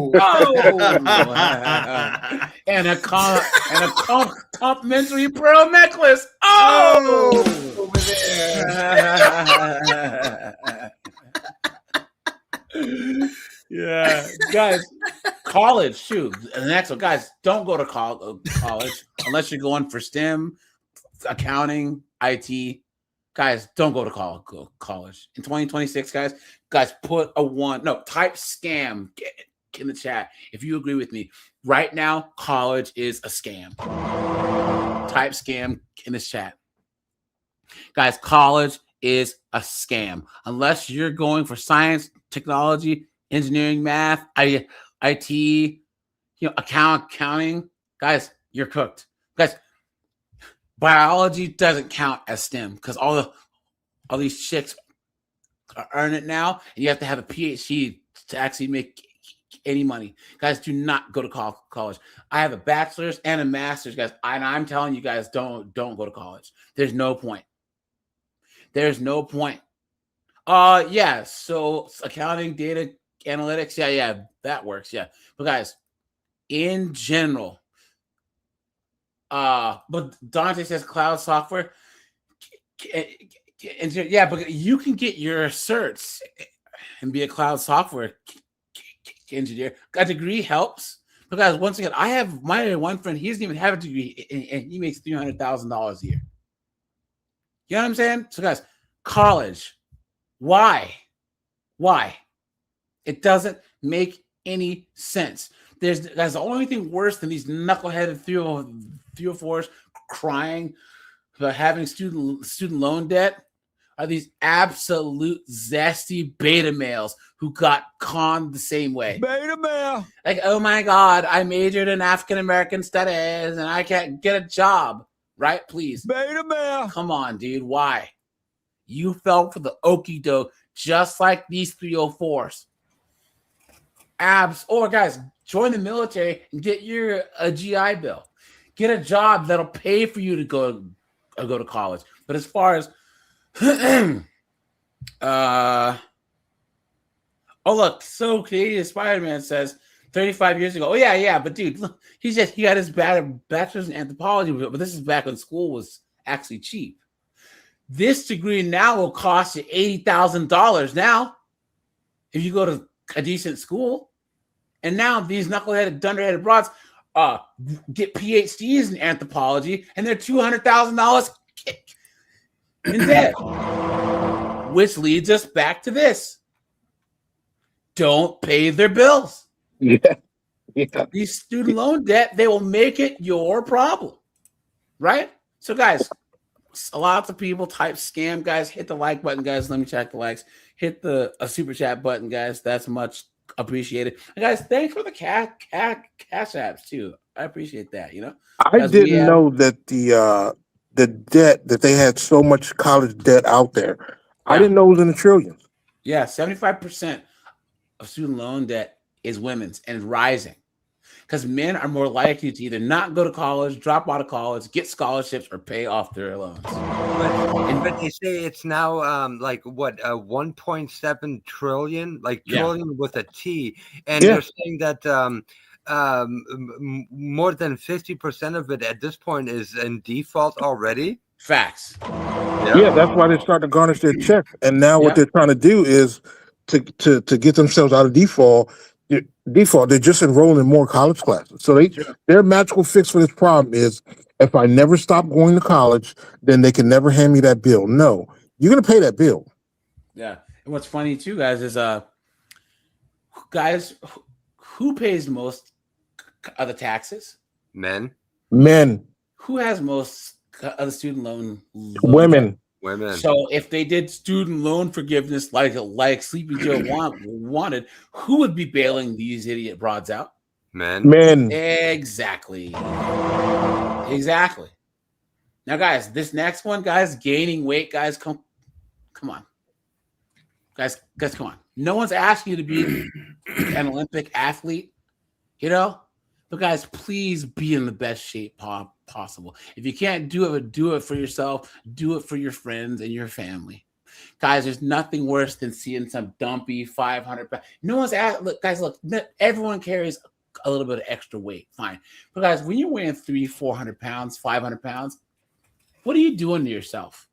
and a complimentary pearl necklace. Oh, over there. Yeah, guys, college. Shoot, the next one, guys. Don't go to college unless you're going for STEM, accounting, IT. Guys, don't go to college. In 2026, guys, put a one. No, type scam in the chat if you agree with me. Right now, college is a scam. Type scam in this chat. Guys, college is a scam. Unless you're going for science, technology, engineering, math, IT, accounting, guys, you're cooked. Guys, biology doesn't count as STEM because all these chicks earn it now, and you have to have a PhD to actually make any money. Guys, do not go to college. I have a bachelor's and a master's, guys, and I'm telling you guys, don't go to college. There's no point. There's no point. Yeah. So accounting, data analytics, yeah, that works. Yeah, but guys, in general. But Dante says cloud software. Yeah, but you can get your certs and be a cloud software engineer. A degree helps. But guys, once again, I have my one friend, he doesn't even have a degree, and he makes $300,000 a year. You know what I'm saying? So guys, college. Why? It doesn't make any sense. There's the only thing worse than these knuckleheaded 304s crying about having student loan debt are these absolute zesty beta males who got conned the same way. Beta male. Like, oh my God, I majored in African American studies and I can't get a job. Right? Please. Beta male. Come on, dude. Why? You fell for the okie doke just like these 304s. Or guys, join the military and get your GI Bill. Get a job that'll pay for you to go to college. But as far as look, so Canadian Spider-Man says 35 years ago. Oh yeah, but dude, look, he got his bachelor's in anthropology, but this is back when school was actually cheap. This degree now will cost you $80,000 now if you go to a decent school. And now these knuckleheaded, dunderheaded broads get PhDs in anthropology, and they're $200,000 in debt. Which leads us back to this: don't pay their bills. Yeah. These student loan debt, they will make it your problem, right? So, guys, lots of people type scam, guys. Hit the like button, guys. Let me check the likes. Hit the super chat button, guys. That's much appreciated. And guys, thanks for the cash apps too. I appreciate that. I didn't know that the debt that they had so much college debt out there. Yeah. I didn't know it was in the trillions. Yeah, 75% of student loan debt is women's and rising because men are more likely to either not go to college, drop out of college, get scholarships, or pay off their loans. But they say it's now like what 1.7 trillion, like trillion with a T, and they're saying that more than 50% of it at this point is in default already. Facts. Yeah, that's why they start to garnish their check. And now what they're trying to do is to get themselves out of default. They're just enrolling in more college classes. So their magical fix for this problem is, if I never stop going to college, then they can never hand me that bill. No, you're gonna pay that bill. Yeah, and what's funny too, guys, is guys, who pays most of the taxes? Men. Who has most of the student loan? Women. So if they did student loan forgiveness like Sleepy Joe wanted, who would be bailing these idiot broads out? Men. Exactly. Now, guys, this next one, guys, gaining weight, guys, come on. Guys, come on. No one's asking you to be an Olympic athlete, but guys, please be in the best shape possible. If you can't do it for yourself. Do it for your friends and your family. Guys, there's nothing worse than seeing some dumpy 500 pounds. No one's look, everyone carries a little bit of extra weight. Fine. But guys, when you're weighing 300-400 pounds, 500 pounds, what are you doing to yourself?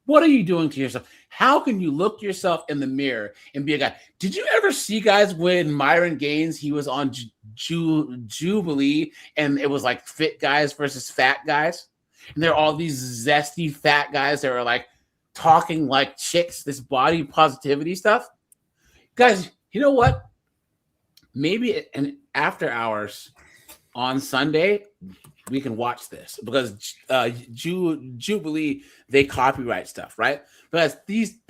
What are you doing to yourself? How can you look yourself in the mirror and be a guy? Did you ever see, guys, when Myron Gaines, he was on Jubilee, and it was like fit guys versus fat guys? And there are all these zesty fat guys that are like talking like chicks, this body positivity stuff. Guys, you know what? Maybe an after hours on Sunday, we can watch this, because Jubilee, they copyright stuff, right? Because these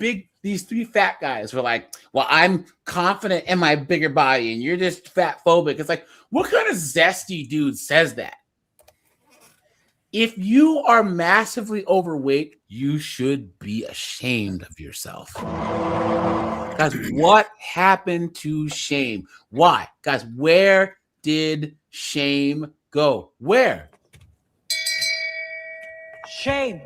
three fat guys were like, well, I'm confident in my bigger body and you're just fat phobic. It's like, what kind of zesty dude says that? If you are massively overweight, you should be ashamed of yourself. Guys, what happened to shame? Why? Guys, where did shame go? Where? Shame.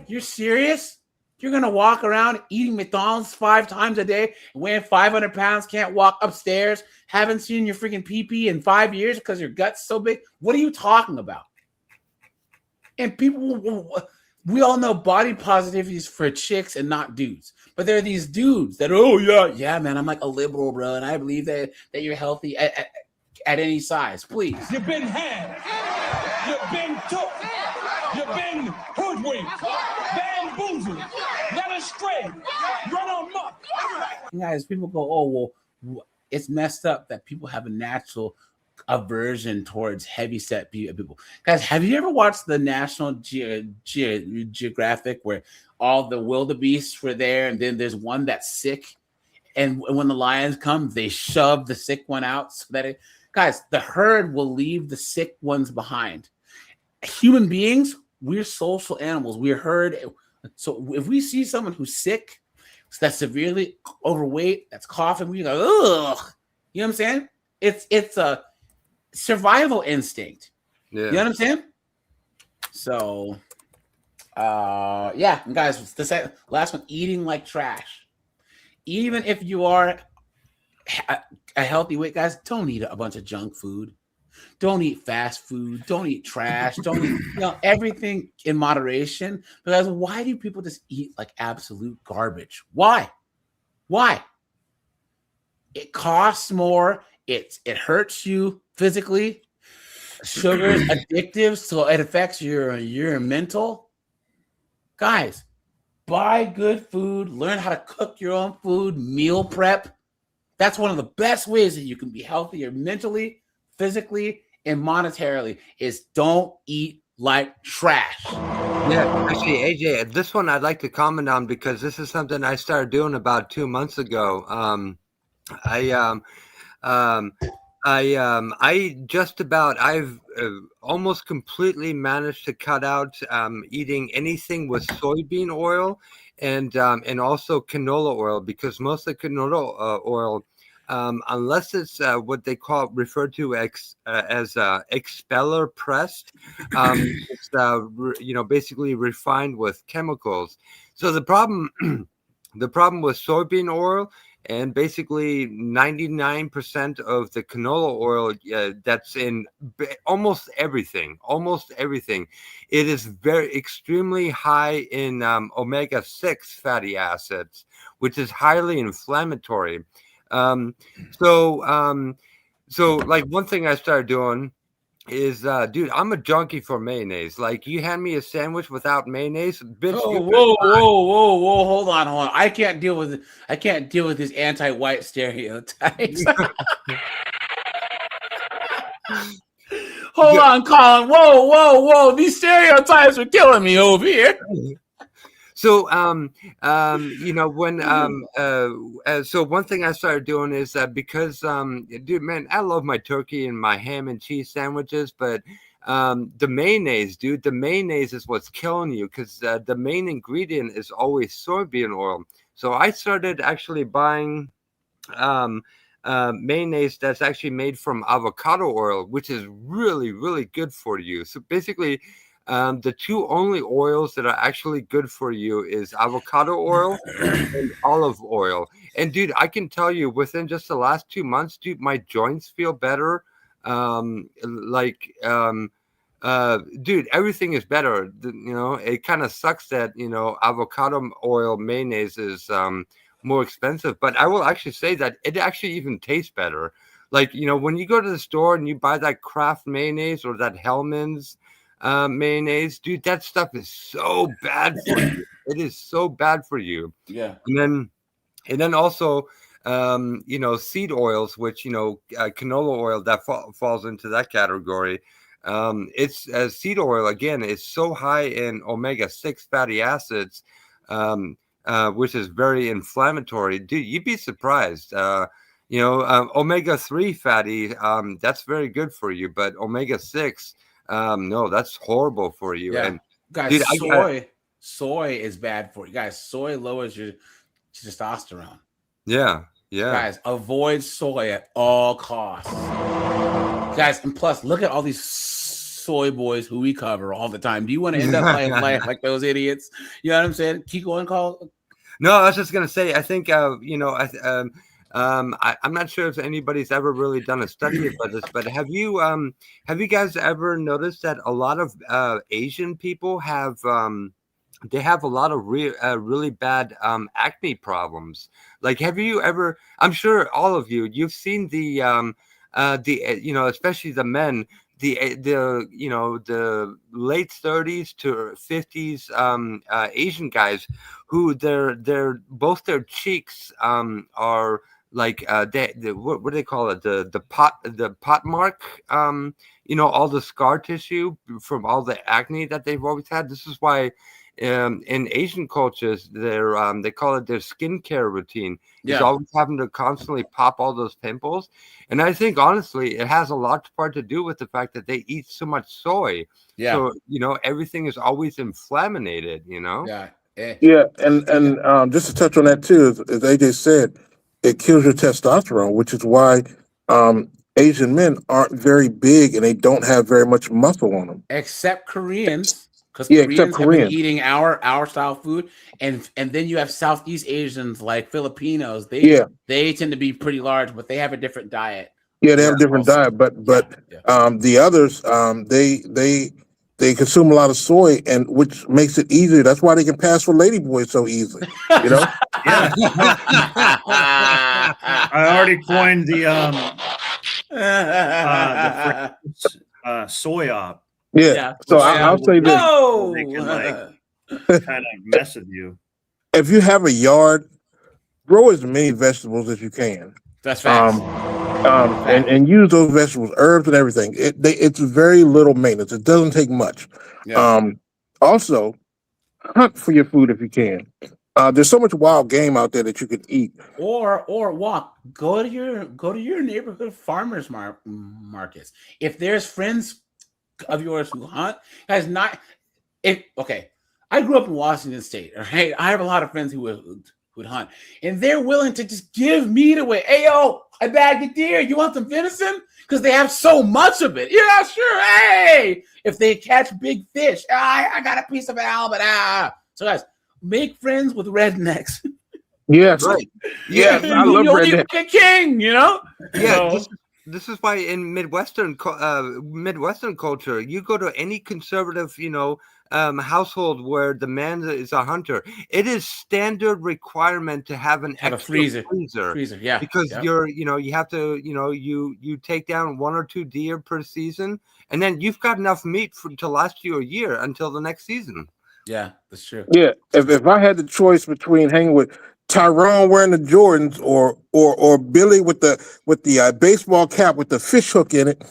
You're serious? You're going to walk around eating McDonald's 5 times a day, weighing 500 pounds, can't walk upstairs, haven't seen your freaking pee-pee in 5 years because your gut's so big? What are you talking about? And people, we all know body positivity is for chicks and not dudes. But there are these dudes that, yeah, man, I'm like a liberal, bro, and I believe that you're healthy at any size. Please. You've been had. You've been took. You've been hoodwinked. Bamboozled. Led astray. Run amok. Guys, people go, oh, well, it's messed up that people have a natural aversion towards heavy-set people. Guys, have you ever watched the National Geographic where all the wildebeests were there, and then there's one that's sick, and when the lions come, they shove the sick one out so that guys, the herd will leave the sick ones behind. Human beings, we're social animals. We're herd. So if we see someone who's sick, that's severely overweight, that's coughing, we go, ugh. You know what I'm saying? It's a survival instinct. Yeah. You know what I'm saying? So, yeah, and guys, the last one, eating like trash. Even if you are a healthy weight, guys, don't eat a bunch of junk food. Don't eat fast food. Don't eat trash. Don't eat everything in moderation. Because why do people just eat like absolute garbage? Why? It costs more. It hurts you physically. Sugar is addictive, so it affects your mental. Guys, buy good food. Learn how to cook your own food. Meal prep. That's one of the best ways that you can be healthier mentally, physically, and monetarily, is don't eat like trash. Yeah, actually, AJ, this one I'd like to comment on, because this is something I started doing about 2 months ago. I've almost completely managed to cut out eating anything with soybean oil and also canola oil, because most of the canola oil, unless it's what they refer to as expeller pressed, it's basically refined with chemicals. So the problem with soybean oil and basically 99% of the canola oil that's in almost everything. It is very extremely high in omega-6 fatty acids, which is highly inflammatory. So like one thing I started doing is, dude, I'm a junkie for mayonnaise. Like, you hand me a sandwich without mayonnaise, bitch. Whoa, hold on. I can't deal with these anti-white stereotypes. Hold on, Colin. Whoa. These stereotypes are killing me over here. So, you know, when, so one thing I started doing is because, dude, man, I love my turkey and my ham and cheese sandwiches, but the mayonnaise, dude, the mayonnaise is what's killing you, because the main ingredient is always soybean oil. So I started actually buying mayonnaise that's actually made from avocado oil, which is really, really good for you. So basically, the two only oils that are actually good for you is avocado oil and olive oil. And dude, I can tell you, within just the last 2 months, dude, my joints feel better. Dude, everything is better. You know, it kind of sucks that, you know, avocado oil mayonnaise is more expensive, but I will actually say that it actually even tastes better. Like, you know, when you go to the store and you buy that Kraft mayonnaise or that Hellmann's mayonnaise, dude, that stuff is so bad for you. It is so bad for you. Yeah. And then also, you know, seed oils, which, you know, canola oil that falls into that category. It's seed oil, again, is so high in omega-6 fatty acids, which is very inflammatory. Dude, you'd be surprised. You know, omega-3 fatty, that's very good for you, but omega-6, no, that's horrible for you. Yeah. And guys, dude, soy is bad for you guys. Soy lowers your testosterone. Yeah. Guys, avoid soy at all costs. Guys, and plus, look at all these soy boys who we cover all the time. Do you want to end up like those idiots? You know what I'm saying? Keep going, Call. No, I was just gonna say, I think you know, I'm not sure if anybody's ever really done a study about this, but have you guys ever noticed that a lot of Asian people have they have a lot of really bad acne problems? Like, have you ever? I'm sure all of you've seen the you know, especially the men, the you know, the late 30s to 50s Asian guys who both their cheeks are like what do they call it, the pot mark, you know, all the scar tissue from all the acne that they've always had. This is why in Asian cultures they call it their skincare routine. It's always having to constantly pop all those pimples. And I think honestly it has a large part to do with the fact that they eat so much soy. So, you know, everything is always inflamed, you know. Yeah, and just to touch on that too, as AJ said, it kills your testosterone, which is why Asian men aren't very big and they don't have very much muscle on them. Except Koreans. Because except Koreans have been eating our style food, and then you have Southeast Asians like Filipinos. They tend to be pretty large, but they have a different diet. Yeah, they have a different diet, but the others they consume a lot of soy, and which makes it easier. That's why they can pass for ladyboys so easily. You know. I already coined the soy op. Yeah. So I'll say this. They can like kind of mess with you. If you have a yard, grow as many vegetables as you can. That's facts. And use those vegetables, herbs, and everything. It's very little maintenance. It doesn't take much. Also, hunt for your food if you can. There's so much wild game out there that you can eat. Or walk. Go to your neighborhood farmers markets. If there's friends of yours who hunt, guys, I grew up in Washington State. Right, I have a lot of friends who would hunt, and they're willing to just give meat away. Hey, yo, I bagged a deer. You want some venison? Because they have so much of it. Yeah, sure. Hey, if they catch big fish, I got a piece of it, but So guys, make friends with rednecks. Yes. Right. Yes, I love redneck. King, you know? Yeah, So- this is why in Midwestern culture, you go to any conservative, household where the man is a hunter, it is standard requirement to have an Have a extra freezer, yeah, because yep. you have to, you take down 1 or 2 deer per season, and then you've got enough meat to last you a year until the next season. Yeah, that's true. Yeah, if I had the choice between hanging with Tyrone wearing the Jordans or Billy with the baseball cap with the fish hook in it,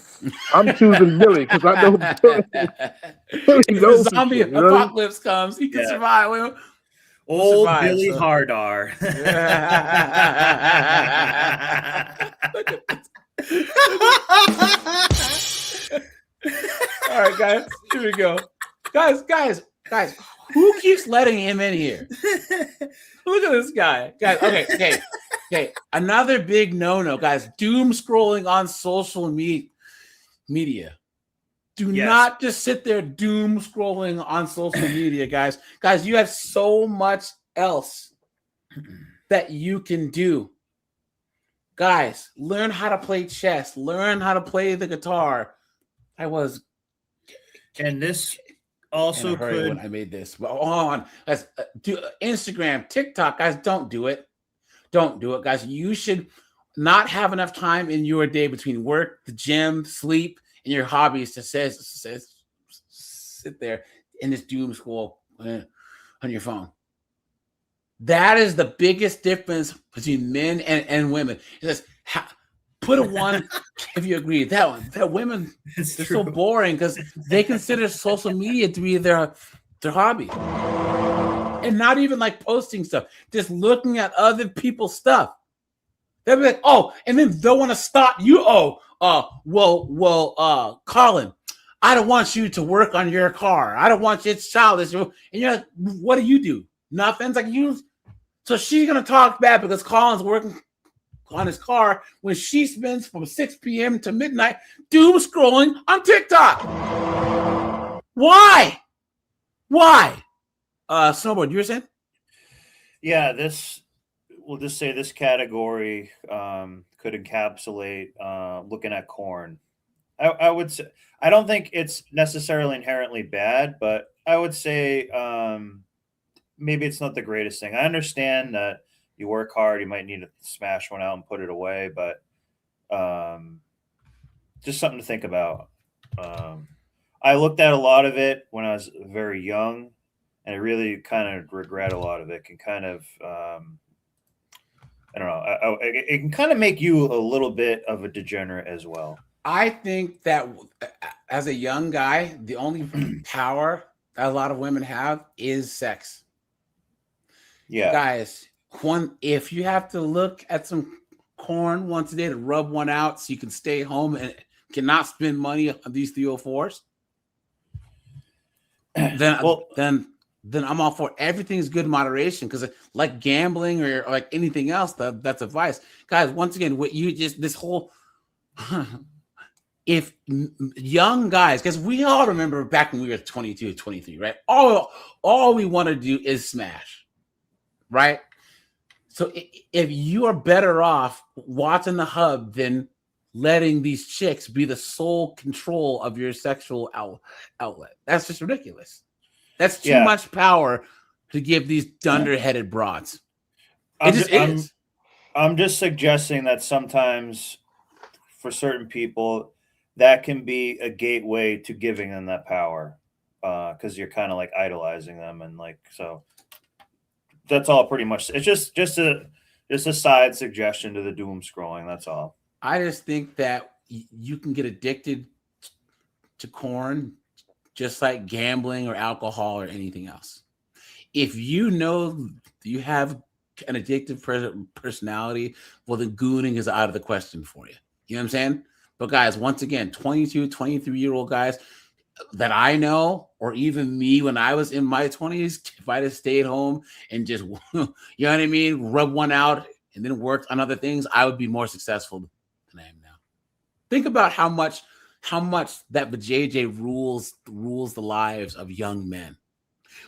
I'm choosing Billy because I know Billy If knows the some zombie shit, you know? apocalypse comes, he can Yeah. survive. We'll Old survive, Billy so. Hardar. All right, guys, here we go. Guys, who keeps letting him in here? Look at this guy. Guys, okay. Another big no-no, guys. Doom scrolling on social media. Do not just sit there doom scrolling on social media, guys. Guys, you have so much else that you can do. Guys, learn how to play chess. Learn how to play the guitar. And this also could. When I made this, but hold on, guys. Do Instagram, TikTok, guys. Don't do it. Don't do it, guys. You should not have enough time in your day between work, the gym, sleep, and your hobbies to sit there in this doom scroll on your phone. That is the biggest difference between men and women. It says, put a 1 if you agree. That women, they're so boring because they consider social media to be their hobby. And not even like posting stuff, just looking at other people's stuff. They'll be like, oh, and then they'll want to stop you. Colin, I don't want you to work on your car. I don't want you, it's childish. And you're like, what do? Nothing. It's like you. So she's gonna talk bad because Colin's working on his car when she spends from 6 p.m. to midnight doom scrolling on TikTok. Why? Snowboard, you were saying? Yeah, we'll just say this category could encapsulate looking at corn. I would say, I don't think it's necessarily inherently bad, but I would say maybe it's not the greatest thing. I understand that you work hard, you might need to smash one out and put it away, but just something to think about. I looked at a lot of it when I was very young, and I really kind of regret a lot of it. Can kind of, I don't know, it can kind of make you a little bit of a degenerate as well. I think that as a young guy, the only power that a lot of women have is sex. Yeah. Guys, if you have to look at some corn once a day to rub one out so you can stay home and cannot spend money on these 304s, then I'm all for it. Everything's good in moderation, because like gambling or like anything else, that's advice. Guys, once again, what you just this whole if young guys, because we all remember back when we were 22, 23, right? All we want to do is smash, right? So if you are better off watching the hub than letting these chicks be the sole control of your sexual outlet, that's just ridiculous. That's too much power to give these dunderheaded broads. I'm just suggesting that sometimes for certain people, that can be a gateway to giving them that power, because you're kind of like idolizing them, and like, so that's all pretty much. It's just a side suggestion to the doom scrolling. That's all. I just think that you can get addicted to corn just like gambling or alcohol or anything else. If you know you have an addictive personality, well, then gooning is out of the question for you. You know what I'm saying? But guys, once again, 22, 23-year-old guys that I know, or even me when I was in my 20s, if I just stayed home and just, you know what I mean, rub one out and then worked on other things, I would be more successful than I am now. Think about how much that JJ rules the lives of young men.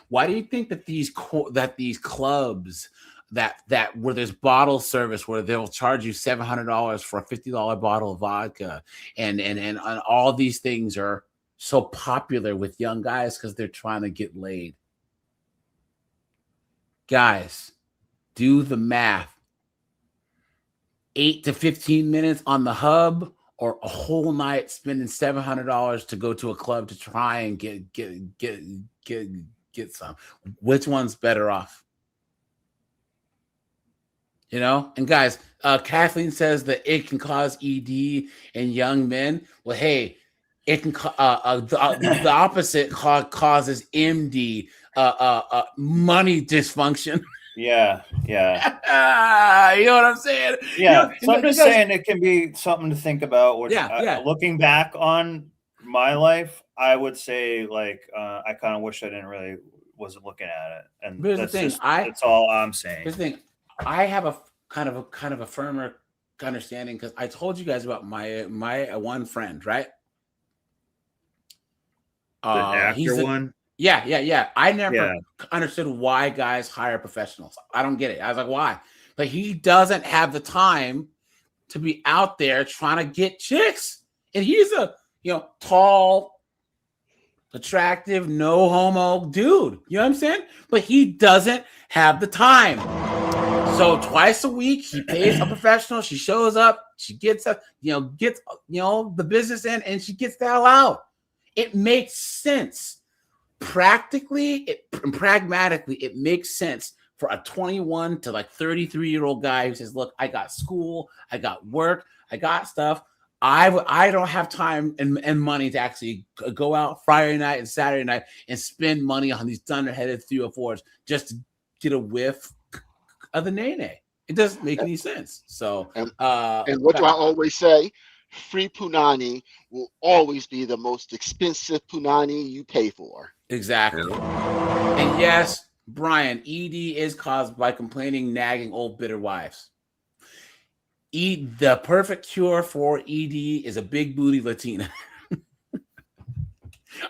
Why do you think that these clubs, that where there's bottle service where they'll charge you $700 for a $50 bottle of vodka, and all these things are so popular with young guys because they're trying to get laid. Guys, do the math. 8 to 15 minutes on the hub, or a whole night spending $700 to go to a club to try and get some. Which one's better off? You know, and guys, Kathleen says that it can cause ED in young men. Well, hey, it can the opposite causes MD, money dysfunction. Yeah. You know what I'm saying? Yeah. You know, So I'm just saying it can be something to think about. Which, looking back on my life, I would say like I kind of wish I wasn't looking at it. And here's that's the thing. that's all I'm saying. Here's the thing. I have a kind of a firmer understanding because I told you guys about my one friend, right? The actor one. Yeah. I never understood why guys hire professionals. I don't get it. I was like, why? But he doesn't have the time to be out there trying to get chicks. And he's a tall, attractive, no homo dude. You know what I'm saying? But he doesn't have the time. So twice a week he pays a professional. She shows up. She gets the business in, and she gets the hell out. It makes sense. Practically, pragmatically, it makes sense for a 21 to like 33-year-old guy who says, look, I got school, I got work, I got stuff. I don't have time and money to actually go out Friday night and Saturday night and spend money on these dunderheaded 304s just to get a whiff of the nene. It doesn't make any sense. So, and what do I always say? Free punani will always be the most expensive punani you pay for. Exactly. And yes, Brian, ED is caused by complaining, nagging old bitter wives. The perfect cure for ED is a big booty Latina.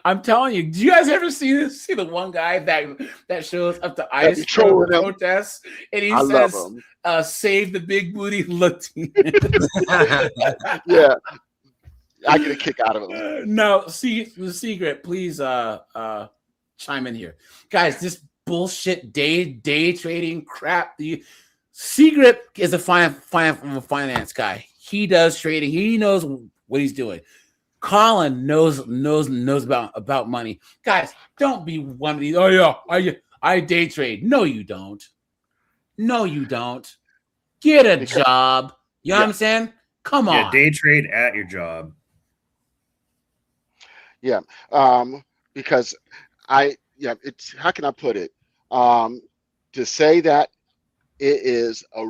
I'm telling you, do you guys ever see the one guy that shows up to ICE protests and he says, save the big booty Latina? Yeah. I get a kick out of him. No, see the secret. Please chime in here. Guys, this bullshit day trading crap. The secret is a finance guy. He does trading. He knows what he's doing. Colin knows about money. Guys, don't be one of these. Oh yeah, I day trade. No, you don't. Get a job. You know what I'm saying? Come on. Yeah, day trade at your job. Yeah. Because it's, how can I put it? To say that it is a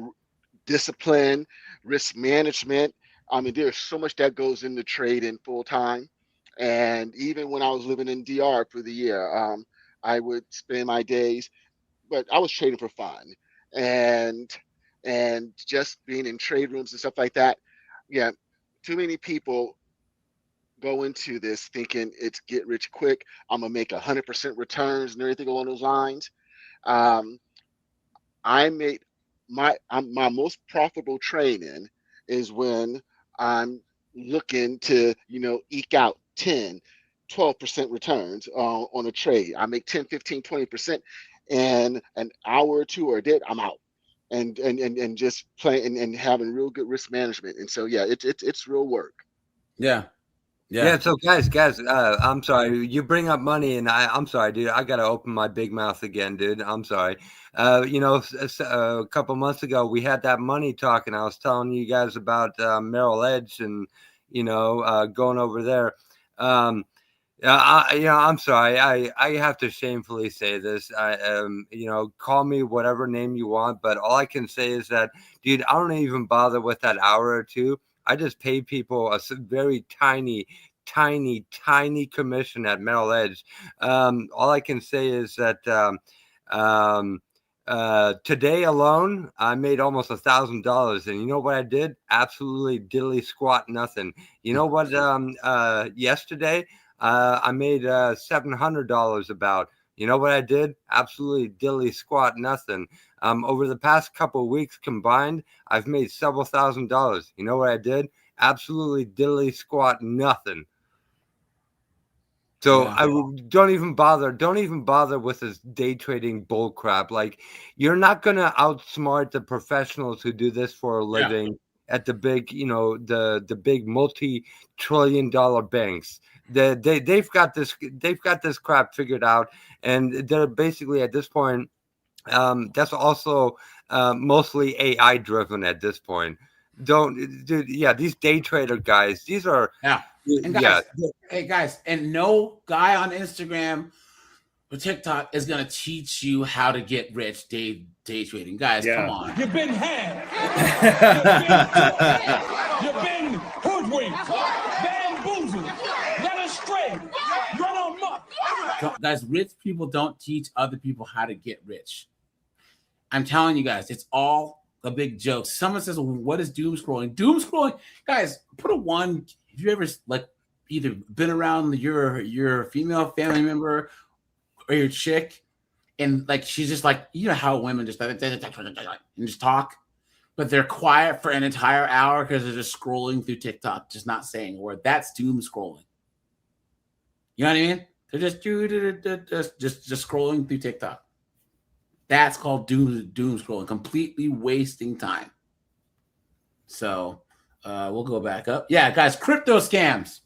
discipline, risk management. I mean, there's so much that goes into trading full time. And even when I was living in DR for the year, I would spend my days, but I was trading for fun and just being in trade rooms and stuff like that. Yeah. Too many people go into this thinking it's get rich quick. I'm going to make 100% returns and everything along those lines. I made my most profitable trading is when I'm looking to, eke out 10, 12% returns on a trade. I make 10, 15, 20% in an hour or two or a day, I'm out. And just playing and having real good risk management. And so, yeah, it's real work. Yeah. So guys, I'm sorry. You bring up money, and I'm sorry, dude. I gotta open my big mouth again, dude. I'm sorry. A couple months ago, we had that money talk, and I was telling you guys about Merrill Edge and going over there. I'm sorry. I have to shamefully say this. Call me whatever name you want, but all I can say is that, dude, I don't even bother with that hour or two. I just pay people a very tiny commission at Merrill Edge. All I can say is that today alone, I made almost $1,000. And you know what I did? Absolutely diddly squat nothing. You know what? Yesterday, I made $700 about. You know what I did? Absolutely dilly squat nothing. Over the past couple of weeks combined, I've made several $1,000s. You know what I did? Absolutely diddly squat nothing. So Yeah. I don't even bother with this day trading bull crap. Like, you're not gonna outsmart the professionals who do this for a living at the big, the big multi-trillion-dollar banks. They've got this crap figured out, and they're basically at this point. That's also mostly AI driven at this point. These day trader guys, these are And guys, hey guys, and no guy on Instagram or TikTok is gonna teach you how to get rich day trading. Guys, come on. You've been had. You've been hoodwinked, bamboozled, led astray, run amok. Guys, rich people don't teach other people how to get rich. I'm telling you guys, it's all a big joke. Someone says, "What is doom scrolling?" Doom scrolling, guys. Put a one. Have you ever either been around your female family member or your chick, and she's just how women just and just talk, but they're quiet for an entire hour because they're just scrolling through TikTok, just not saying a word. That's doom scrolling. You know what I mean? They're just scrolling through TikTok. That's called doom scrolling, completely wasting time. So we'll go back up. Yeah, guys, crypto scams.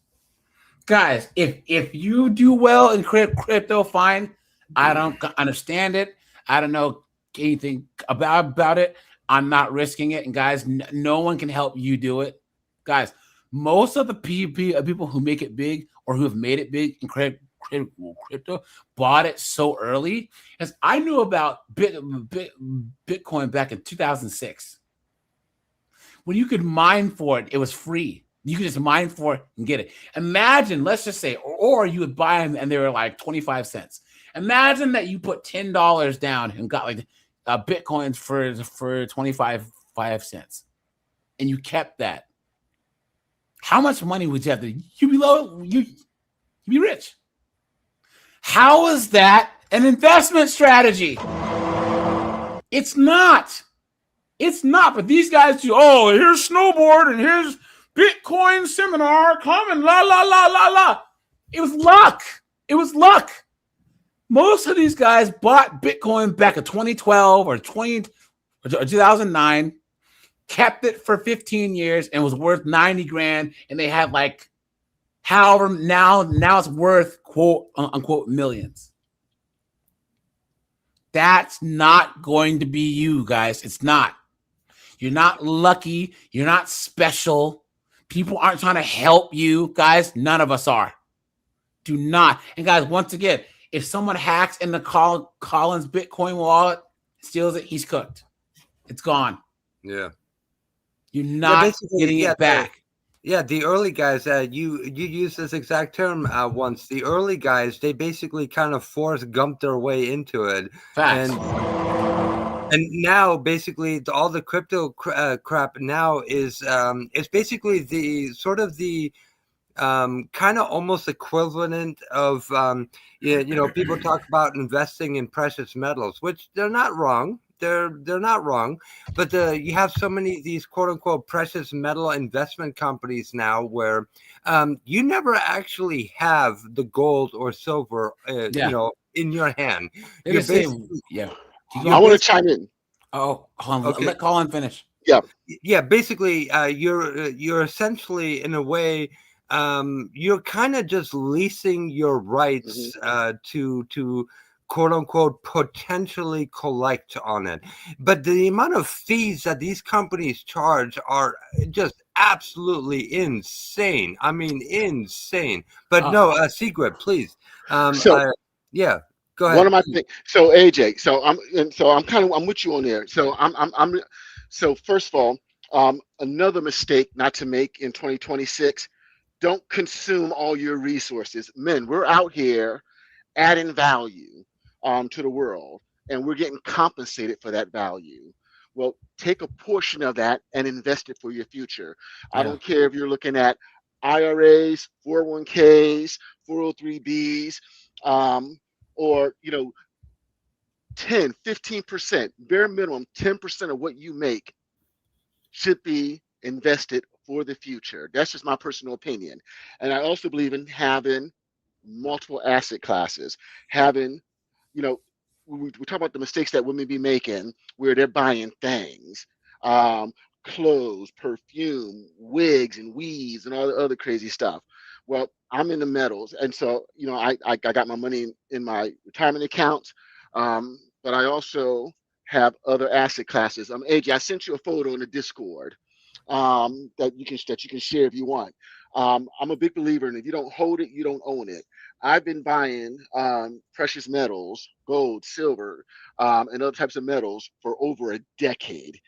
Guys, if you do well in crypto, fine. I don't understand it. I don't know anything about it. I'm not risking it. And guys, no one can help you do it. Guys, most of the people who make it big or who have made it big in crypto bought it so early. As I knew about Bitcoin back in 2006. When you could mine for it, it was free. You could just mine for it and get it. Imagine, let's just say, or you would buy them and they were like 25 cents. Imagine that you put $10 down and got Bitcoins for 25 cents, and you kept that. How much money would you have to? You'd be rich. How is that an investment strategy? It's not. It's not. But these guys do. Oh, here's snowboard and here's Bitcoin seminar. Come and la la la la la. It was luck. It was luck. Most of these guys bought Bitcoin back in 2012 or 2009, kept it for 15 years and was worth 90 grand, and they had however now it's worth quote unquote millions. That's not going to be you, guys. It's not. You're not lucky. You're not special. People aren't trying to help you, guys. None of us are. Do not. And guys, once again, if someone hacks in the Collins Bitcoin wallet, steals it, he's cooked. It's gone. Yeah. You're not getting it back. The early guys, you used this exact term once. The early guys, they basically kind of Forrest Gumped their way into it. Facts. And now basically all the crypto crap now is it's basically the sort of the kind of almost equivalent of people talk about investing in precious metals, which they're not wrong. They're not wrong, but you have so many of these quote unquote precious metal investment companies now where you never actually have the gold or silver in your hand. I want to chime in. Oh, hold on. Okay. Let Colin finish. Yeah. Basically, you're essentially in a way you're kind of just leasing your rights to quote unquote potentially collect on it. But the amount of fees that these companies charge are just absolutely insane. I mean, insane. But no, Sigrid, please. Go ahead. One of my things. So AJ, I'm with you on there. So first of all, another mistake not to make in 2026. Don't consume all your resources. Men, we're out here adding value to the world, and we're getting compensated for that value. Well, take a portion of that and invest it for your future. I don't care if you're looking at IRAs, 401ks, 403bs, or 10, 15%, bare minimum 10% of what you make should be invested for the future. That's just my personal opinion. And I also believe in having multiple asset classes, having, you know, we talk about the mistakes that women be making where they're buying things, clothes, perfume, wigs and weaves and all the other crazy stuff. Well, I'm in the metals. And so, you know, I got my money in my retirement accounts, but I also have other asset classes. AJ, I sent you a photo in the Discord that you can share if you want. I'm a big believer in if you don't hold it, you don't own it. I've been buying precious metals, gold, silver, and other types of metals for over a decade,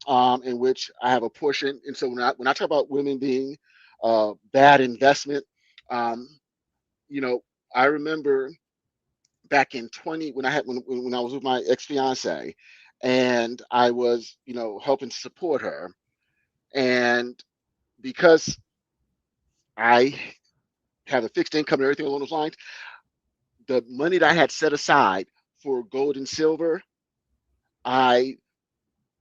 in which I have a portion. And so when I talk about women being bad investment, you know, I remember back in when I was with my ex-fiance, and I was, you know, helping to support her, and because I have a fixed income and everything along those lines, the money that I had set aside for gold and silver, I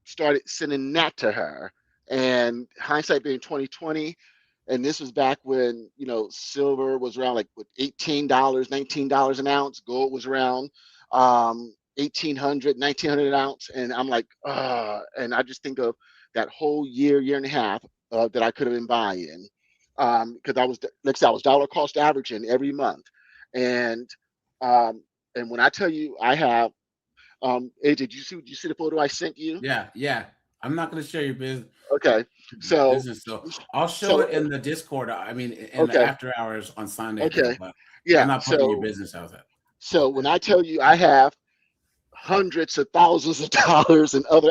started sending that to her. And hindsight being 2020, and this was back when, you know, silver was around like $18, $19 an ounce. Gold was around $1,800, $1,900 an ounce. And I'm like, and I just think of that whole year and a half that I could have been buying. Because I was, like I said, I was dollar cost averaging every month. And when I tell you I have, AJ, did you see the photo I sent you? Yeah. I'm not going to share your business. Okay. So I'll show it in the Discord. I mean, in the after hours on Sunday. Okay. But Yeah. I'm not putting your business out there. So when I tell you I have hundreds of thousands of dollars and other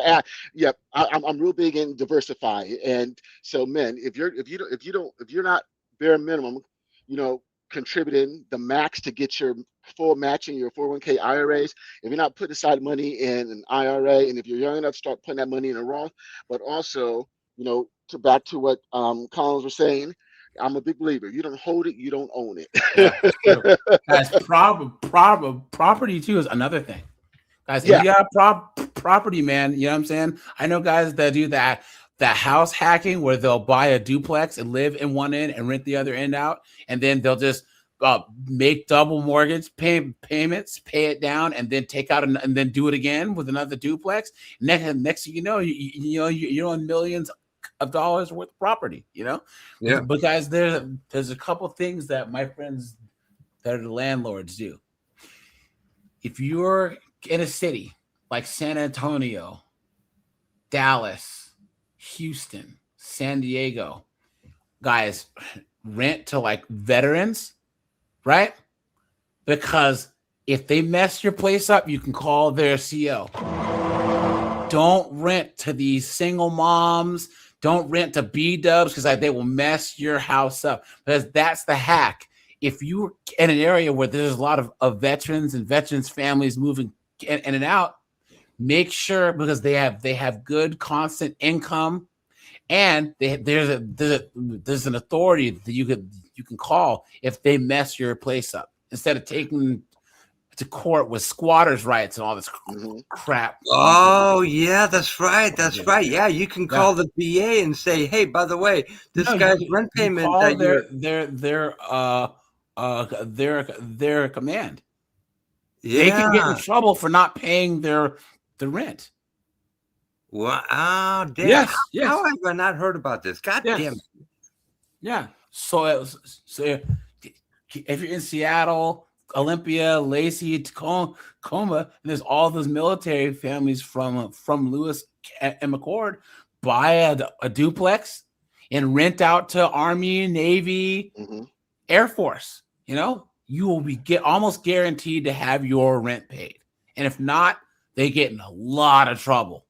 I'm real big in diversifying. And so, men, if you're not bare minimum, you know, contributing the max to get your full matching your 401k IRAs, if you're not putting aside money in an IRA, and if you're young enough, start putting that money in a Roth. But also, you know, back to what Collins was saying, I'm a big believer. You don't hold it, you don't own it. Yeah, guys, property too is another thing. Guys, if you got property, man, you know what I'm saying? I know guys that do that house hacking where they'll buy a duplex and live in one end and rent the other end out, and then they'll just make double mortgage payments, pay it down, and then take out and then do it again with another duplex. Next thing you know, you're on millions of dollars worth of property. You know, But guys, there's a couple things that my friends that are the landlords do. If you're in a city like San Antonio, Dallas, Houston, San Diego, guys, rent to like veterans, right? Because if they mess your place up, you can call their CO. Don't rent to these single moms. Don't rent to B-dubs because they will mess your house up. Because that's the hack. If you're in an area where there's a lot of veterans and veterans families moving in and out, make sure, because they have good constant income, and there's an authority that you can call if they mess your place up, instead of taking to court with squatters' rights and all this crap. Oh yeah, that's right. Right. Yeah, you can call the VA and say, "Hey, by the way, this guy's rent payment their command." Yeah. They can get in trouble for not paying the rent. Wow, damn. Yes. How have I not heard about this? God damn it. Yeah. So if you're in Seattle, Olympia, Lacey, Tacoma, and there's all those military families from Lewis and McCord, buy a duplex and rent out to Army, Navy, Air Force. You know, you will be almost guaranteed to have your rent paid, and if not, they get in a lot of trouble.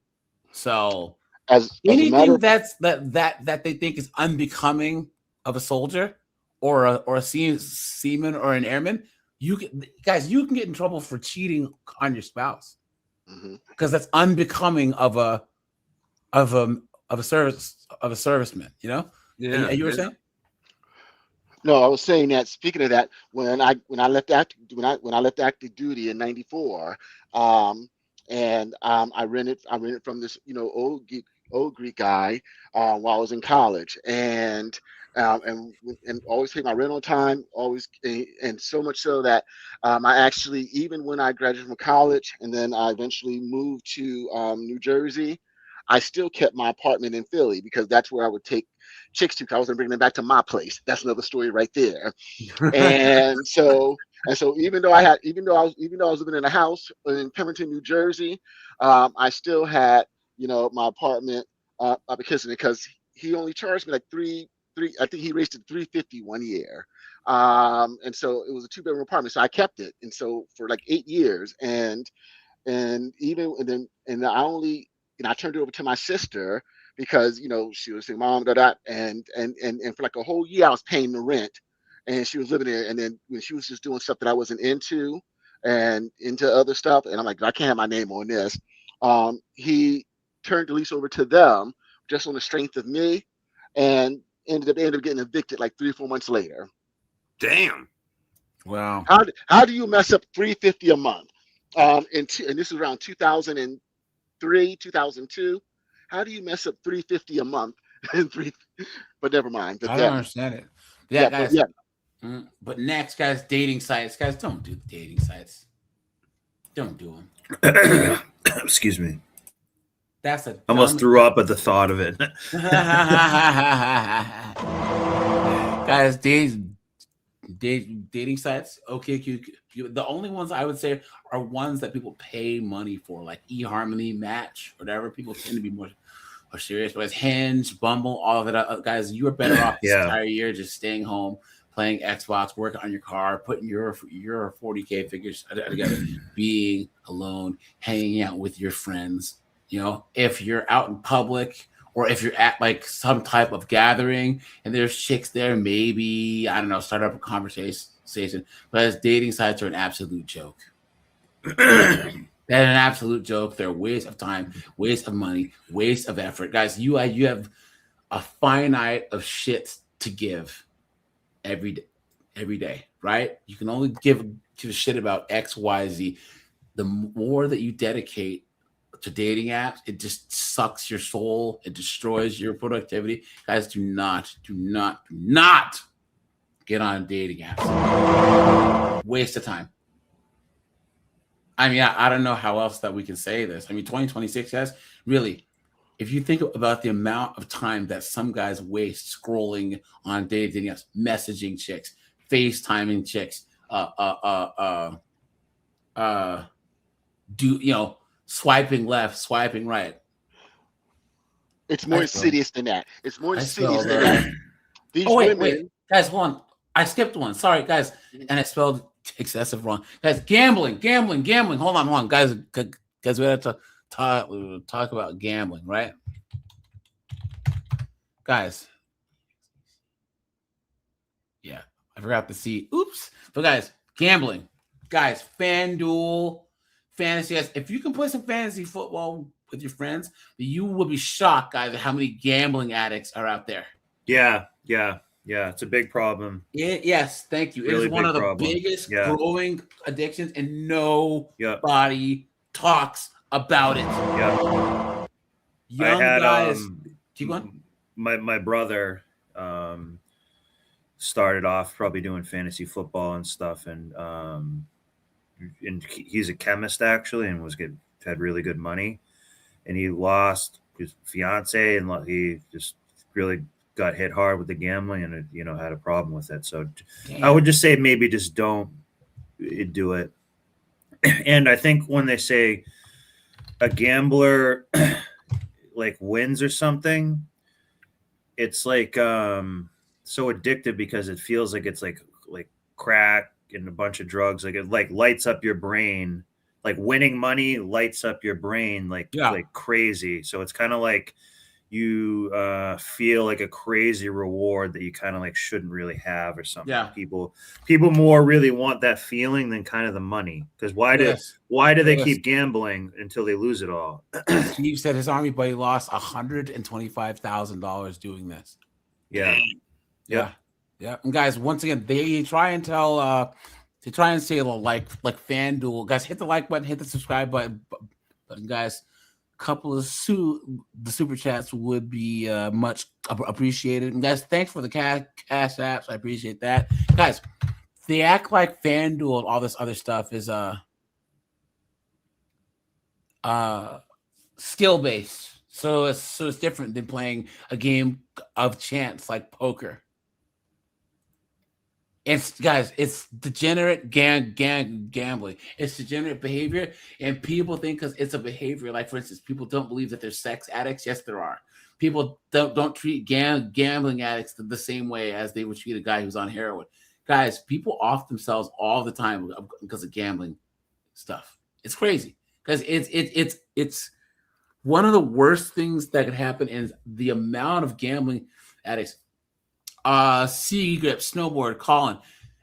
So, anything that they think is unbecoming of a soldier or a seaman or an airman, you can get in trouble for cheating on your spouse, because that's unbecoming of a serviceman. You know? Yeah. And you were saying? No, I was saying that. Speaking of that, when I left active duty in '94, and I rented from this old Greek guy while I was in college, and always pay my rent on time, always, and so much so that I actually, even when I graduated from college and then I eventually moved to New Jersey, I still kept my apartment in Philly because that's where I would take chicks to. 'Cause I was gonna bring them back to my place. That's another story right there. And so even though I was living in a house in Pemberton, New Jersey, I still had my apartment up at Kissimmee because he only charged me like three. I think he raised it to $350 one year, and so it was a 2-bedroom apartment. So I kept it, and so for like 8 years, and I turned it over to my sister because she was saying, "Mom, and for like a whole year I was paying the rent, and she was living there. And then when she was just doing stuff that I wasn't into, and into other stuff, and I'm like, I can't have my name on this. He turned the lease over to them just on the strength of me, and ended up getting evicted like 3 or 4 months later. Damn. Wow. How do you mess up $350 a month? And this is around 2003, 2002. How do you mess up $350 a month? But never mind. But I don't understand it. Yeah, guys. But next, guys, dating sites. Guys, don't do dating sites. Don't do them. Excuse me. That's a almost threw up at the thought of it. Guys, dating sites. Okay, the only ones I would say are ones that people pay money for, like eHarmony, Match, whatever. People tend to be more serious. But it's Hinge, Bumble, all of it. Guys, you are better off this entire year just staying home, playing Xbox, working on your car, putting your 40K figures together, being alone, hanging out with your friends. If you're out in public or if you're at like some type of gathering and there's chicks there, maybe, I don't know, start up a conversation. But as dating sites are an absolute joke. They're an absolute joke. They're a waste of time, waste of money, waste of effort. Guys, you have a finite of shit to give every day, right? You can only give a shit about X, Y, Z. The more that you dedicate to dating apps, it just sucks your soul. It destroys your productivity. Guys, do not get on dating apps. Waste of time. I mean, I don't know how else that we can say this. I mean, 2026, guys, really, if you think about the amount of time that some guys waste scrolling on dating apps, messaging chicks, FaceTiming chicks, swiping left, swiping right. It's more insidious than that. It's more insidious than that. These women. Wait, guys, hold on. I skipped one. Sorry, guys, and I spelled excessive wrong. Guys, gambling. Hold on, guys. We have to talk about gambling, right? Guys. Yeah, I forgot to see. Oops. But guys, gambling. Guys, FanDuel, fantasy. Guys, if you can play some fantasy football with your friends, you will be shocked, guys, at how many gambling addicts are out there. Yeah. It's a big problem. Yes, thank you. Really, it is one of the biggest growing addictions, and nobody talks about it. Yeah. Young guys. Keep going. My brother started off probably doing fantasy football and stuff, and he's a chemist actually, and had really good money, and he lost his fiance, and he just really got hit hard with the gambling, and had a problem with it. So I would just say maybe just don't do it. And I think when they say a gambler like wins or something, it's like so addictive because it feels like it's like crack and a bunch of drugs. Like it lights up your brain. Like winning money lights up your brain like crazy. So it's kind of like you feel like a crazy reward that you kind of like shouldn't really have or something. Yeah. People more really want that feeling than kind of the money. Because why do they keep gambling until they lose it all? Steve said his army buddy lost $125,000 doing this. Yeah. And guys, once again, they try and tell they try and say like FanDuel, guys, hit the like button, hit the subscribe button. Guys, a couple of the super chats would be much appreciated. And guys, thanks for the cash apps. I appreciate that. Guys, they act like FanDuel and all this other stuff is skill based. So it's different than playing a of chance like poker. It's degenerate gambling. It's degenerate behavior, and people think because it's a behavior. Like for instance, people don't believe that they're sex addicts. Yes, there are. People don't treat gambling addicts the same way as they would treat a guy who's on heroin. Guys, people off themselves all the time because of gambling stuff. It's crazy because it's one of the worst things that could happen is the amount of gambling addicts. C Grip, Snowboard, Colin,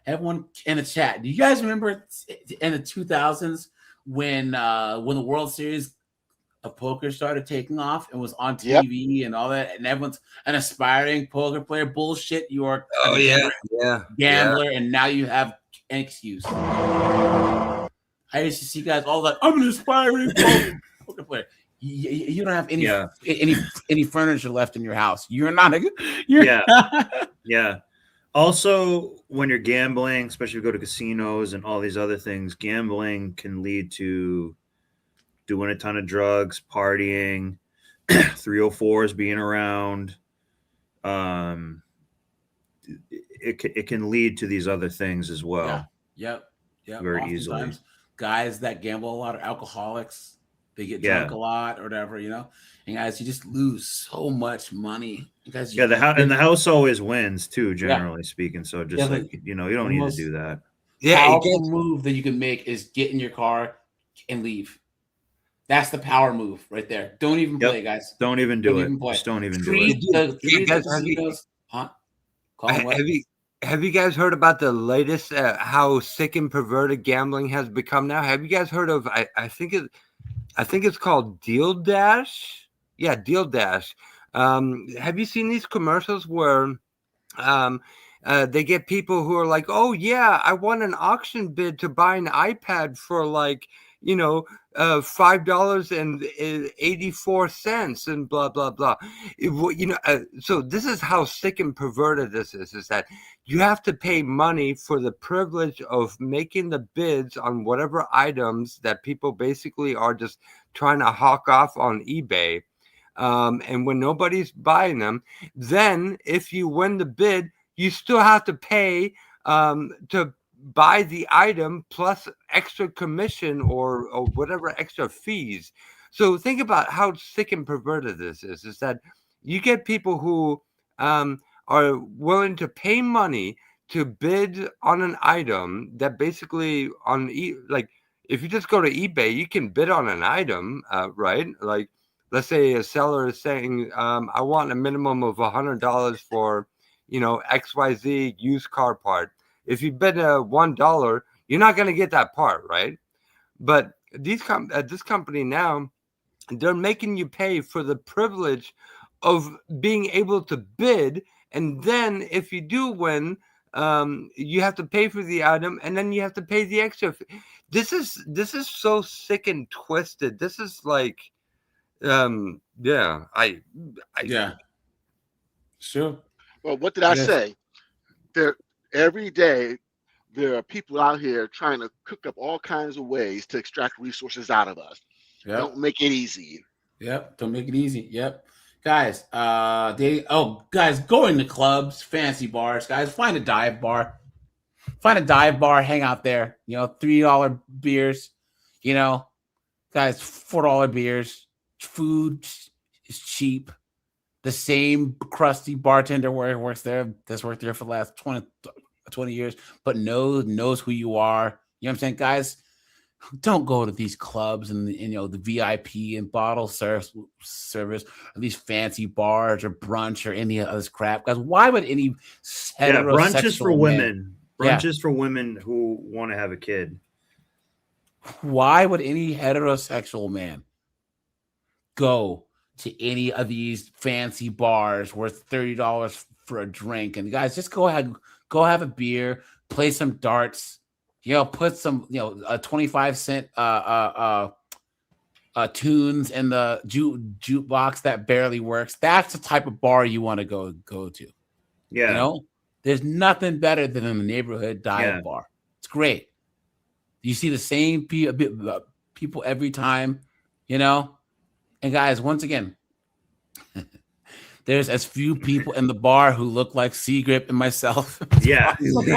everyone in the chat. Do you guys remember in the 2000s when the World Series of poker started taking off and was on TV and all that, and everyone's an aspiring poker player? Bullshit, you are gambler, and now you have an excuse. I used to see guys all like, I'm an aspiring poker player. You don't have any furniture left in your house. You're not yeah. Also, when you're gambling, especially if you go to casinos and all these other things, gambling can lead to doing a ton of drugs, partying, 304s being around. It can lead to these other things as well. Yep. Very easily. Guys that gamble a lot are alcoholics. They get drunk a lot or whatever, And guys, you just lose so much money. Guys, the house always wins too, generally speaking. So just you don't need to do that. Powerful move that you can make is get in your car and leave. That's the power move right there. Don't even play, guys. Don't even do it. Just don't even do it. Have you guys heard about the latest how sick and perverted gambling has become now? Have you guys heard of I think it's called Deal Dash. Yeah, Deal Dash. Have you seen these commercials where they get people who are like, oh, yeah, I won an auction bid to buy an iPad for $5.84 and blah, blah, blah. So this is how sick and perverted this is that you have to pay money for the privilege of making the bids on whatever items that people basically are just trying to hawk off on eBay. And when nobody's buying them, then if you win the bid, you still have to pay to buy the item plus extra commission or whatever extra fees. So think about how sick and perverted this is that you get people who are willing to pay money to bid on an item that basically if you just go to eBay, you can bid on an item, right? Like, let's say a seller is saying, I want a minimum of $100 for, XYZ used car part. If you bid $1, you're not going to get that part, right? But this company now, they're making you pay for the privilege of being able to bid. And then if you do win, you have to pay for the item, and then you have to pay the extra. This is so sick and twisted. This is like, sure. Well, what did I say? Every day there are people out here trying to cook up all kinds of ways to extract resources out of us. Yep. Don't make it easy. Yep, don't make it easy. Yep. Guys, guys, going to clubs, fancy bars, guys, find a dive bar. Find a dive bar, hang out there. $3 beers, guys, $4 beers. Food is cheap. The same crusty bartender works there that's worked there for the last 20 years, but knows who you are. You know what I'm saying, guys? Don't go to these clubs and the VIP and bottle service or these fancy bars or brunch or any of this crap, guys. Why would any heterosexual brunch is for women? Brunch is for women who want to have a kid. Why would any heterosexual man go to any of these fancy bars worth $30 for a drink? And guys, just go ahead, go have a beer, play some darts, put some, a 25-cent tunes in the jukebox that barely works. That's the type of bar you want to go to. Yeah. You know, there's nothing better than in the neighborhood dive bar. It's great. You see the same people every time, you know. And guys, once again, there's as few people in the bar who look like Seagrip and myself. Yeah. Yep.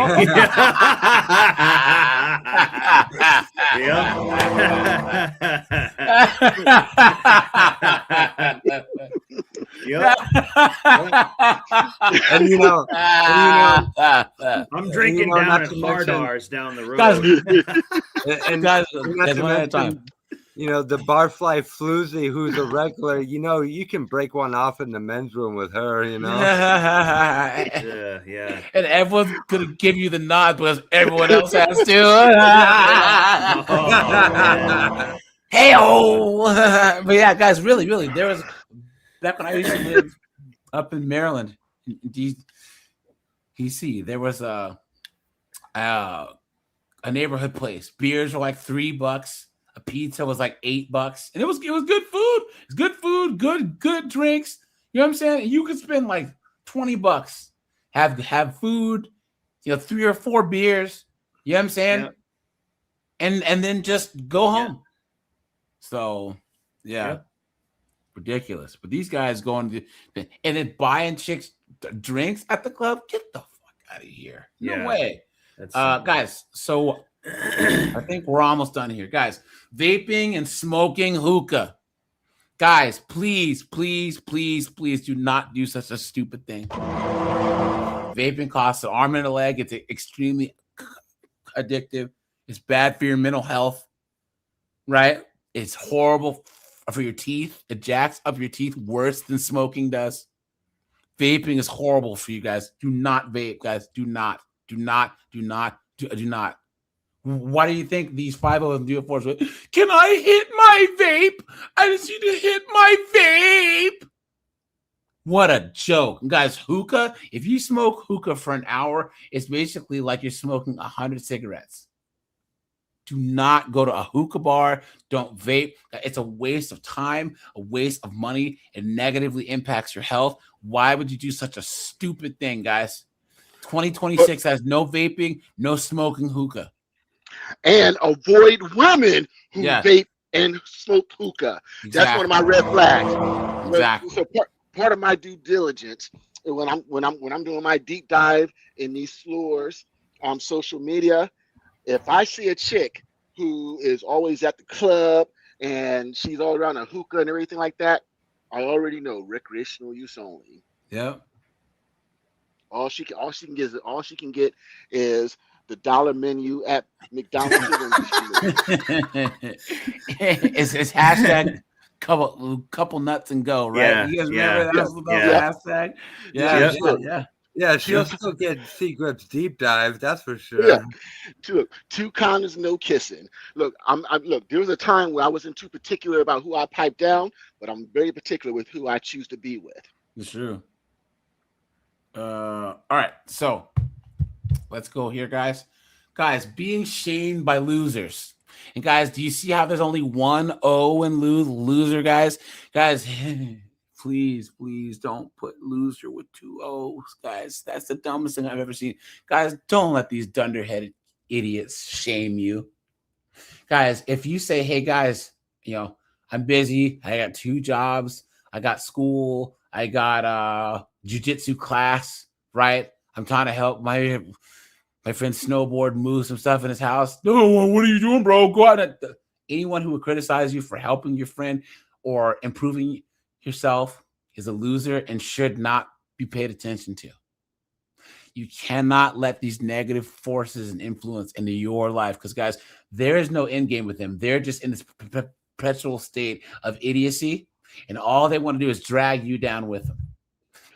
And you know, I'm drinking down at Hardars down the road. and guys, not to one at a time. mention, you know, the barfly Floozy, who's a regular, you know, you can break one off in the men's room with her, you know. Yeah. And everyone's gonna give you the nod because everyone else has to. Hey, but yeah, guys, really, there was back when I used to live up in Maryland, DC. There was a neighborhood place. Beers were like $3. A pizza was like $8, and it was good food. It's good food, good drinks. You know what I'm saying? You could spend like $20, have food, you know, 3 or 4 beers. You know what I'm saying? Yep. And then just go home. So ridiculous. But these guys going to and then buying chicks drinks at the club. Get the fuck out of here! No way, guys. So. I think we're almost done here, guys. Vaping and smoking hookah, guys. Please do not do such a stupid thing. Vaping costs an arm and a leg. It's extremely addictive. It's bad for your mental health, right? It's horrible for your teeth. It jacks up your teeth worse than smoking does. Vaping is horrible for you guys. Do not vape, guys. Do not. Why do you think these 504s went, can I hit my vape? I just need to hit my vape. What a joke. Guys, hookah, if you smoke hookah for an hour, it's basically like you're smoking 100 cigarettes. Do not go to a hookah bar. Don't vape. It's a waste of time, a waste of money. It negatively impacts your health. Why would you do such a stupid thing, guys? 2026 has no vaping, no smoking hookah. And avoid women who vape and smoke hookah. That's one of my red flags. Exactly. So part of my due diligence when I'm doing my deep dive in these floors on social media, if I see a chick who is always at the club and she's all around a hookah and everything like that, I already know recreational use only. Yep. All she can get is the dollar menu at McDonald's. It's hashtag couple nuts and go, right? Yeah, you guys remember that was the hashtag? Yeah, she'll still get Seagrip's deep dive, that's for sure. Yeah. Two condoms, no kissing. Look, look, there was a time where I wasn't too particular about who I pipe down, but I'm very particular with who I choose to be with. It's true. All right, so let's go here, guys. Guys, being shamed by losers. And guys, do you see how there's only one O in loser, guys? Guys, please don't put loser with 2 O's, guys. That's the dumbest thing I've ever seen. Guys, don't let these dunderheaded idiots shame you. Guys, if you say, hey, guys, you know, I'm busy. I got 2 jobs. I got school. I got jiu-jitsu class, right? I'm trying to help my friend snowboard move some stuff in his house. No, what are you doing, bro? Go out. Anyone who would criticize you for helping your friend or improving yourself is a loser and should not be paid attention to. You cannot let these negative forces and influence into your life because, guys, there is no end game with them. They're just in this perpetual state of idiocy, and all they want to do is drag you down with them.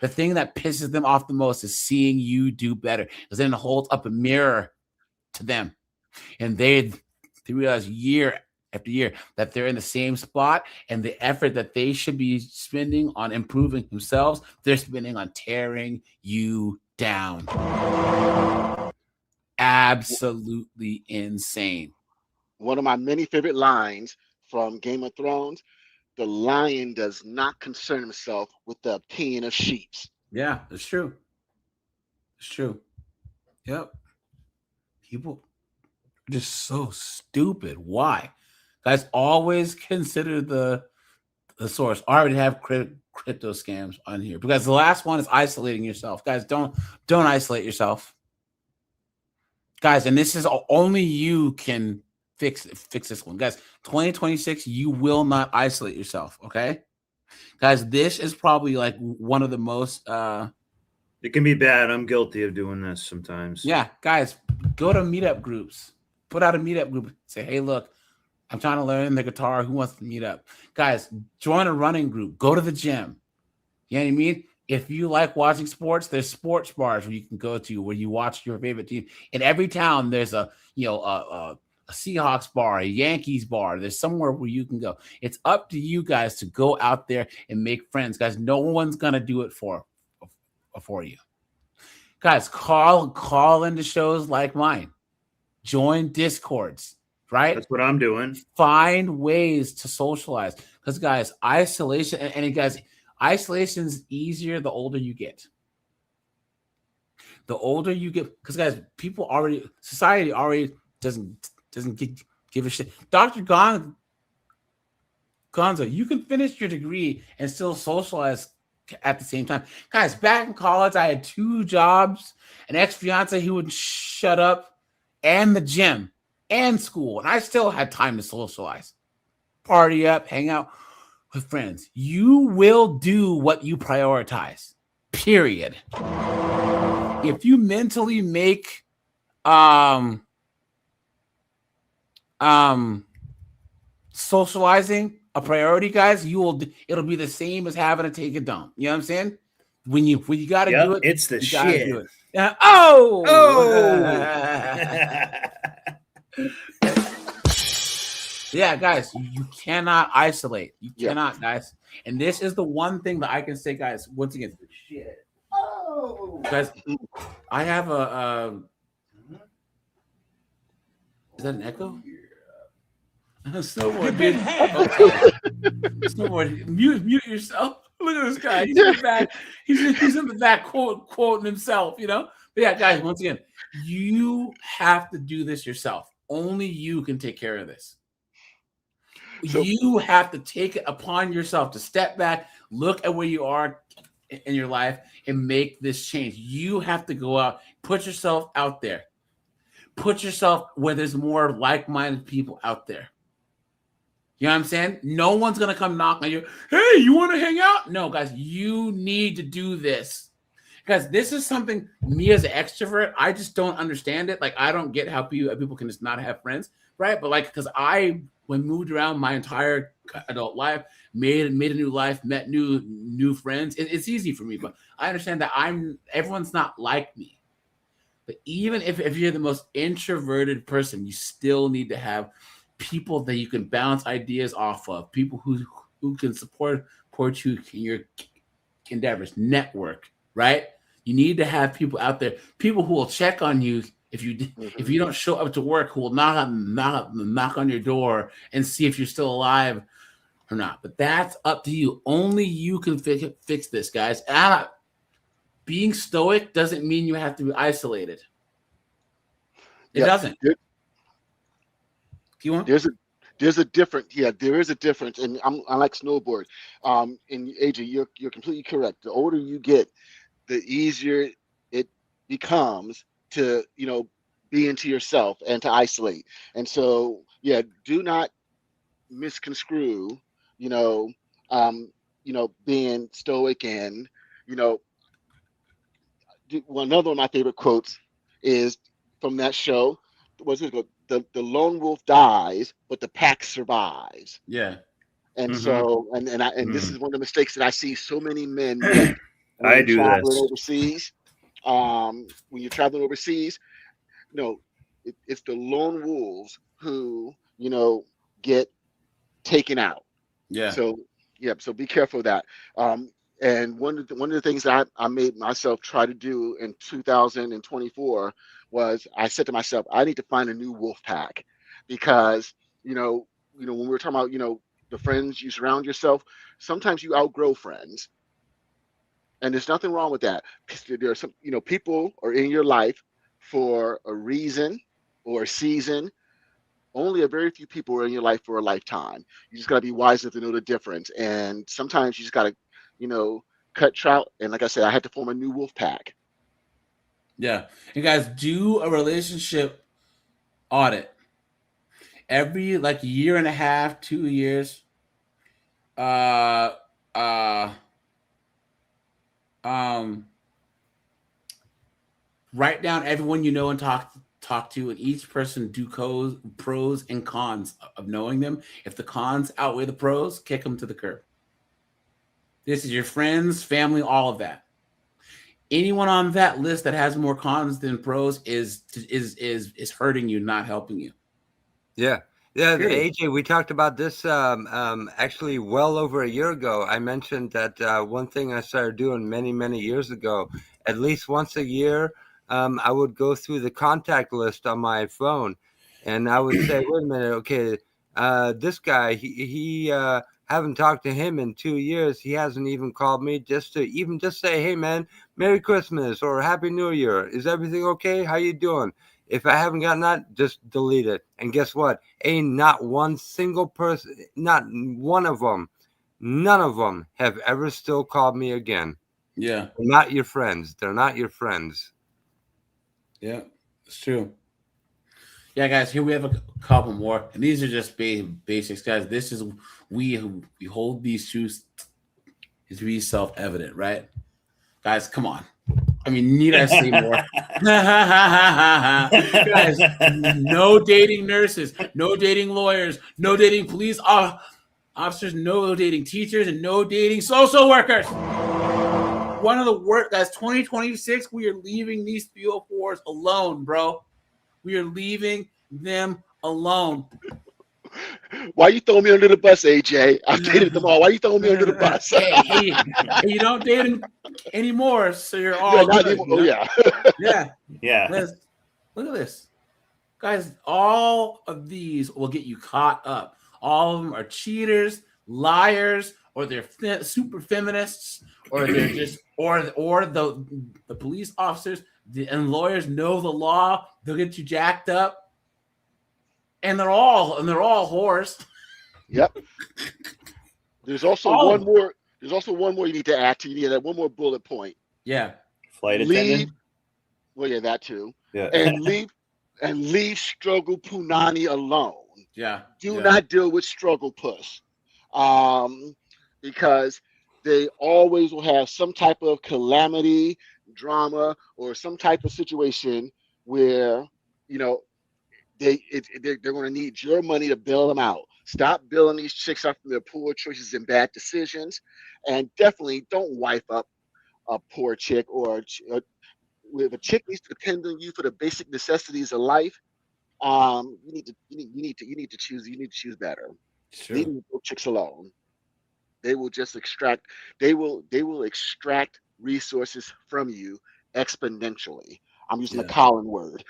The thing that pisses them off the most is seeing you do better, because then it holds up a mirror to them, and they realize year after year that they're in the same spot, and the effort that they should be spending on improving themselves, they're spending on tearing you down. Absolutely insane. One of my many favorite lines from Game of Thrones, the lion does not concern himself with the opinion of sheep. Yeah, it's true. It's true. Yep. People are just so stupid. Why? Guys, always consider the source. I already have crypto scams on here because the last one is isolating yourself. Guys, don't isolate yourself. Guys, and this is only you can fix this one. Guys, 2026, you will not isolate yourself, okay? Guys, this is probably like one of the most it can be bad. I'm guilty of doing this sometimes. Yeah, guys, go to meetup groups. Put out a meetup group. Say, hey, look, I'm trying to learn the guitar. Who wants to meet up? Guys, join a running group. Go to the gym. You know what I mean? If you like watching sports, there's sports bars where you can go to where you watch your favorite team. In every town, there's a Seahawks bar, a Yankees bar. There's somewhere where you can go. It's up to you guys to go out there and make friends. Guys, no one's going to do it for you. Guys, call into shows like mine. Join Discords, right? That's what I'm doing. Find ways to socialize. Because, guys, isolation, and guys, isolation's easier the older you get. The older you get, because, guys, society already doesn't give a shit. Dr. Gonzo, you can finish your degree and still socialize at the same time. Guys, back in college, I had 2 jobs, an ex-fiance who would shut up, and the gym and school, and I still had time to socialize, party up, hang out with friends. You will do what you prioritize, period. If you mentally make socializing a priority, guys, it'll be the same as having to take a dump. You know what I'm saying? When you got to do it, it's the you gotta shit. do it. Oh! Yeah, guys, you cannot isolate. You cannot, guys. And this is the one thing that I can say, guys, once again, shit. Oh! Guys, I have a is that an echo? Snowboard, dude. Snowboard, mute yourself. Look at this guy. He's in the back. He's in the back quoting himself, you know? But yeah, guys, once again, you have to do this yourself. Only you can take care of this. You have to take it upon yourself to step back, look at where you are in your life, and make this change. You have to go out, put yourself out there. Put yourself where there's more like-minded people out there. You know what I'm saying? No one's going to come knock on you. Hey, you want to hang out? No, guys, you need to do this. Guys, this is something, me as an extrovert, I just don't understand it. Like, I don't get how people can just not have friends, right? But like, because when moved around my entire adult life, made a new life, met new friends, it's easy for me. But I understand that everyone's not like me. But even if you're the most introverted person, you still need to have people that you can bounce ideas off of, people who can support you in your endeavors, network, right? You need to have people out there, people who will check on you if you don't show up to work, who will knock on your door and see if you're still alive or not. But that's up to you. Only you can fix this, guys. And being stoic doesn't mean you have to be isolated. It doesn't. There's a difference. Yeah, there is a difference, and I like snowboard. And AJ, you're completely correct. The older you get, the easier it becomes to be into yourself and to isolate. And so, yeah, do not misconstrue, being stoic and another of my favorite quotes is from that show. The lone wolf dies, but the pack survives. Yeah. And so, and this is one of the mistakes that I see so many men make I do this overseas. When you're traveling overseas, it's the lone wolves who get taken out. Yeah. So so be careful of that. And one of the things that I made myself try to do in 2024 was I said to myself, I need to find a new wolf pack, because when we were talking about, the friends you surround yourself, sometimes you outgrow friends. And there's nothing wrong with that. There are some, people are in your life for a reason or a season. Only a very few people are in your life for a lifetime. You just got to be wise enough to know the difference. And sometimes you just got to, cut trout. And like I said, I had to form a new wolf pack. Yeah. And guys, do a relationship audit every year and a half, 2 years. Write down everyone you know and talk to, and each person do pros and cons of knowing them. If the cons outweigh the pros, kick them to the curb. This is your friends, family, all of that. Anyone on that list that has more cons than pros is hurting you, not helping you. Yeah. AJ, we talked about this actually well over a year ago. I mentioned that one thing I started doing many, many years ago, at least once a year, I would go through the contact list on my phone, and I would say, wait a minute, okay, this guy, he haven't talked to him in 2 years. He hasn't even called me just to say, hey, man, Merry Christmas or Happy New Year. Is everything okay? How you doing? If I haven't gotten that, just delete it. And guess what? Ain't not one single person, not one of them, none of them have ever still called me again. Yeah. They're not your friends. They're not your friends. Yeah, it's true. Yeah, guys, here we have a couple more. And these are just basics, guys. This is, we hold these truths to be self-evident, right? Guys, come on. I mean, need I say more? Guys, no dating nurses, no dating lawyers, no dating police officers, no dating teachers, and no dating social workers. One of the worst, guys, 2026, we are leaving these 304s alone, bro. We are leaving them alone. Why you throw me under the bus, AJ? I've dated them all. Why you throwing me under the bus? hey, you don't date them anymore, so you're all good, Oh, yeah. Yeah. Look at this. Guys, all of these will get you caught up. All of them are cheaters, liars, or they're super feminists, or they're just, or the police officers and lawyers know the law. They'll get you jacked up. And they're all whores. Yep. There's also one more. There's also one more you need to add to. You need that one more bullet point. Yeah. Flight attendant. Well, yeah, that too. Yeah. And leave struggle punani alone. Yeah. Do not deal with struggle puss. Because they always will have some type of calamity, drama, or some type of situation where, they're going to need your money to bail them out. Stop bailing these chicks out from their poor choices and bad decisions, and definitely don't wife up a poor chick or if a chick needs to depend on you for the basic necessities of life. You need to choose better. Sure. Leave those chicks alone. They will just extract. They will extract resources from you exponentially. I'm using the Colin word.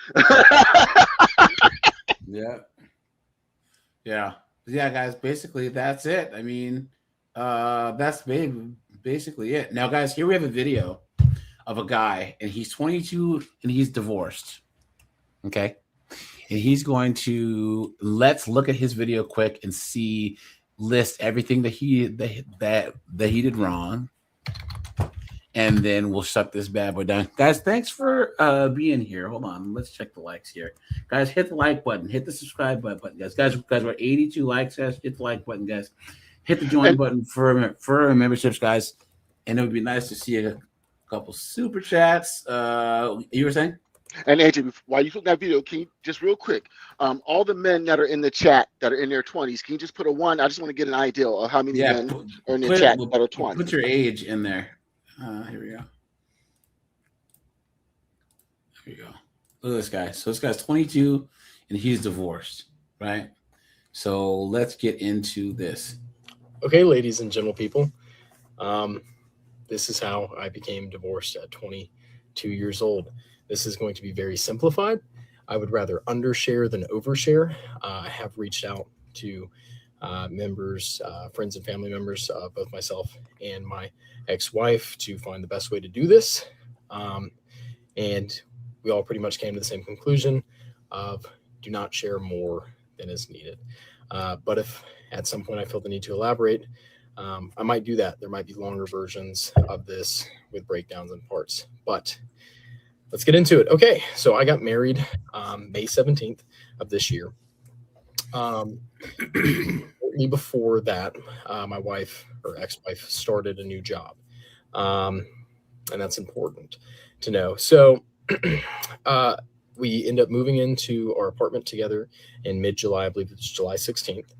Yeah, guys, basically that's it. I mean, that's basically it. Now, guys, here we have a video of a guy, and he's 22 and he's divorced. Okay. And he's going to, let's look at his video quick and list everything that he did wrong. And then we'll shut this bad boy down. Guys, thanks for being here. Hold on. Let's check the likes here. Guys, hit the like button. Hit the subscribe button, guys. Guys, we're 82 likes, guys. Hit the like button, guys. Hit the join button for memberships, guys. And it would be nice to see a couple super chats. You were saying? And AJ, while you put that video, can you just real quick, all the men that are in the chat that are in their 20s, can you just put a 1? I just want to get an idea of how many men are in the chat that are 20. Put your age in there. Here we go. Here we go. Look at this guy. So this guy's 22 and he's divorced, right? So let's get into this. Okay, ladies and gentle people. This is how I became divorced at 22 years old. This is going to be very simplified. I would rather undershare than overshare. I have reached out to members, friends and family members, both myself and my ex-wife, to find the best way to do this. And we all pretty much came to the same conclusion of do not share more than is needed. But if at some point I feel the need to elaborate, I might do that. There might be longer versions of this with breakdowns and parts, but let's get into it. Okay, so I got married May 17th of this year. Shortly before that, my wife or ex-wife started a new job, and that's important to know. So we end up moving into our apartment together in mid-July. I believe it's July 16th.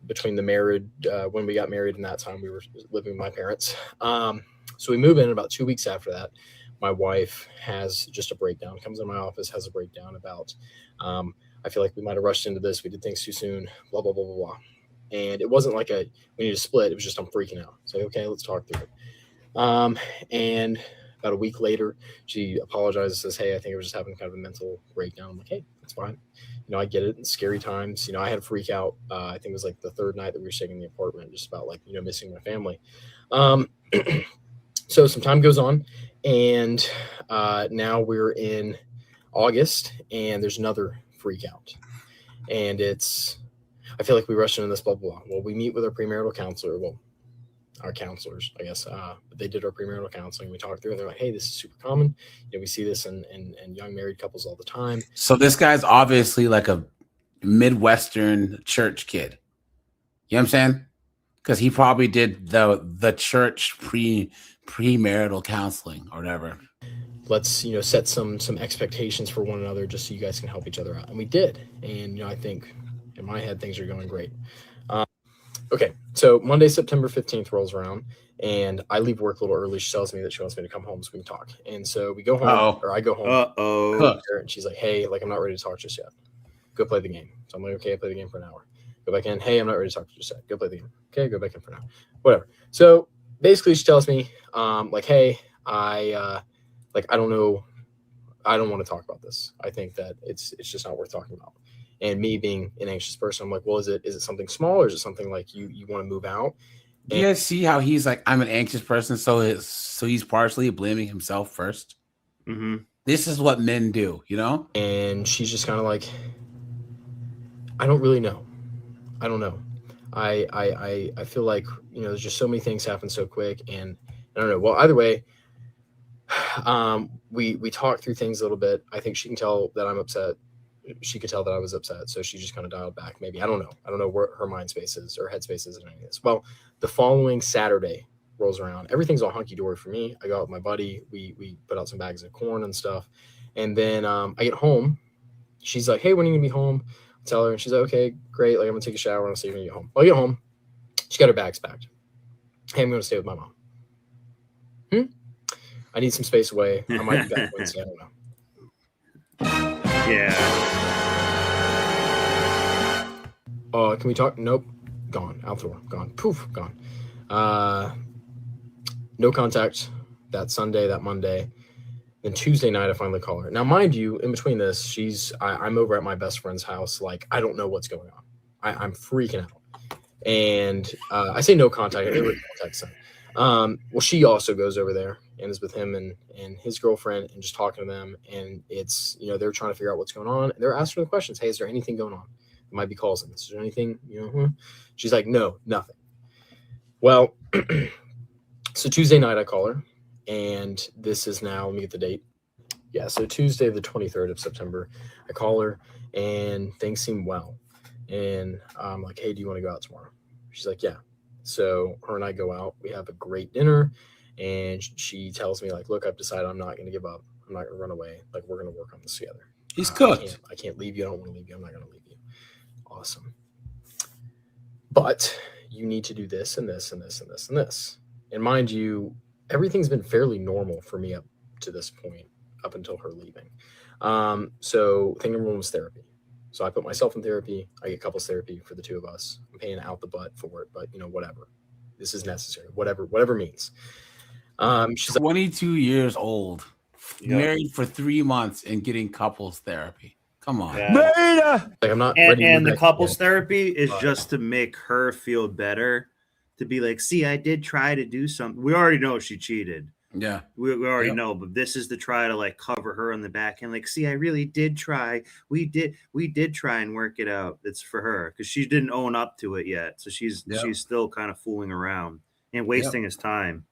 Between the married, when we got married and that time, we were living with my parents. So we move in about 2 weeks after that. My wife has just a breakdown, comes in my office, has a breakdown about, I feel like we might have rushed into this. We did things too soon, blah, blah, blah, blah, blah. And it wasn't like we need to split. It was just, I'm freaking out. So, okay, let's talk through it. And about a week later, she apologizes, says, hey, I think I was just having kind of a mental breakdown. I'm like, hey, that's fine. You know, I get it. It's scary times. You know, I had a freak out. I think it was like the third night that we were staying in the apartment, just about like, you know, missing my family. So some time goes on, and now we're in August, and there's another freak out. And I feel like we rushed into this, blah, blah, blah. Well, we meet with our premarital counselor. Well, our counselors, I guess, but they did our premarital counseling. We talked through, and they're like, hey, this is super common. You know, we see this in young married couples all the time. So this guy's obviously like a Midwestern church kid. You know what I'm saying? Because he probably did the church premarital counseling or whatever. Let's, you know, set some expectations for one another just so you guys can help each other out. And we did. And, you know, I think in my head, things are going great. Okay, so Monday, September 15th rolls around, and I leave work a little early. She tells me that she wants me to come home so we can talk. And so we go home, or I go home. And she's like, hey, like, I'm not ready to talk just yet. Go play the game. So I'm like, okay, I play the game for an hour. Go back in. Hey, I'm not ready to talk just yet. Go play the game. Okay, go back in for now. Whatever. So basically she tells me, like, hey, I don't know. I don't want to talk about this. I think that it's just not worth talking about. And me being an anxious person, I'm like, well, is it something small, or is it something like you want to move out? Do you guys see how he's like, I'm an anxious person, so he's partially blaming himself first? Mm-hmm. This is what men do, you know? And she's just kind of like, I don't really know. I don't know. I feel like, you know, there's just so many things happen so quick, and I don't know. Well, either way, we talked through things a little bit. I think she can tell that I'm upset. She could tell that I was upset, so she just kind of dialed back. Maybe, I don't know where her mind space is or head space is in any of this. Well, the following Saturday rolls around. Everything's all hunky dory for me. I go out with my buddy. We put out some bags of corn and stuff, and then I get home. She's like, "Hey, when are you gonna be home?" I tell her, and she's like, "Okay, great. Like, I'm gonna take a shower and I'll see you when you get home." Well, I get home. She got her bags packed. Hey, I'm gonna stay with my mom. I need some space away. I might be back Wednesday. I don't know. Yeah. Can we talk? Nope. Gone. Out the door. Gone. Poof. Gone. No contact that Sunday, that Monday. Then Tuesday night, I finally call her. Now, mind you, in between this, I'm over at my best friend's house. Like, I don't know what's going on. I'm freaking out. And I say no contact. I never contact son. Well, she also goes over there and is with him and his girlfriend and just talking to them. And it's, you know, they're trying to figure out what's going on. And they're asking the questions. Hey, is there anything going on? There might be calls in this. Is there anything, you know? She's like, no, nothing. Well, so Tuesday night I call her, and this is now, let me get the date. Yeah, so Tuesday, the 23rd of September, I call her and things seem well. And I'm like, hey, do you want to go out tomorrow? She's like, yeah. So her and I go out. We have a great dinner, and she tells me, like, look, I've decided I'm not going to give up. I'm not going to run away. Like, we're going to work on this together. He's cooked. I can't leave you. I don't want to leave you. I'm not going to leave you. Awesome. But you need to do this and this and this and this and this. And mind you, everything's been fairly normal for me up to this point, up until her leaving. So thing number one was therapy. So I put myself in therapy. I get couples therapy for the two of us. I'm paying out the butt for it, but you know, whatever. This is necessary. Whatever means. She's 22 years old, Yep. married for 3 months and getting couples therapy. Come on. Yeah. Like, I'm not And, ready to and be the back couples yet. therapy is just to make her feel better. To be like, see, I did try to do something. We already know she cheated. Yeah. We already Yep. know, but this is to try to like cover her on the back end. Like, see, I really did try. We did try and work it out. It's for her because she didn't own up to it yet. So she's still kind of fooling around and wasting his time.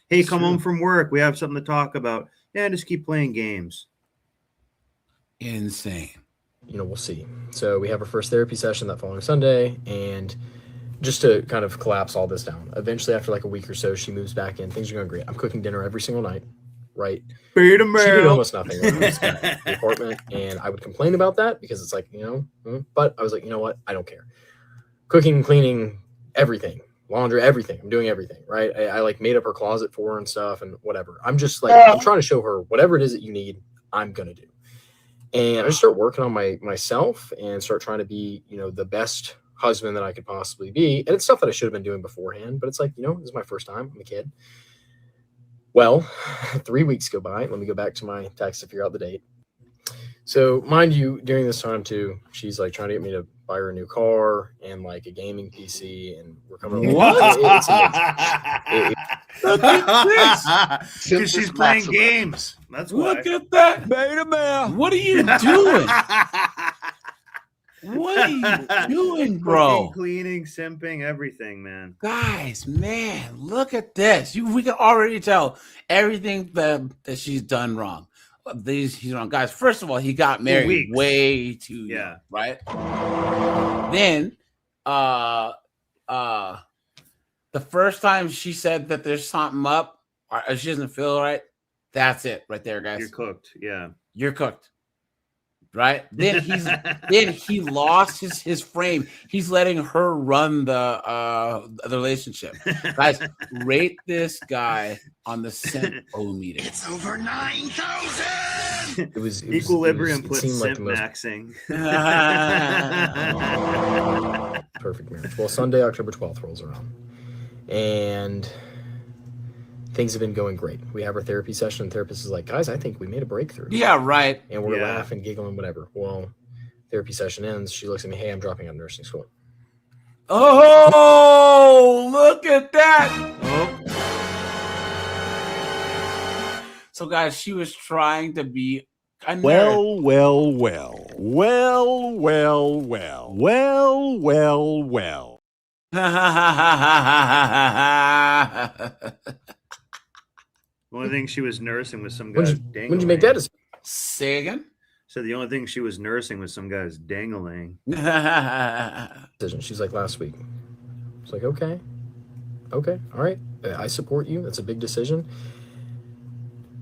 Hey, come home from work. We have something to talk about. Yeah, just keep playing games. Insane. You know, we'll see. So we have our first therapy session that following Sunday, and just to kind of collapse all this down, eventually after like a week or so, she moves back in. Things are going great. I'm cooking dinner every single night, right? She did almost nothing. Right? The apartment, and I would complain about that because it's like, you know, but I was like, you know what? I don't care. Cooking, cleaning, everything, laundry, everything. I'm doing everything, right? I like made up her closet for her and stuff and whatever. I'm just like, I'm trying to show her whatever it is that you need, I'm going to do. And I just start working on myself and start trying to be, you know, the best husband that I could possibly be. And it's stuff that I should have been doing beforehand, but it's like, you know, this is my first time. I'm a kid. Well, 3 weeks go by. Let me go back to my text to figure out the date. So mind you, during this time too, she's like trying to get me to buy her a new car and like a gaming PC, and we're coming. What? It's amazing. Look at this. Because she's playing Maxima. games. That's why. Look at that. Beta man. What are you doing? What are you doing, bro? Cooking, cleaning, simping, everything, man. Guys, man, look at this. We can already tell everything that she's done wrong. He's wrong. Guys, first of all, he got married weeks. way too young, right? Then the first time she said that there's something up or she doesn't feel right, that's it right there, guys. You're cooked. Yeah. You're cooked. Right? Then he lost his frame. He's letting her run the relationship. Guys, rate this guy on the simp-o-meter. It's over 9,000. It was Equilibrium it puts seemed like simp the most maxing. perfect marriage. Well, Sunday, October 12th rolls around, and things have been going great. We have our therapy session, and the therapist is like, guys, I think we made a breakthrough. Yeah, right. And we're laughing, giggling, whatever. Well, therapy session ends. She looks at me, hey, I'm dropping out of nursing school. Oh, look at that. So, guys, she was trying to be a nerd. Well, well, well. Well, well, well. Well, well, well. The only thing she was nursing was some When'd guy's you- dangling. when'd you make that decision? Say again? So the only thing she was nursing was some guy's dangling. Decision. She's like, last week. It's like, okay, all right. I support you. That's a big decision.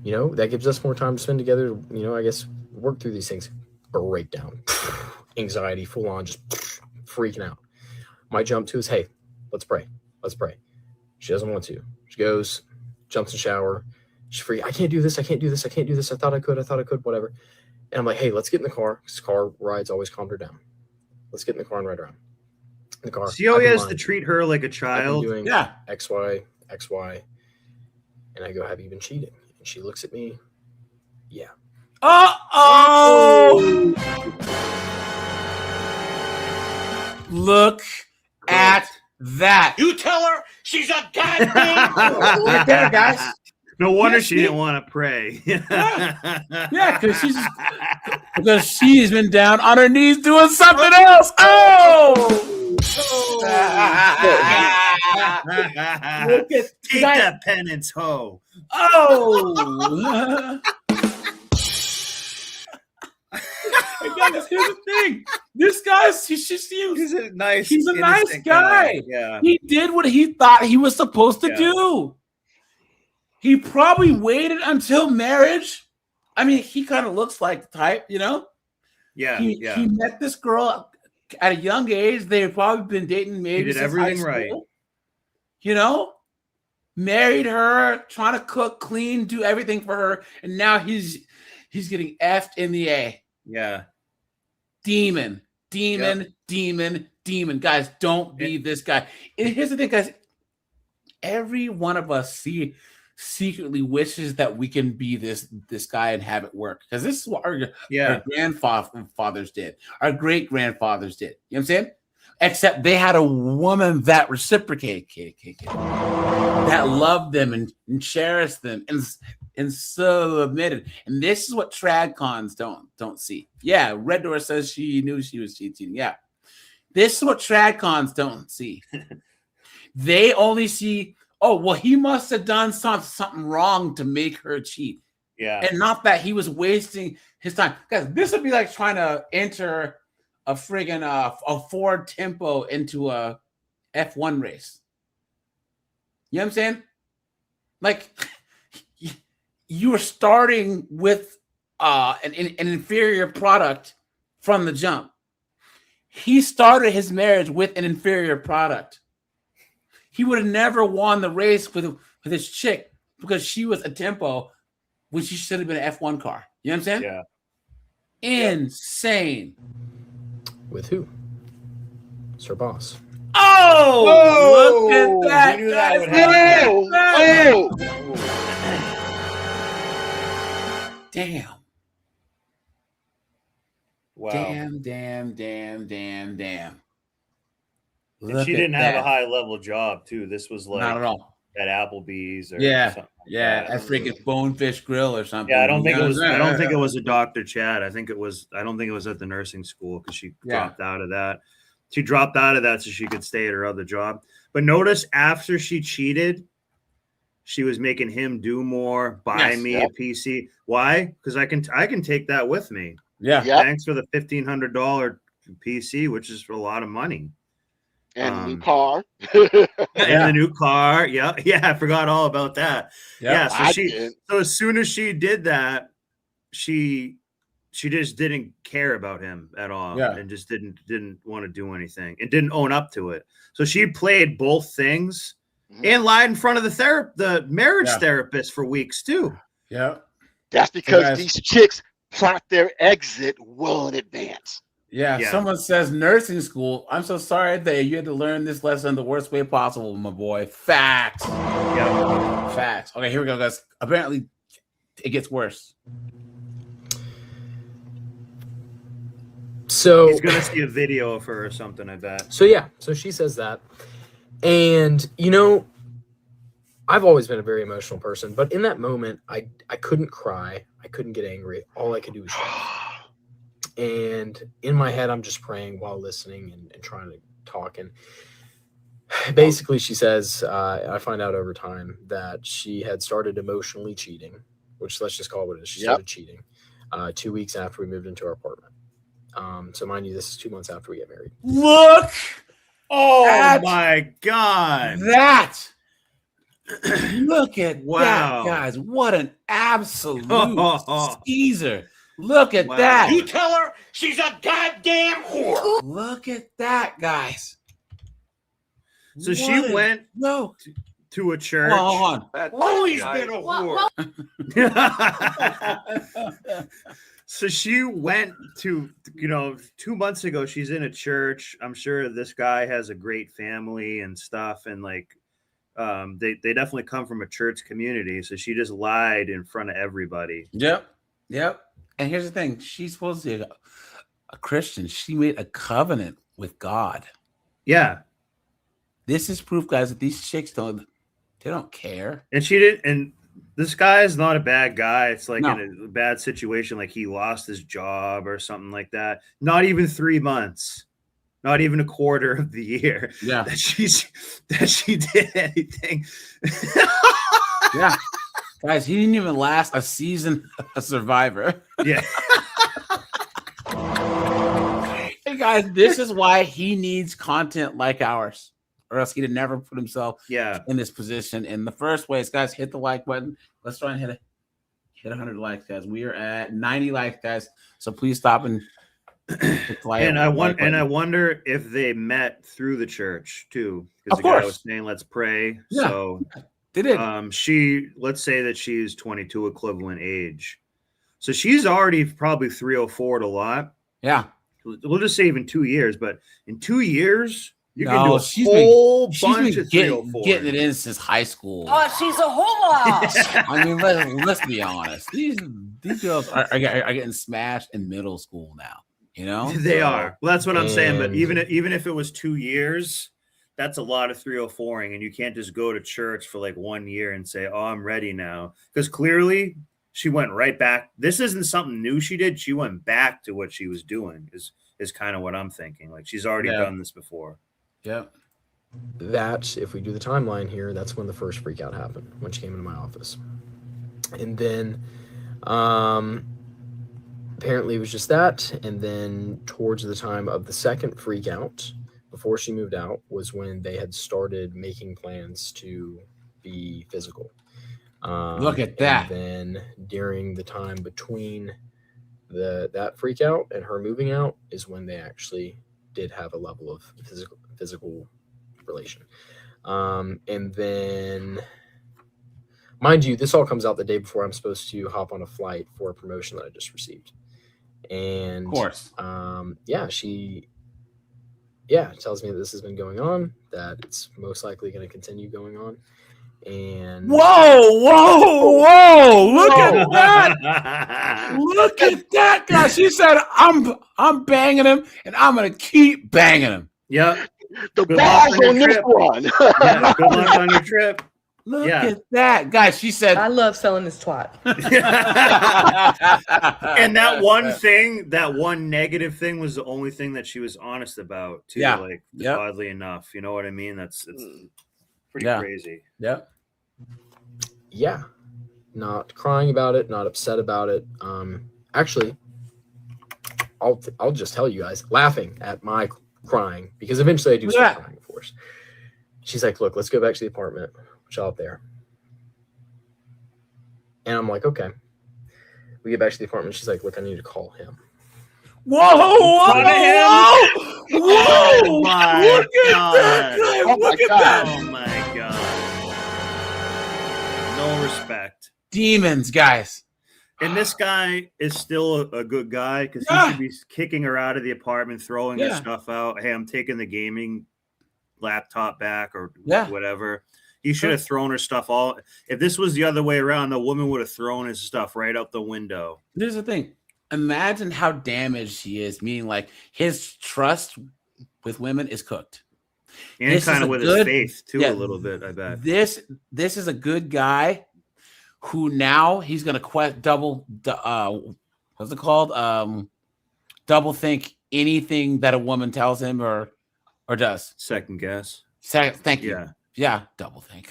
You know, that gives us more time to spend together. You know, I guess work through these things. Breakdown, anxiety, full on, just freaking out. My jump to is, hey, let's pray. Let's pray. She doesn't want to. She goes, jumps in the shower. She's free. I can't do this. I can't do this. I can't do this. I thought I could. Whatever. And I'm like, hey, let's get in the car. Because car rides always calmed her down. Let's get in the car and ride around. In the car. She always has to treat her like a child. Doing Yeah. XY. And I go, have you been cheating? And she looks at me. Yeah. Uh-oh! Look at that. You tell her she's a goddamn. Right there, guys. No wonder Yes, she didn't want to pray. Yeah, because she's been down on her knees doing something else. Oh! Look at Take that penance, hoe. Oh! Hey guys, here's the thing. This guy's he's a nice, he's a nice innocent guy. Yeah. He did what he thought he was supposed to Yeah. do. He probably waited until marriage. I mean, he kind of looks like the type, you know? Yeah. He met this girl at a young age. They've probably been dating maybe did since everything high right. school. You know? Married her, trying to cook, clean, do everything for her, and now he's getting effed in the A. Yeah. Demon. Guys, don't be this guy. And here's the thing, guys. Every one of us secretly wishes that we can be this guy and have it work. Because this is what our grandfathers did. Our great grandfathers did. You know what I'm saying? Except they had a woman that reciprocated, that loved them and cherished them and submitted. And this is what tradcons don't see. Yeah, Red Door says she knew she was cheating. Yeah. This is what tradcons don't see. They only see, oh, well, he must have done something wrong to make her cheat. Yeah. And not that he was wasting his time. Guys, this would be like trying to enter a friggin' a Ford Tempo into a F1 race. You know what I'm saying? Like, you were starting with an inferior product from the jump. He started his marriage with an inferior product. He would have never won the race with his chick because she was a Tempo when she should have been an F1 car. You know what I'm saying? Yeah. Insane. With who? Sir Boss. Oh, look at that. We knew that would happen. Damn. Wow. Damn. And she didn't have a high level job too. This was like not at all at Applebee's or something like that. at freaking Bonefish Grill or something. Yeah, I don't think it was a Dr. Chad. I don't think it was at the nursing school because she dropped out of that. She dropped out of that so she could stay at her other job. But notice after she cheated, she was making him do more, buy me a PC. Why? Because I can take that with me. Yeah. Thanks for the $1,500 PC, which is a lot of money. And a new car. And the new car. Yeah. I forgot all about that. Yeah. So as soon as she did that, she just didn't care about him at all. Yeah. And just didn't want to do anything and didn't own up to it. So she played both things and lied in front of the marriage therapist for weeks too. Yeah. That's because these chicks plot their exit well in advance. Yeah, someone says nursing school. I'm so sorry that you had to learn this lesson the worst way possible, my boy. Facts. Yeah. Facts. Okay, here we go, guys. Apparently, it gets worse. So he's gonna see a video of her or something, I bet. So she says that. And I've always been a very emotional person, but in that moment, I couldn't cry. I couldn't get angry. All I could do was shout. And in my head, I'm just praying while listening and trying to talk. And basically, she says, I find out over time that she had started emotionally cheating, which let's just call it what it is. She started cheating 2 weeks after we moved into our apartment. So mind you, this is 2 months after we get married. Look! Oh my God! Look at that, guys! What an absolute teaser! Look at that! You tell her she's a goddamn whore. Look at that, guys! So she went to a church. Hold on. Always been a whore. So she went to, 2 months ago, she's in a church. I'm sure this guy has a great family and stuff. And they definitely come from a church community. So she just lied in front of everybody. Yep. And here's the thing. She's supposed to be a Christian. She made a covenant with God. Yeah. This is proof, guys, that these chicks don't care. And she did. And this guy is not a bad guy. It's like in a bad situation. Like he lost his job or something like that. Not even 3 months. Not even a quarter of the year. Yeah. That she did anything. Yeah. Guys, he didn't even last a season a Survivor. Yeah. Hey, guys, this is why he needs content like ours, or else he'd have never put himself in this position in the first place. Guys, hit the like button. Let's try and hit 100 likes, guys. We are at 90 likes, guys. So please stop and hit the like. And I wonder if they met through the church too, because the guy was saying, "Let's pray." Yeah. So they did. Let's say that she's 22 equivalent age, so she's already probably 304'd a lot. Yeah. We'll just say even 2 years, but in 2 years, You can do a she's whole been, bunch of getting 304. it in since high school. Oh, she's a hula. I mean, let's be honest. These girls are getting smashed in middle school now. You know, They are. Well, that's what I'm saying. But even if it was 2 years, that's a lot of 304ing, and you can't just go to church for like 1 year and say, "Oh, I'm ready now," because clearly she went right back. This isn't something new she did. She went back to what she was doing. Is kind of what I'm thinking. Like she's already done this before. Yep. That, if we do the timeline here, that's when the first freak out happened, when she came into my office. And then apparently it was just that. And then towards the time of the second freak out, before she moved out, was when they had started making plans to be physical. Look at that. And then during the time between that freak out and her moving out is when they actually did have a level of physical relation. And then, mind you, this all comes out the day before I'm supposed to hop on a flight for a promotion that I just received. And of course, she tells me that this has been going on, that it's most likely going to continue going on. And whoa! Look at that! Look at that, guy. She said, "I'm banging him, and I'm gonna keep banging him." Yep. The balls on this one. Yeah, good luck on your trip. Look at that, guys. She said, "I love selling this twat." And that one negative thing was the only thing that she was honest about too. Yeah. Like oddly enough, you know what I mean? It's pretty crazy. Yeah. Yeah. Not crying about it, not upset about it. Actually, I'll just tell you guys, laughing at my crying, because eventually I do start crying, of course. She's like, "Look, let's go back to the apartment. Chill out there." And I'm like, "Okay." We get back to the apartment. She's like, "Look, I need to call him." Whoa! Oh my Look at God. that! Look at that! Oh my God. No respect. Demons, guys. And this guy is still a good guy because he should be kicking her out of the apartment, throwing her stuff out. Hey, I'm taking the gaming laptop back or whatever. He should have thrown her stuff all. If this was the other way around, the woman would have thrown his stuff right out the window. Here's the thing. Imagine how damaged he is, meaning like his trust with women is cooked. And kind of with his faith too, a little bit, I bet. This is a good guy who now he's gonna double what's it called? Double think anything that a woman tells him or does. Second guess. Thank you. Yeah, double think.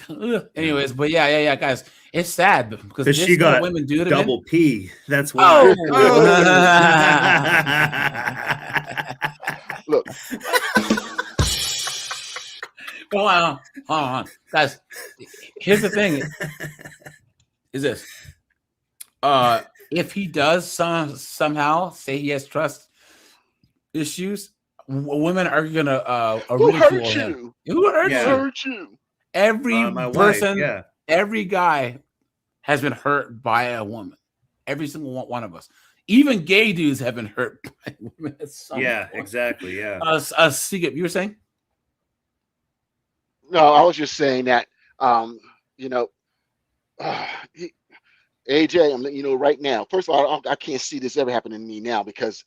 Anyways, but yeah, guys, it's sad because she got women do to double P. That's why. Look. Hold on, guys. Here's the thing: is this? If he does somehow say he has trust issues, women are gonna ridicule him. Who hurt you? Every person, every guy has been hurt by a woman. Every single one of us. Even gay dudes have been hurt by women at some point. Exactly. Yeah. Sigip, you were saying? No, I was just saying that, AJ, I'm letting you know right now. First of all, I can't see this ever happening to me now because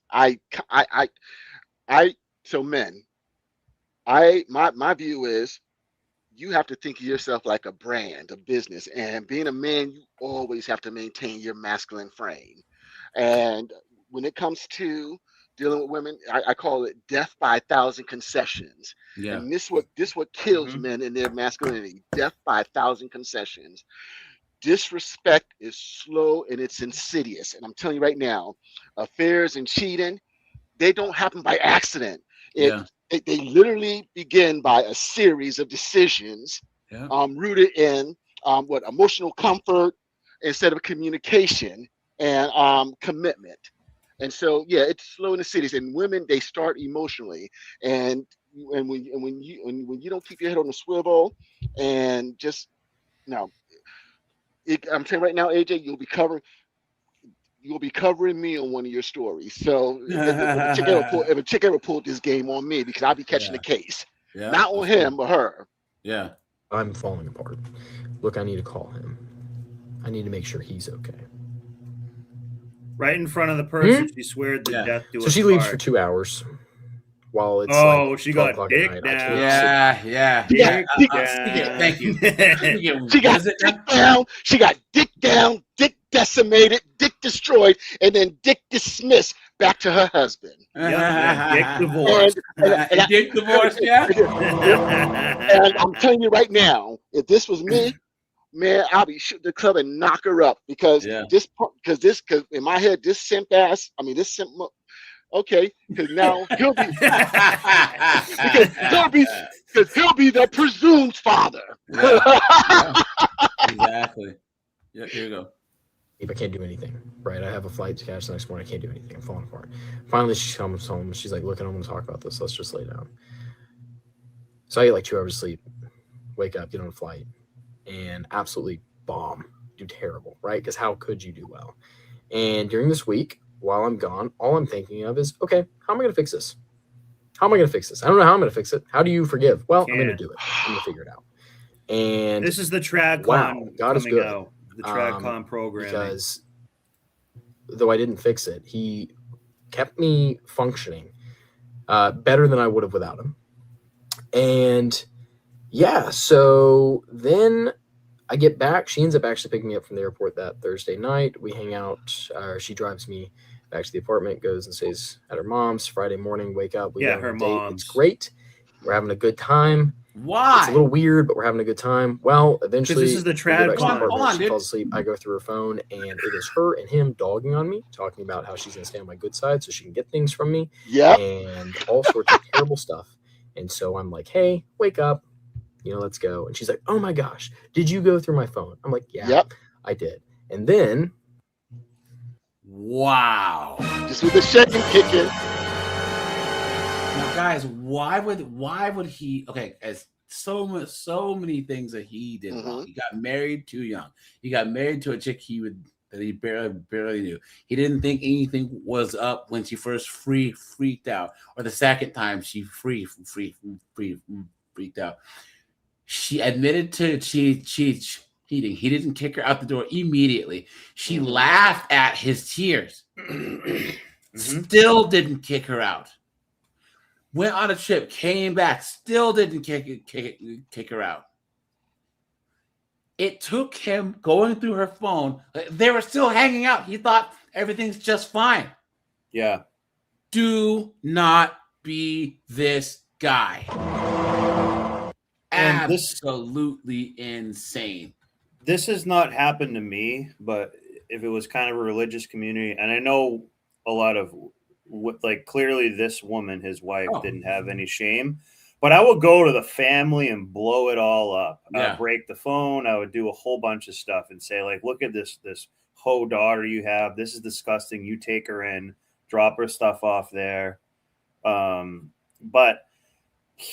so men, my view is you have to think of yourself like a brand, a business, and being a man, you always have to maintain your masculine frame. And when it comes to dealing with women, I call it death by 1,000 concessions. Yeah. And this what kills men in their masculinity. Death by 1,000 concessions. Disrespect is slow and it's insidious. And I'm telling you right now, affairs and cheating, they don't happen by accident. They literally begin by a series of decisions rooted in emotional comfort instead of communication and commitment. And so, it's slow in the cities. And women, they start emotionally. And when you don't keep your head on the swivel and just I'm saying right now, AJ, you'll be covering me on one of your stories. So if a chick ever pulled this game on me, because I'll be catching the case. Yeah. Not on him, but her. Yeah. I'm falling apart. Look, I need to call him. I need to make sure he's okay. Right in front of the person she sweared to death to. So she leaves for 2 hours. While it's she got dick down. Yeah. Thank you. She got dick down. She got dick down, dick decimated, dick destroyed, and then dick dismissed back to her husband. Dick divorced. And dick divorced, yeah. And I'm telling you right now, if this was me, man, I'll be shooting the club and knock her up because because in my head, this simp ass. I mean, this simp. Okay, because now he'll be because he'll be the presumed father. Exactly. Yeah, here you go. I can't do anything, right? I have a flight to catch the next morning. I can't do anything. I'm falling apart. Finally, she comes home. She's like, look, I don't want to talk about this. Let's just lay down. So I get like 2 hours of sleep, wake up, get on a flight, and absolutely bomb, do terrible, right? Because how could you do well? And during this week, while I'm gone, all I'm thinking of is, okay, how am I going to fix this? How am I going to fix this? I don't know how I'm going to fix it. How do you forgive? Well, I'm going to do it. I'm going to figure it out. And this is the TradCon. Wow, God is good. Out. The TradCon program. Because though I didn't fix it, he kept me functioning better than I would have without him. And yeah, so then I get back. She ends up actually picking me up from the airport that Thursday night. We hang out. She drives me back to the apartment, goes and stays at her mom's. Friday morning, wake up. We go on a date. It's great. We're having a good time. Why? It's a little weird, but we're having a good time. Well, eventually, this is the TradCon. She falls asleep. I go through her phone, and it is her and him dogging on me, talking about how she's going to stay on my good side so she can get things from me. Yeah. And all sorts of terrible stuff. And so I'm like, hey, wake up. Let's go. And she's like, oh my gosh, did you go through my phone? I'm like, yeah, I did. And then, wow. Just with the shame kicking. Now, guys, why would he? Okay, as so many things that he did wrong. He got married too young. He got married to a chick that he barely knew. He didn't think anything was up when she first freaked out, or the second time she freaked out. She admitted to cheating. He didn't kick her out the door immediately. She laughed at his tears. Still didn't kick her out. Went on a trip, came back, still didn't kick her out. It took him going through her phone. They were still hanging out. He thought everything's just fine. Yeah. Do not be this guy. And absolutely insane. This has not happened to me, but if it was kind of a religious community, and I know a lot of clearly this woman, his wife, didn't have any shame, but I would go to the family and blow it all up. I would break the phone. I would do a whole bunch of stuff and say, like, look at this hoe daughter you have. This is disgusting. You take her in, drop her stuff off there. But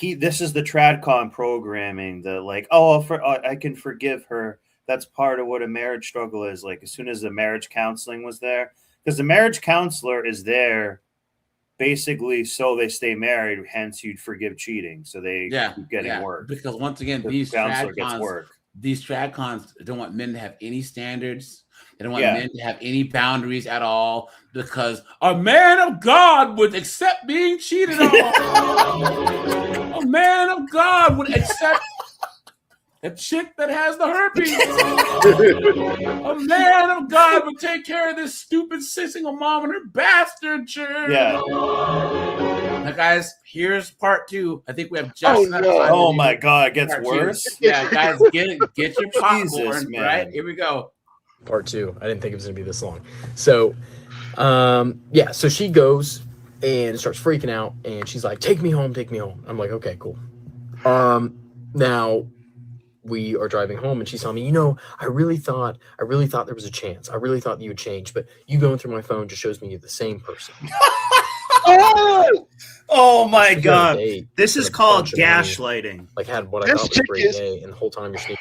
this is the TradCon programming, I can forgive her. That's part of what a marriage struggle is. Like, as soon as the marriage counseling was there, because the marriage counselor is there basically so they stay married, hence you'd forgive cheating. So they keep getting work. Because once again, these TradCons don't want men to have any standards. They don't want men to have any boundaries at all, because a man of God would accept being cheated on. A man of God would accept a chick that has the herpes. A man of God would take care of this stupid single mom and her bastard church. Yeah. Now, guys, here's part 2. I think we have just enough time. Oh my God, it gets worse. Yeah, guys, get your popcorn. Right, here we go. Part 2. I didn't think it was going to be this long. So, so she goes and starts freaking out, and she's like, take me home. I'm like, okay, cool. Now we are driving home, and she's telling me, I really thought there was a chance. I really thought you would change, but you going through my phone just shows me you're the same person. Oh my God. This is called gaslighting. Like, had what I thought was a great day, and the whole time you're sneaking.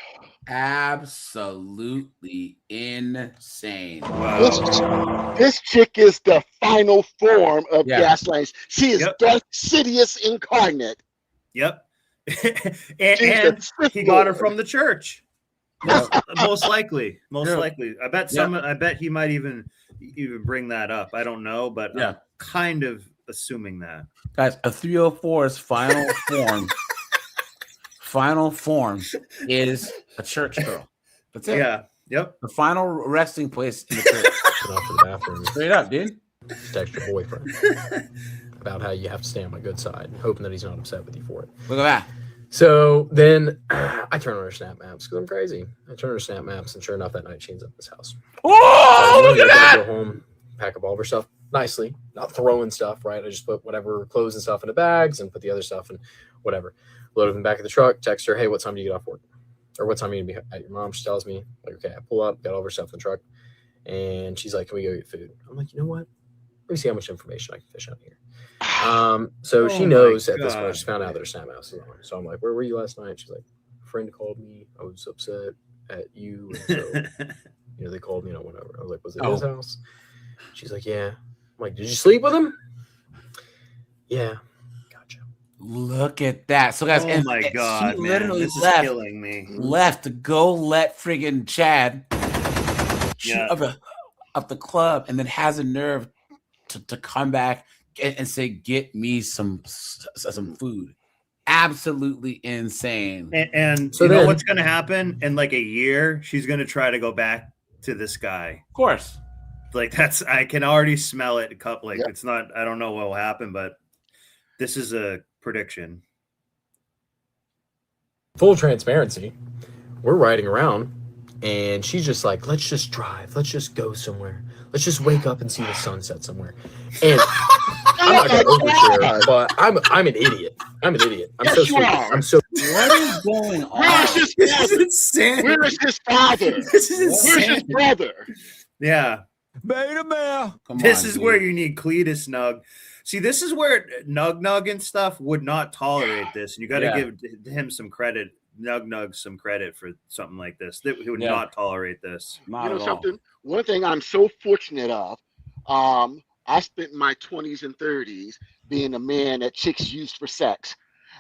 Absolutely insane. Wow. This chick is the final form of gaslighting. She is Darth Sidious incarnate. Yep. and he got her from the church. Most likely. I bet he might even bring that up. I don't know, but I'm kind of assuming that. Guys, a 304's final form is a church girl. That's it. Yeah. Yep. The final resting place in the church. Off to the bathroom. Straight up, dude. Just text your boyfriend about how you have to stay on my good side, hoping that he's not upset with you for it. Look at that. So then I turn on her snap maps because I'm crazy. I turn on her snap maps, and sure enough, that night she ends up at this house. Oh, look at that! Go home, pack up all of her stuff nicely, not throwing stuff, right? I just put whatever clothes and stuff into bags and put the other stuff in whatever. Load it in the back of the truck, text her, hey, what time do you get off work? Or what time are you going to be at your mom? She tells me, like, okay, I pull up, got all of her stuff in the truck, and she's like, can we go get food? I'm like, you know what? Let me see how much information I can fish out here. So she knows at this point, she found out that her snap mouse is on. So I'm like, where were you last night? She's like, a friend called me. I was upset at you. And so, they called me and I went over. I was like, was it his house? She's like, yeah. I'm like, did you sleep with him? Yeah. Look at that. So guys, oh my God, she man. literally This is left, killing me. left to go let friggin' Chad of the club, and then has a nerve to come back and say, get me some food. Absolutely insane. And So you know then- what's going to happen in like a year? She's going to try to go back to this guy. Of course. Like I can already smell it. It's not, I don't know what will happen, but this is a prediction. Full transparency, we're riding around and she's just like, let's just drive, let's just go somewhere, let's just wake up and see the sunset somewhere. And I'm not gonna overshare, but I'm an idiot. I'm Yes, so you stupid. are. I'm so what is going on? Where's his brother? Where is his father? This is Where's his insane. brother? Yeah. Beta male. This is where you need Cletus Nug. See, this is where Nug and stuff would not tolerate this. And you got to give him some credit, Nug some credit for something like this. He would not tolerate this. You know something? One thing I'm so fortunate of, I spent my 20s and 30s being a man that chicks used for sex.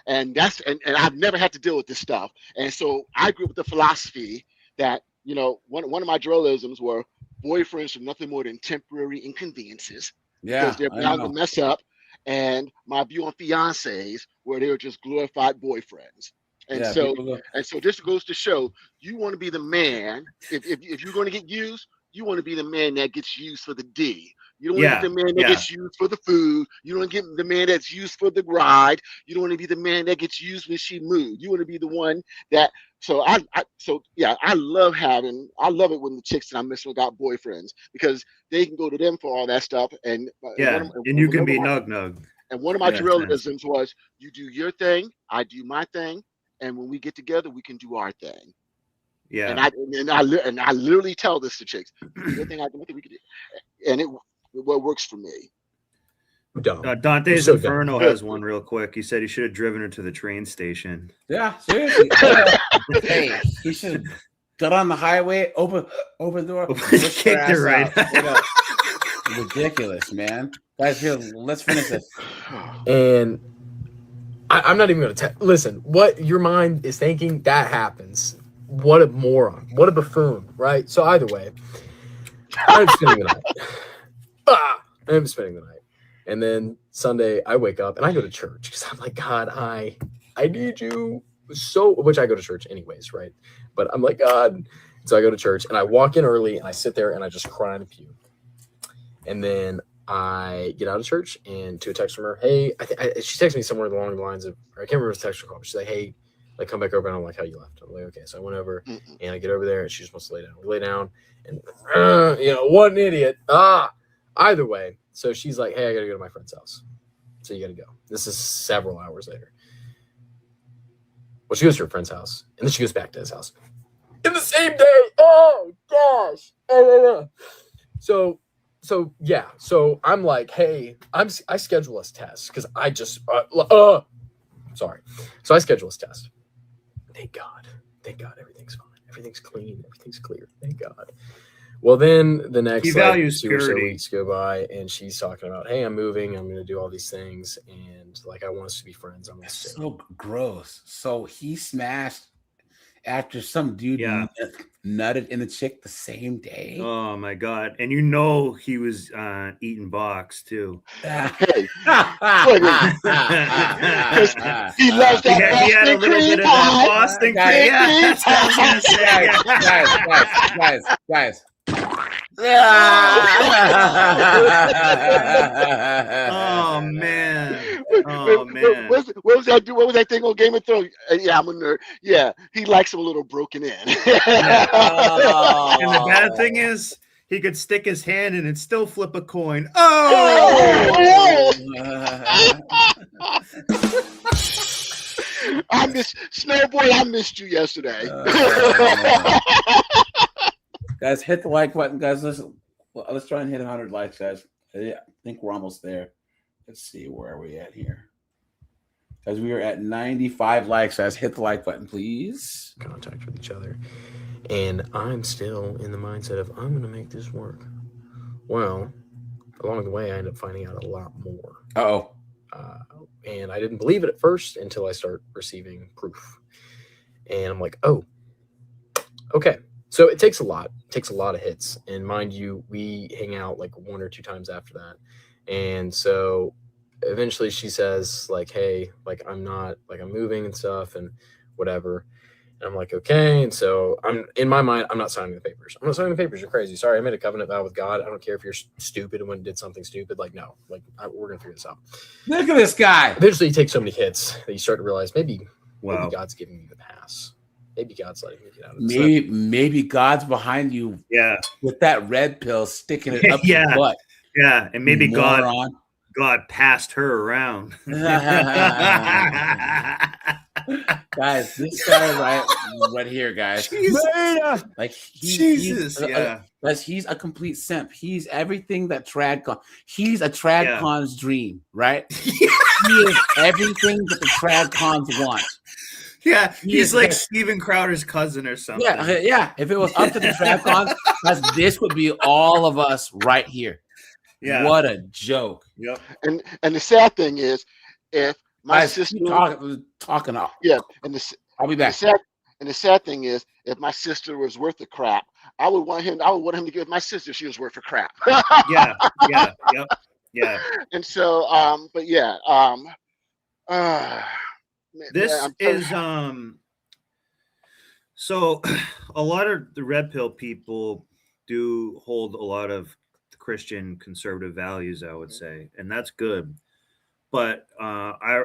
And and I've never had to deal with this stuff. And so I grew up with the philosophy that, one of my drollisms were boyfriends are nothing more than temporary inconveniences. Yeah, Because they're bound to mess up. And my view on fiancés where they were just glorified boyfriends. And so this goes to show you want to be the man. If you're going to get used, you want to be the man that gets used for the D. You don't want to get the man that gets used for the food. You don't want to get the man that's used for the ride. You don't want to be the man that gets used when she moves. You want to be the one that. So I love it when the chicks that I'm messing with got boyfriends because they can go to them for all that stuff and you can be Nug. And one of my drollisms was you do your thing, I do my thing, and when we get together, we can do our thing. Yeah. And I literally tell this to chicks. Your thing, I do my thing, we can do. And what works for me. Dante's Inferno has one real quick. He said he should have driven her to the train station. Yeah, seriously. Hey, he should have got on the highway, open the door, kicked her right out. Ridiculous, man. Guys, here, let's finish this. And I'm not even going to listen. What your mind is thinking, that happens. What a moron. What a buffoon, right? So either way, I'm spending the night. I'm spending the night. And then Sunday, I wake up and I go to church because I'm like, God, I need you so, which I go to church anyways, right? But I'm like, God. So I go to church and I walk in early and I sit there and I just cry in the pew. And then I get out of church and to a text from her, hey, she texted me somewhere along the lines of, I can't remember the text or call, but she's like, hey, like come back over and I'm like, how you left? I'm like, okay. So I went over and I get over there and she just wants to lay down. We lay down and, what an idiot. Either way. So she's like, hey, I got to go to my friend's house. So you got to go. This is several hours later. Well, she goes to her friend's house and then she goes back to his house in the same day. Oh gosh. So yeah. So I'm like, hey, I schedule us tests because I just sorry. So I schedule us test. Thank God everything's fine. Everything's clean. Everything's clear. Thank God. Well, then the next He values 2 or so purity. weeks go by and she's talking about, hey, I'm moving. I'm going to do all these things. And friend. Like, I want us to be friends. I'm gonna stay. So gross. So he smashed after some dude nutted in the chick the same day. Oh my god! And you know he was eating box too. Hey, he loves that He had a little bit of that Boston cream. Yeah, that's what I was gonna say. Guys. Oh man. What was that? What was that thing on Game of Thrones? Yeah, I'm a nerd. Yeah, he likes them a little broken in. And the bad thing is, he could stick his hand in and still flip a coin. Oh! I miss Snowboy. I missed you yesterday. Guys, hit the like button, guys. Let's try and hit 100 likes, guys. Yeah, I think we're almost there. Let's see, where are we at here? Guys, we are at 95 likes, guys. Hit the like button, please. Contact with each other. And I'm still in the mindset of, I'm going to make this work. Well, along the way, I ended up finding out a lot more. Uh-oh. And I didn't believe it at first until I start receiving proof. And I'm like, oh, okay. So it takes a lot. It takes a lot of hits. And mind you, we hang out like 1 or 2 times after that. And so eventually she says, like, hey, like, I'm moving and stuff and whatever. And I'm like, okay. And so I'm in my mind, I'm not signing the papers. I'm not signing the papers. You're crazy. Sorry, I made a covenant vow with God. I don't care if you're stupid and went and did something stupid. Like, no, like, we're going to figure this out. Look at this guy. Eventually you take so many hits that you start to realize maybe God's giving you the pass. Maybe God's letting me get out of this. Maybe God's behind you. Yeah. With that red pill sticking it up your butt. Yeah. And maybe God Moron. God passed her around. Guys, this guy right here, guys. Like Jesus, yeah. Guys, he's a complete simp. He's everything that TradCon. He's a TradCon's dream, right? He is everything that the TradCons want. Yeah, he's like Steven Crowder's cousin or something. Yeah. If it was up to the TradCons, this would be all of us right here. Yeah. What a joke. Yep. And the sad thing is, if my sister talking off. Yeah, and I'll be back. The sad thing is, if my sister was worth the crap, I would want him to give my sister if she was worth the crap. Yeah. And so, but yeah, so a lot of the red pill people do hold a lot of Christian conservative values, I would say, and that's good. But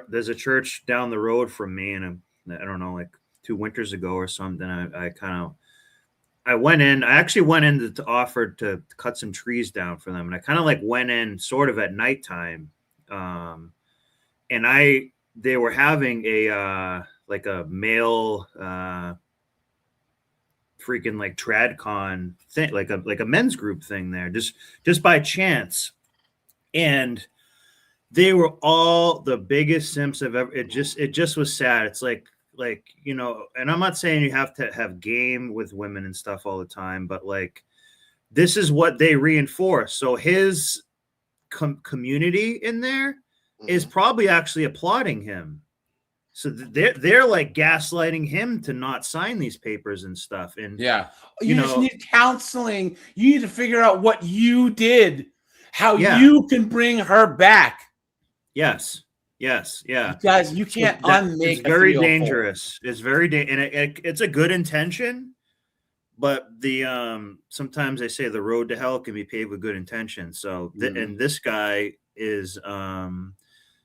there's a church down the road from me, and I don't know, like 2 winters ago or something. I actually went in to offer to cut some trees down for them, and I kind of like went in sort of at nighttime, and they were having a male freaking like TradCon thing, like a men's group thing there, just by chance, and they were all the biggest simps I've ever. It just was sad. It's like you know, and I'm not saying you have to have game with women and stuff all the time, but like this is what they reinforce. So his community in there is probably actually applauding him. So they're like gaslighting him to not sign these papers and stuff. And you just need counseling. You need to figure out what you did, how you can bring her back. Yes. Yeah. Guys, you can't unmake. It's very dangerous. It's very and it's a good intention, but the sometimes they say the road to hell can be paved with good intentions. So and this guy is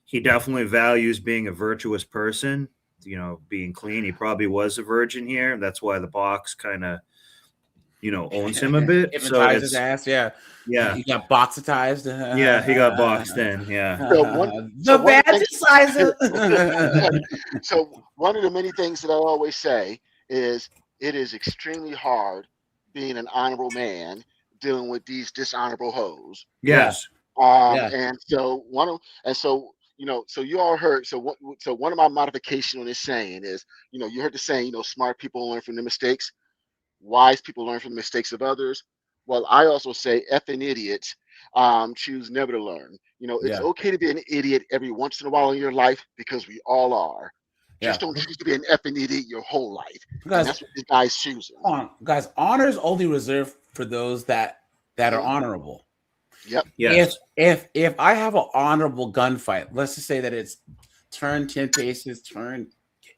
he definitely values being a virtuous person, you know, being clean. He probably was a virgin here. That's why the box kind of, you know, owns him a bit. So his ass, yeah. He got boxitized. Yeah, he got boxed in. Yeah. So one of the many things that I always say is it is extremely hard being an honorable man dealing with these dishonorable hoes. Yes. And so you know, so you all heard. So one of my modifications on this saying is, you know, you heard the saying, you know, smart people learn from their mistakes, wise people learn from the mistakes of others. Well, I also say effing idiots choose never to learn. You know, it's okay to be an idiot every once in a while in your life because we all are. Just don't choose to be an effing idiot your whole life. Guys, that's what this guy's choosing. Guys, honor is only reserved for those that are honorable. Yep. Yes. If I have an honorable gunfight, let's just say that it's turn 10 paces, turn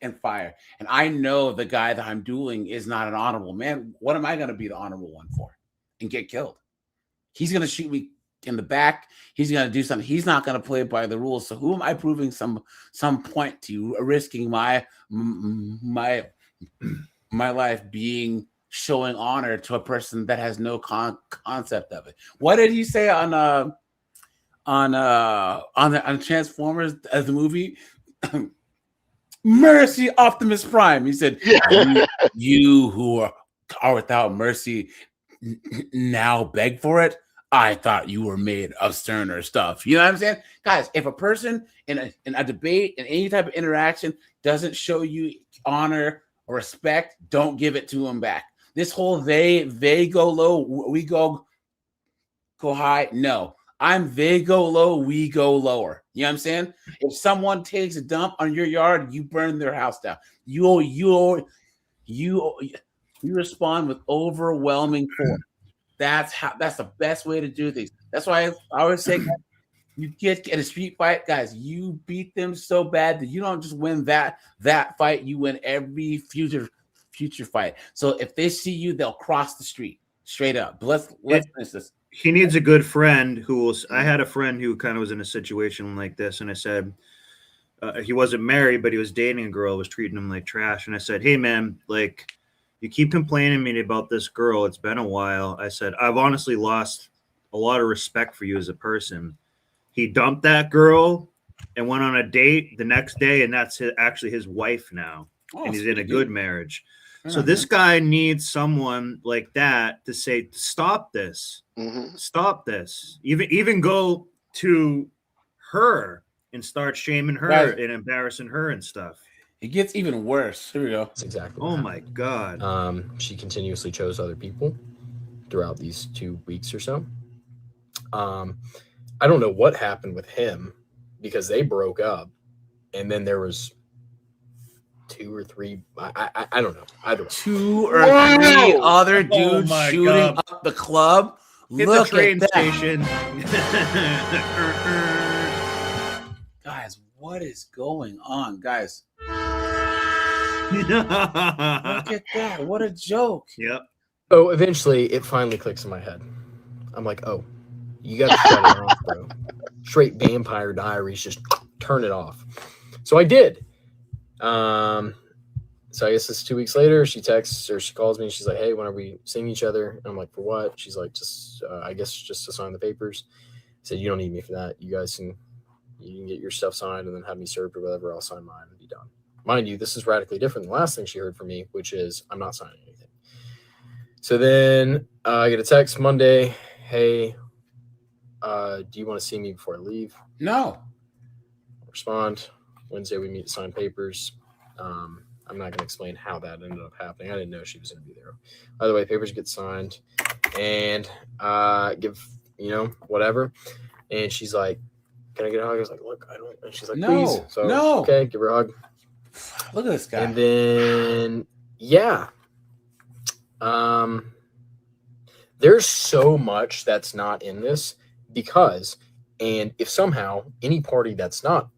and fire, and I know the guy that I'm dueling is not an honorable man, what am I going to be the honorable one for and get killed? He's going to shoot me in the back. He's going to do something. He's not going to play by the rules. So who am I proving some point to, risking my life showing honor to a person that has no concept of it? What did he say on Transformers as the movie? Mercy, Optimus Prime. He said, you who are without mercy now beg for it. I thought you were made of sterner stuff. You know what I'm saying? Guys, if a person in a debate, in any type of interaction, doesn't show you honor or respect, don't give it to them back. This whole they go low, we go high. No, they go low, we go lower. You know what I'm saying? If someone takes a dump on your yard, you burn their house down. You respond with overwhelming force. That's the best way to do things. That's why I always say, you get in a street fight, guys, you beat them so bad that you don't just win that fight, you win every future fight. So if they see you, they'll cross the street straight up. Let's finish this. He needs a good friend who will. I had a friend who kind of was in a situation like this, and I said he wasn't married, but he was dating a girl, was treating him like trash. And I said, hey man, like, you keep complaining to me about this girl. It's been a while. I said, I've honestly lost a lot of respect for you as a person. He dumped that girl and went on a date the next day, and that's actually his wife now. And he's in a good marriage. So this guy needs someone like that to say, stop this. Stop this. Even go to her and start shaming her and embarrassing her and stuff. It gets even worse. Here we go. That's exactly. Oh my God. She continuously chose other people throughout these 2 weeks or so. I don't know what happened with him because they broke up, and then there was 2 or 3. I don't know. I don't know. 2 or 3 other dudes shooting up the club. Hit Look the train at that. station. Guys, what is going on, guys? Look at that. What a joke. Yep. So eventually it finally clicks in my head. I'm like, oh, you got to shut it off, bro. Straight Vampire Diaries, just turn it off. So I did. So I guess it's 2 weeks later, she texts or she calls me and she's like, hey, when are we seeing each other? And I'm like, for what? She's like, just, I guess just to sign the papers. I said, you don't need me for that. You can get your stuff signed and then have me served or whatever. I'll sign mine and be done. Mind you, this is radically different than the last thing she heard from me, which is I'm not signing anything. So then I get a text Monday. Hey, do you want to see me before I leave? No. Respond. Wednesday we meet to sign papers. I'm not going to explain how that ended up happening. I didn't know she was going to be there. By the way, papers get signed and give, whatever. And she's like, can I get a hug? I was like, look, I don't. And she's like, No, please. So, no. okay, give her a hug. Look at this guy. And then, yeah. There's so much that's not in this because, and if somehow any party that's not,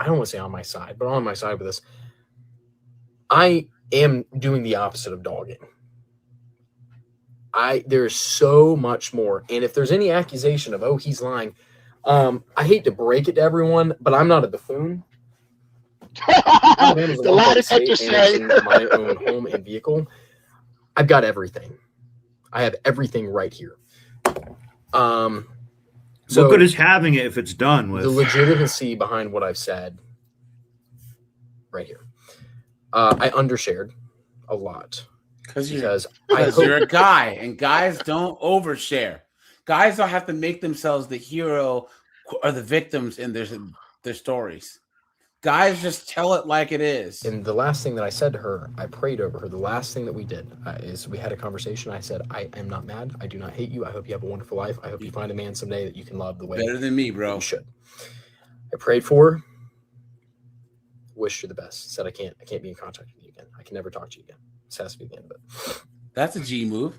I don't want to say on my side, but on my side with this, I am doing the opposite of dogging. There's so much more. And if there's any accusation of, oh, he's lying, I hate to break it to everyone, but I'm not a buffoon. The loudest have to say. My own home and vehicle. I've got everything. I have everything right here. So what good is having it if it's done with the legitimacy behind what I've said right here? I undershared a lot because you're a guy, and guys don't overshare. Guys don't have to make themselves the hero or the victims in their stories. Guys just tell it like it is. And the last thing that I said to her, I prayed over her. The last thing that we did is we had a conversation. I said, I am not mad. I do not hate you. I hope you have a wonderful life. I hope you find a man someday that you can love the way Better than me, bro. you should. I prayed for her. Wished her the best. Said I can't be in contact with you again. I can never talk to you again. This has to be the end of it. That's a G move.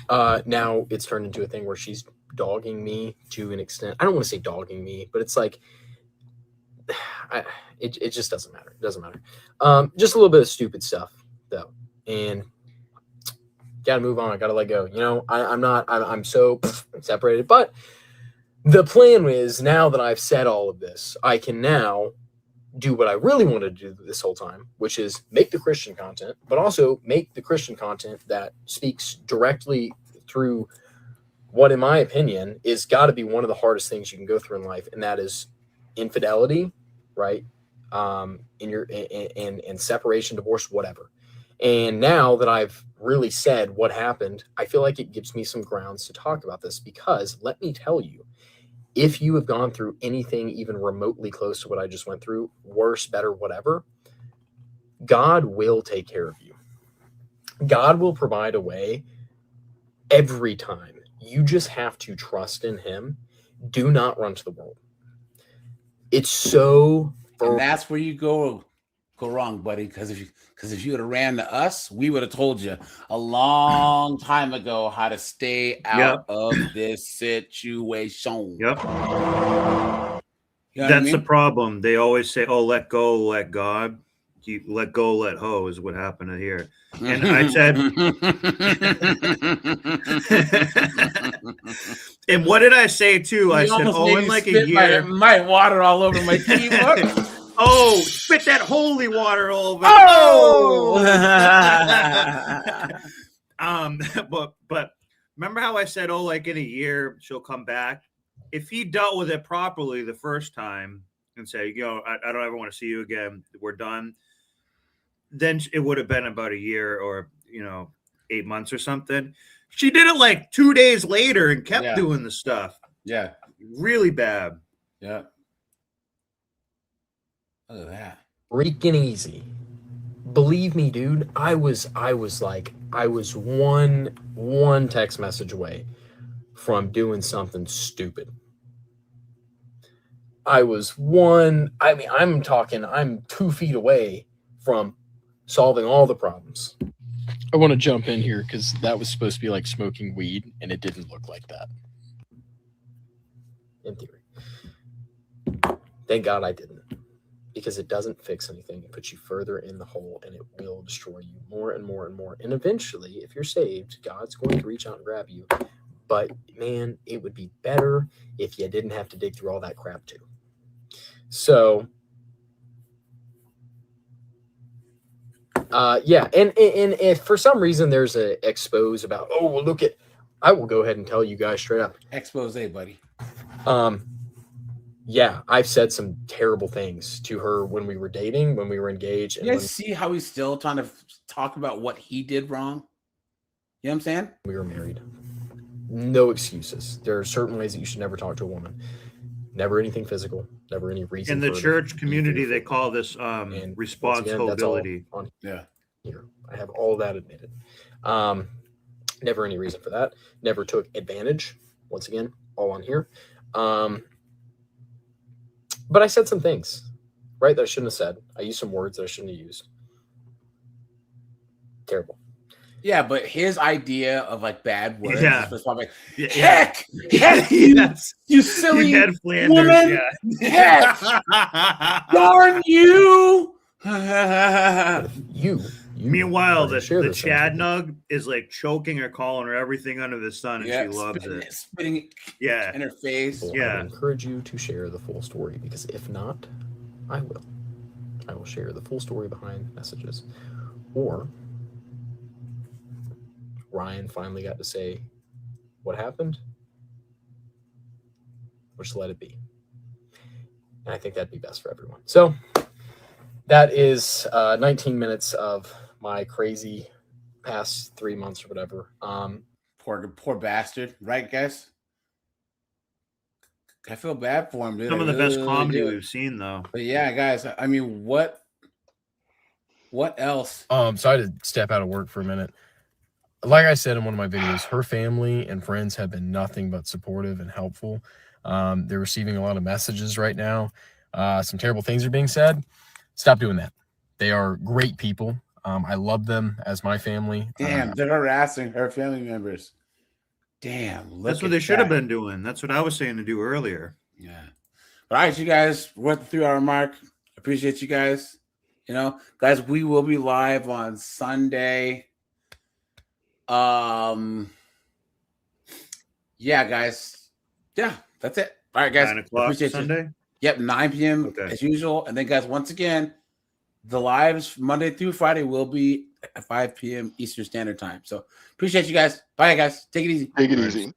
Now it's turned into a thing where she's dogging me to an extent. I don't want to say dogging me, but it's like it just doesn't matter. It doesn't matter. Just a little bit of stupid stuff though, and gotta move on. I gotta let go. You know, I'm so separated. But the plan is, now that I've said all of this, I can now do what I really wanted to do this whole time, which is make the Christian content, but also make the Christian content that speaks directly through what, in my opinion, is got to be one of the hardest things you can go through in life, and that is infidelity, right? In separation, divorce, whatever. And now that I've really said what happened, I feel like it gives me some grounds to talk about this, because let me tell you, if you have gone through anything even remotely close to what I just went through, worse, better, whatever, God will take care of you. God will provide a way every time. You just have to trust in him. Do not run to the world. It's so... And that's where you go wrong, buddy, because if you would have ran to us, we would have told you a long time ago how to stay out of this situation. Yep. You know That's the problem. They always say, "Oh, let go, let God." You let go, let ho is what happened here. And I said, and what did I say too? I said, "Oh, in like a year, my water all over my keyboard." Oh, spit that holy water all over. Oh! But remember how I said, oh, like in a year she'll come back? If he dealt with it properly the first time and say, you know, I don't ever want to see you again, we're done, then it would have been about a year or, 8 months or something. She did it like 2 days later and kept doing the stuff. Yeah. Really bad. Yeah. Look at that. Freaking easy. Believe me, dude. I was one text message away from doing something stupid. I'm 2 feet away from solving all the problems. I want to jump in here because that was supposed to be like smoking weed, and it didn't look like that. In theory. Thank God I didn't. Because it doesn't fix anything. It puts you further in the hole, and it will destroy you more and more and more. And eventually, if you're saved, God's going to reach out and grab you. But, man, it would be better if you didn't have to dig through all that crap, too. So, yeah. And if for some reason there's a expose about, oh, well, look at, I will go ahead and tell you guys straight up. Expose, buddy. Yeah, I've said some terrible things to her when we were dating, when we were engaged. And you guys see how he's still trying to talk about what he did wrong? You know what I'm saying? We were married. No excuses. There are certain ways that you should never talk to a woman. Never anything physical. Never any reason. In the church community, they call this responsibility. Here. I have all that admitted. Never any reason for that. Never took advantage. Once again, all on here. But I said some things, right, that I shouldn't have said. I used some words that I shouldn't have used. Terrible. Yeah, but his idea of like bad words. Yeah. Was probably, heck, you silly Ned Flanders, woman. yeah. Heck, darn you. Meanwhile, the Chadnug is like choking her, calling her everything under the sun, and she loves it. Spitting in her face. Well, I encourage you to share the full story, because if not, I will. I will share the full story behind messages. Or Ryan finally got to say what happened. Or just let it be. And I think that'd be best for everyone. So that is 19 minutes of my crazy past 3 months or whatever. Poor bastard, right, guys? I feel bad for him, dude. Some of I the best really comedy do. we've seen, though. But yeah, guys, I mean, what else? So I had to step out of work for a minute. Like I said in one of my videos, her family and friends have been nothing but supportive and helpful. They're receiving a lot of messages right now. Some terrible things are being said. Stop doing that. They are great people. I love them as my family. Damn, they're harassing her family members. Damn, That's what they should have been doing. That's what I was saying to do earlier. Yeah. All right, you guys, we're at the 3-hour mark. Appreciate you guys. You know, guys, we will be live on Sunday. Yeah, guys. Yeah, that's it. All right, guys. 9 o'clock Appreciate Sunday? You. Yep, 9 p.m. as usual. And then, guys, once again, the lives Monday through Friday will be at 5 p.m. Eastern Standard Time. So appreciate you guys. Bye, guys. Take it easy. Take it easy.